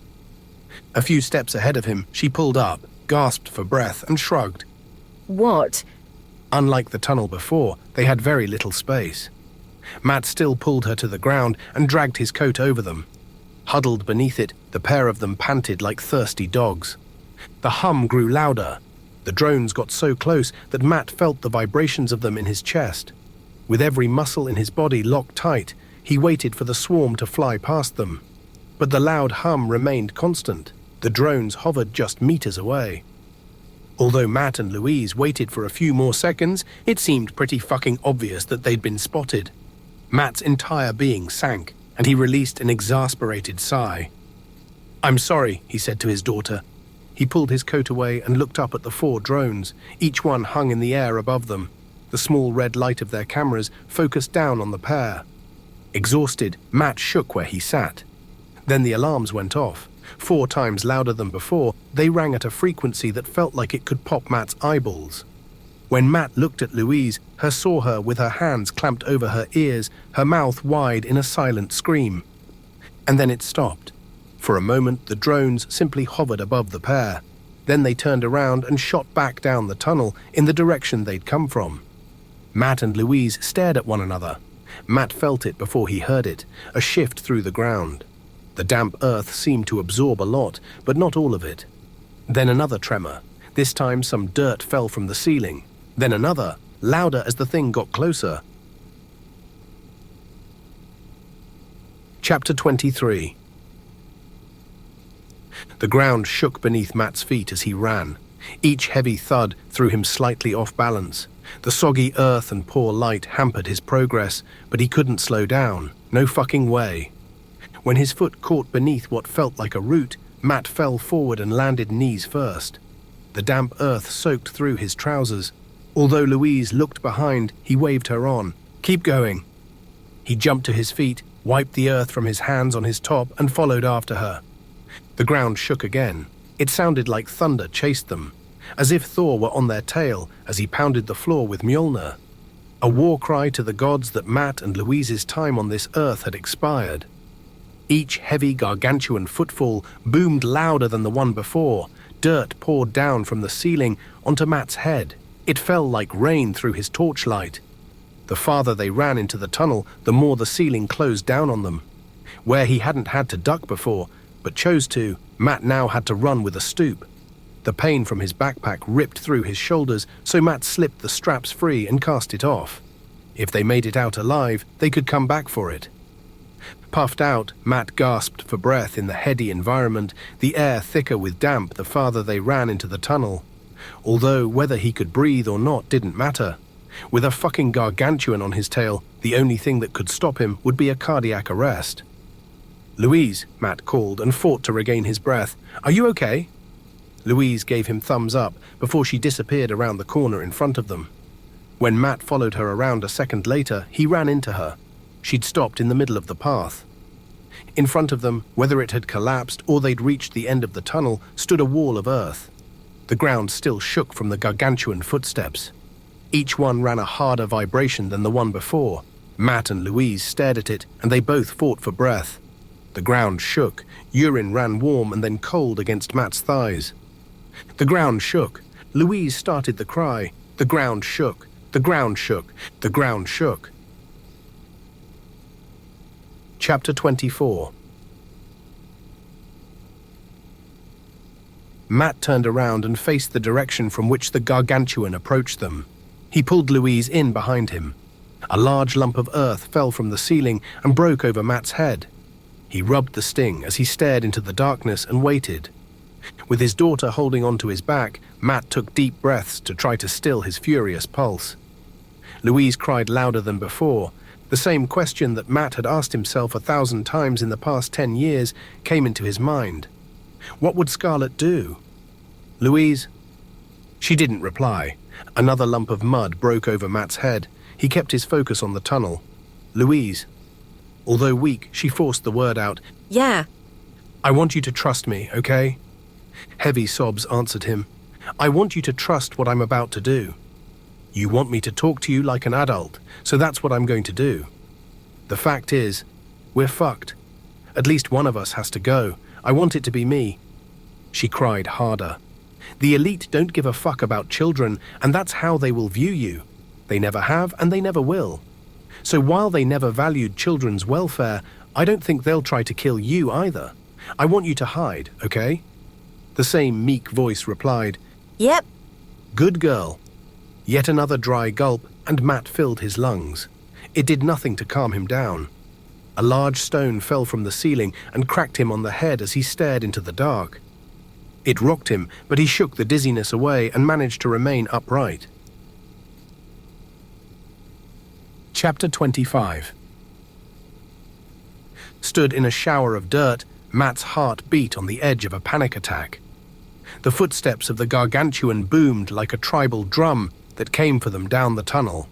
A few steps ahead of him, she pulled up, gasped for breath, and shrugged. What? Unlike the tunnel before, they had very little space. Matt still pulled her to the ground and dragged his coat over them. Huddled beneath it, the pair of them panted like thirsty dogs. The hum grew louder. The drones got so close that Matt felt the vibrations of them in his chest. With every muscle in his body locked tight, he waited for the swarm to fly past them. But the loud hum remained constant. The drones hovered just meters away. Although Matt and Louise waited for a few more seconds, it seemed pretty fucking obvious that they'd been spotted. Matt's entire being sank, and he released an exasperated sigh. "I'm sorry," he said to his daughter. He pulled his coat away and looked up at the 4 drones. Each one hung in the air above them. The small red light of their cameras focused down on the pair. Exhausted, Matt shook where he sat. Then the alarms went off. 4 times louder than before, they rang at a frequency that felt like it could pop Matt's eyeballs. When Matt looked at Louise, saw her with her hands clamped over her ears, her mouth wide in a silent scream. And then it stopped. For a moment, the drones simply hovered above the pair. Then they turned around and shot back down the tunnel in the direction they'd come from. Matt and Louise stared at one another. Matt felt it before he heard it, a shift through the ground. The damp earth seemed to absorb a lot, but not all of it. Then another tremor. This time some dirt fell from the ceiling. Then another, louder as the thing got closer. Chapter 23. The ground shook beneath Matt's feet as he ran. Each heavy thud threw him slightly off balance. The soggy earth and poor light hampered his progress, but he couldn't slow down. No fucking way. When his foot caught beneath what felt like a root, Matt fell forward and landed knees first. The damp earth soaked through his trousers. Although Louise looked behind, he waved her on. "Keep going." He jumped to his feet, wiped the earth from his hands on his top, and followed after her. The ground shook again. It sounded like thunder chased them, as if Thor were on their tail as he pounded the floor with Mjolnir. A war cry to the gods that Matt and Louise's time on this earth had expired. Each heavy gargantuan footfall boomed louder than the one before. Dirt poured down from the ceiling onto Matt's head. It fell like rain through his torchlight. The farther they ran into the tunnel, the more the ceiling closed down on them. Where he hadn't had to duck before, but chose to, Matt now had to run with a stoop. The pain from his backpack ripped through his shoulders, so Matt slipped the straps free and cast it off. If they made it out alive, they could come back for it. Puffed out, Matt gasped for breath in the heady environment, the air thicker with damp the farther they ran into the tunnel. Although whether he could breathe or not didn't matter. With a fucking gargantuan on his tail, the only thing that could stop him would be a cardiac arrest. "Louise," Matt called and fought to regain his breath. "Are you okay?" Louise gave him thumbs up before she disappeared around the corner in front of them. When Matt followed her around a second later, he ran into her. She'd stopped in the middle of the path. In front of them, whether it had collapsed or they'd reached the end of the tunnel, stood a wall of earth. The ground still shook from the gargantuan footsteps. Each one ran a harder vibration than the one before. Matt and Louise stared at it, and they both fought for breath. The ground shook. Urine ran warm and then cold against Matt's thighs. The ground shook. Louise started the cry. The ground shook. The ground shook. The ground shook. Chapter 24. Matt turned around and faced the direction from which the gargantuan approached them. He pulled Louise in behind him. A large lump of earth fell from the ceiling and broke over Matt's head. He rubbed the sting as he stared into the darkness and waited. With his daughter holding onto his back, Matt took deep breaths to try to still his furious pulse. Louise cried louder than before. The same question that Matt had asked himself 1,000 times in the past 10 years came into his mind. What would Scarlet do? Louise? She didn't reply. Another lump of mud broke over Matt's head. He kept his focus on the tunnel. Louise. Although weak, she forced the word out. Yeah. I want you to trust me, okay? Heavy sobs answered him. I want you to trust what I'm about to do. You want me to talk to you like an adult, so that's what I'm going to do. The fact is, we're fucked. At least one of us has to go. I want it to be me. She cried harder. The elite don't give a fuck about children, and that's how they will view you. They never have, and they never will. So while they never valued children's welfare, I don't think they'll try to kill you either. I want you to hide, okay? The same meek voice replied, Yep. Good girl. Yet another dry gulp, and Matt filled his lungs. It did nothing to calm him down. A large stone fell from the ceiling and cracked him on the head as he stared into the dark. It rocked him, but he shook the dizziness away and managed to remain upright. Chapter 25. Stood in a shower of dirt, Matt's heart beat on the edge of a panic attack. The footsteps of the gargantuan boomed like a tribal drum that came for them down the tunnel.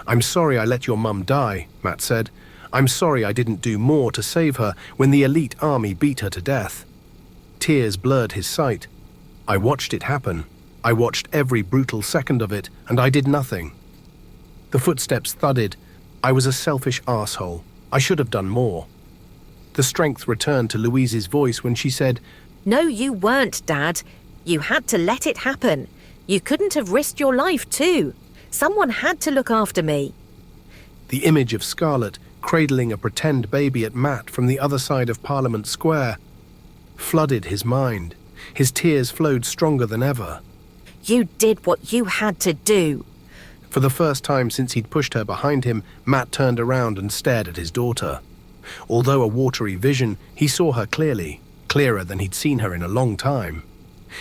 I'm sorry I let your mum die, Matt said. I'm sorry I didn't do more to save her when the elite army beat her to death. Tears blurred his sight. I watched it happen. I watched every brutal second of it, and I did nothing. The footsteps thudded. I was a selfish arsehole. I should have done more. The strength returned to Louise's voice when she said, No, you weren't, Dad. You had to let it happen. You couldn't have risked your life too. Someone had to look after me. The image of Scarlet cradling a pretend baby at Matt from the other side of Parliament Square flooded his mind. His tears flowed stronger than ever. You did what you had to do. For the first time since he'd pushed her behind him, Matt turned around and stared at his daughter. Although a watery vision, he saw her clearly, clearer than he'd seen her in a long time.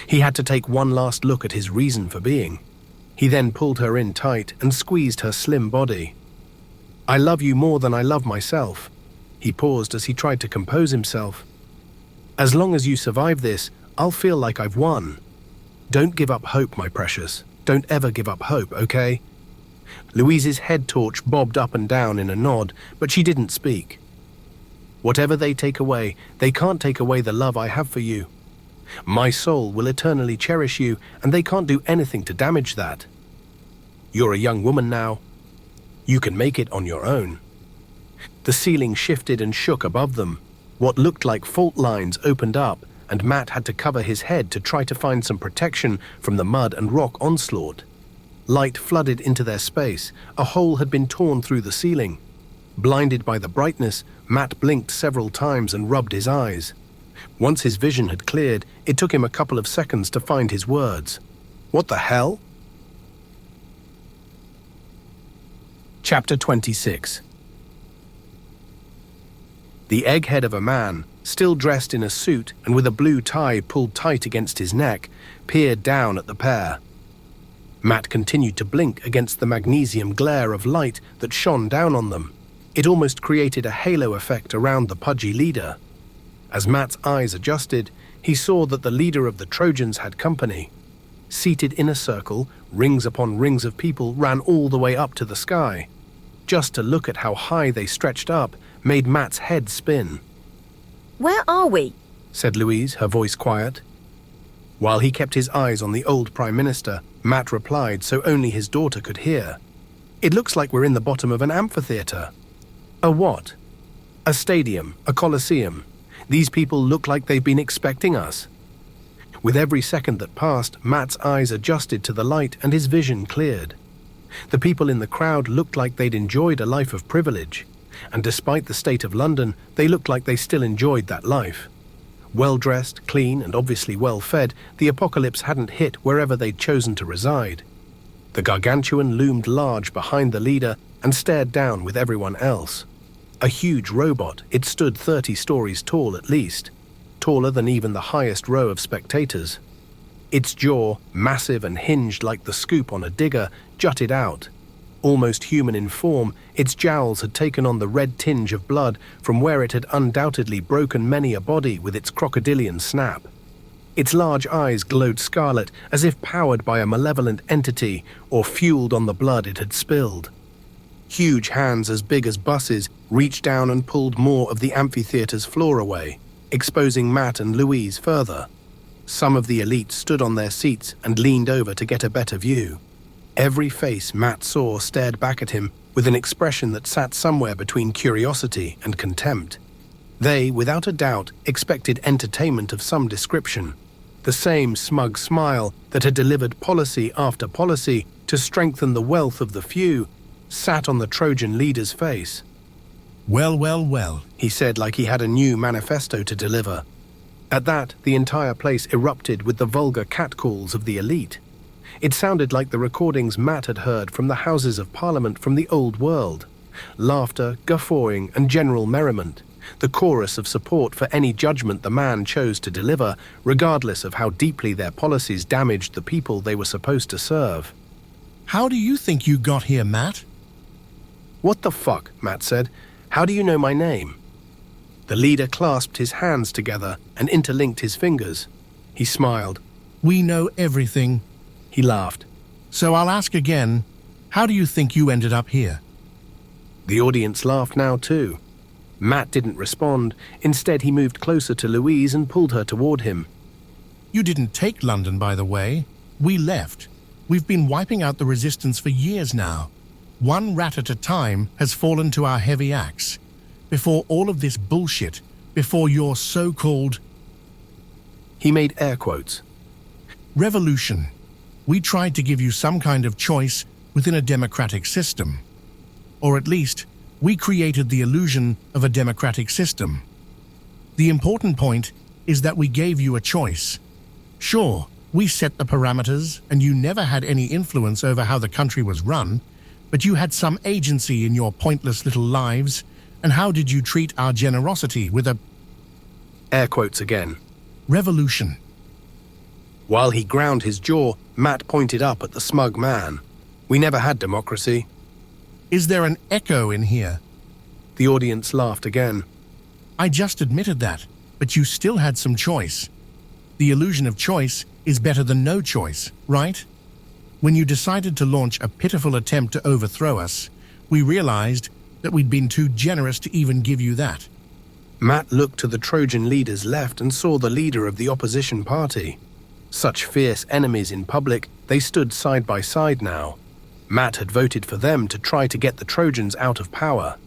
He had to take one last look at his reason for being. He then pulled her in tight and squeezed her slim body. I love you more than I love myself. He paused as he tried to compose himself. As long as you survive this, I'll feel like I've won. Don't give up hope, my precious. Don't ever give up hope, okay? Louise's head torch bobbed up and down in a nod, but she didn't speak. Whatever they take away, they can't take away the love I have for you. My soul will eternally cherish you, and they can't do anything to damage that. You're a young woman now. You can make it on your own. The ceiling shifted and shook above them. What looked like fault lines opened up, and Matt had to cover his head to try to find some protection from the mud and rock onslaught. Light flooded into their space. A hole had been torn through the ceiling. Blinded by the brightness, Matt blinked several times and rubbed his eyes. Once his vision had cleared, it took him a couple of seconds to find his words. What the hell? Chapter 26. The egghead of a man, still dressed in a suit and with a blue tie pulled tight against his neck, peered down at the pair. Matt continued to blink against the magnesium glare of light that shone down on them. It almost created a halo effect around the pudgy leader. As Matt's eyes adjusted, he saw that the leader of the Trojans had company. Seated in a circle, rings upon rings of people ran all the way up to the sky. Just to look at how high they stretched up made Matt's head spin. Where are we? said Louise, her voice quiet. While he kept his eyes on the old Prime Minister, Matt replied so only his daughter could hear. It looks like we're in the bottom of an amphitheatre. A what? A stadium, a coliseum. These people look like they've been expecting us. With every second that passed, Matt's eyes adjusted to the light and his vision cleared. The people in the crowd looked like they'd enjoyed a life of privilege, and despite the state of London, they looked like they still enjoyed that life. Well-dressed, clean, and obviously well-fed, the apocalypse hadn't hit wherever they'd chosen to reside. The gargantuan loomed large behind the leader and stared down with everyone else. A huge robot, it stood 30 stories tall at least, taller than even the highest row of spectators. Its jaw, massive and hinged like the scoop on a digger, jutted out. Almost human in form, its jowls had taken on the red tinge of blood from where it had undoubtedly broken many a body with its crocodilian snap. Its large eyes glowed scarlet as if powered by a malevolent entity or fueled on the blood it had spilled. Huge hands as big as buses reached down and pulled more of the amphitheatre's floor away, exposing Matt and Louise further. Some of the elite stood on their seats and leaned over to get a better view. Every face Matt saw stared back at him with an expression that sat somewhere between curiosity and contempt. They, without a doubt, expected entertainment of some description. The same smug smile that had delivered policy after policy to strengthen the wealth of the few sat on the Trojan leader's face. Well, He said like he had a new manifesto to deliver. At that, the entire place erupted with the vulgar catcalls of the elite. It sounded like the recordings Matt had heard from the Houses of Parliament from the old world. Laughter, guffawing, and general merriment. The chorus of support for any judgment the man chose to deliver, regardless of how deeply their policies damaged the people they were supposed to serve. How do you think you got here, Matt? What the fuck, Matt said. How do you know my name? The leader clasped his hands together and interlinked his fingers. He smiled. We know everything. He laughed. So I'll ask again, how do you think you ended up here? The audience laughed now too. Matt didn't respond. Instead, he moved closer to Louise and pulled her toward him. You didn't take London, by the way. We left. We've been wiping out the resistance for years now. One rat at a time has fallen to our heavy axe. Before all of this bullshit, before your so-called... He made air quotes. Revolution. We tried to give you some kind of choice within a democratic system. Or at least, we created the illusion of a democratic system. The important point is that we gave you a choice. Sure, we set the parameters and you never had any influence over how the country was run, but you had some agency in your pointless little lives, and how did you treat our generosity with a... Air quotes again. Revolution. While he ground his jaw, Matt pointed up at the smug man. We never had democracy. Is there an echo in here? The audience laughed again. I just admitted that, but you still had some choice. The illusion of choice is better than no choice, right? When you decided to launch a pitiful attempt to overthrow us, we realized that we'd been too generous to even give you that. Matt looked to the Trojan leader's left and saw the leader of the opposition party. Such fierce enemies in public, they stood side by side now. Matt had voted for them to try to get the Trojans out of power.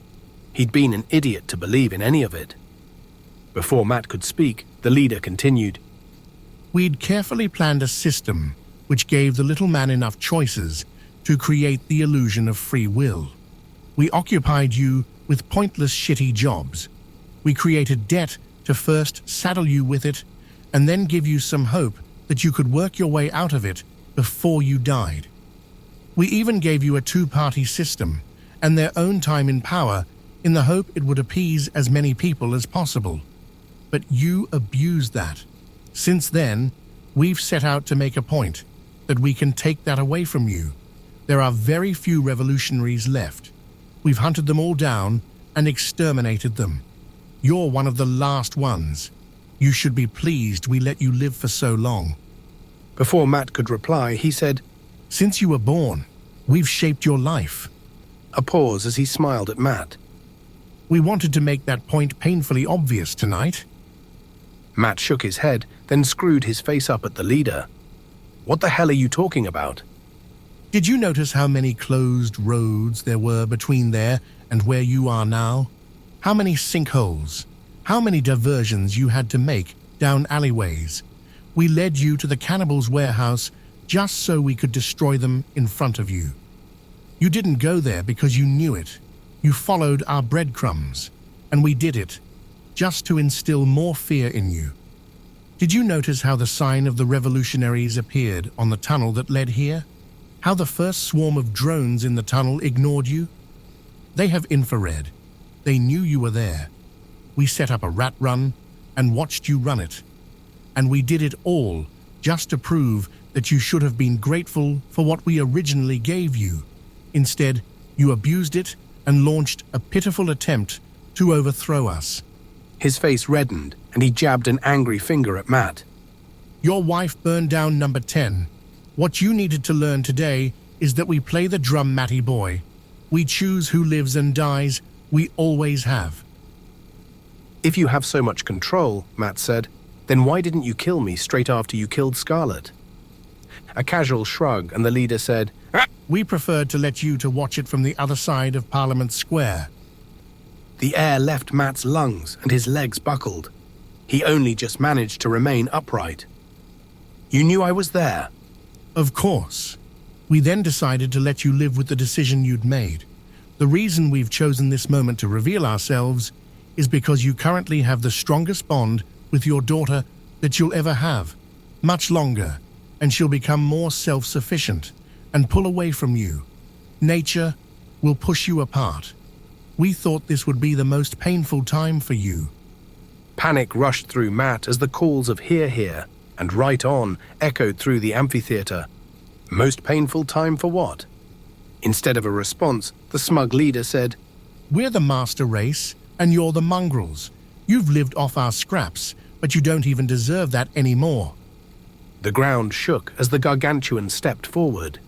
He'd been an idiot to believe in any of it. Before Matt could speak, the leader continued. We'd carefully planned a system which gave the little man enough choices to create the illusion of free will. We occupied you with pointless shitty jobs. We created debt to first saddle you with it and then give you some hope that you could work your way out of it before you died. We even gave you a two-party system and their own time in power in the hope it would appease as many people as possible. But you abused that. Since then, we've set out to make a point that we can take that away from you. There are very few revolutionaries left. We've hunted them all down and exterminated them. You're one of the last ones. You should be pleased we let you live for so long. Before Matt could reply, he said, Since you were born, we've shaped your life. A pause as he smiled at Matt. We wanted to make that point painfully obvious tonight. Matt shook his head, then screwed his face up at the leader. What the hell are you talking about? Did you notice how many closed roads there were between there and where you are now? How many sinkholes? How many diversions you had to make down alleyways? We led you to the cannibals' warehouse just so we could destroy them in front of you. You didn't go there because you knew it. You followed our breadcrumbs, and we did it just to instill more fear in you. Did you notice how the sign of the revolutionaries appeared on the tunnel that led here? How the first swarm of drones in the tunnel ignored you? They have infrared. They knew you were there. We set up a rat run and watched you run it. And we did it all just to prove that you should have been grateful for what we originally gave you. Instead, you abused it and launched a pitiful attempt to overthrow us. His face reddened, and he jabbed an angry finger at Matt. Your wife burned down number 10. What you needed to learn today is that we play the drum, Matty boy. We choose who lives and dies. We always have. If you have so much control, Matt said, then why didn't you kill me straight after you killed Scarlet? A casual shrug, and the leader said, We preferred to let you to watch it from the other side of Parliament Square. The air left Matt's lungs and his legs buckled. He only just managed to remain upright. You knew I was there. Of course. We then decided to let you live with the decision you'd made. The reason we've chosen this moment to reveal ourselves is because you currently have the strongest bond with your daughter that you'll ever have. Much longer, and she'll become more self-sufficient and pull away from you. Nature will push you apart. We thought this would be the most painful time for you. Panic rushed through Matt as the calls of "Hear, hear" and "Right on" echoed through the amphitheater. Most painful time for what? Instead of a response, the smug leader said, We're the master race, and you're the mongrels. You've lived off our scraps, but you don't even deserve that anymore. The ground shook as the gargantuan stepped forward.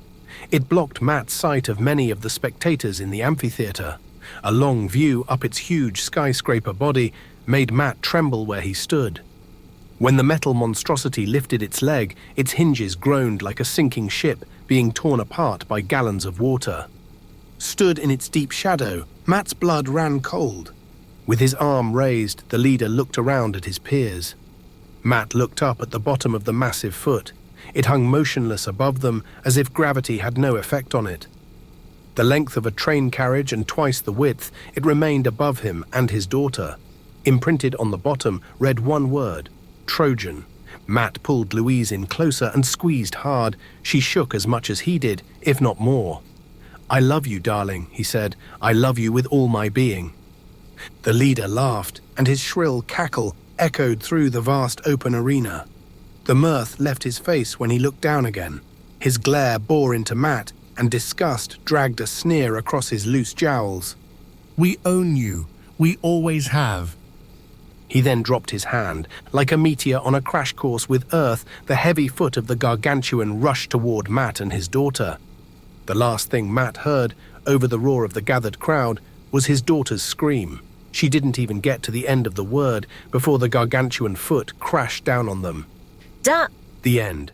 It blocked Matt's sight of many of the spectators in the amphitheater. A long view up its huge skyscraper body made Matt tremble where he stood. When the metal monstrosity lifted its leg, its hinges groaned like a sinking ship being torn apart by gallons of water. Stood in its deep shadow, Matt's blood ran cold. With his arm raised, the leader looked around at his peers. Matt looked up at the bottom of the massive foot. It hung motionless above them as if gravity had no effect on it. The length of a train carriage and twice the width, it remained above him and his daughter. Imprinted on the bottom read one word, Trojan. Matt pulled Louise in closer and squeezed hard. She shook as much as he did, if not more. I love you, darling, he said. I love you with all my being. The leader laughed, and his shrill cackle echoed through the vast open arena. The mirth left his face when he looked down again. His glare bore into Matt, and disgust dragged a sneer across his loose jowls. We own you. We always have. He then dropped his hand. Like a meteor on a crash course with Earth, the heavy foot of the gargantuan rushed toward Matt and his daughter. The last thing Matt heard, over the roar of the gathered crowd, was his daughter's scream. She didn't even get to the end of the word before the gargantuan foot crashed down on them. Duh! The end.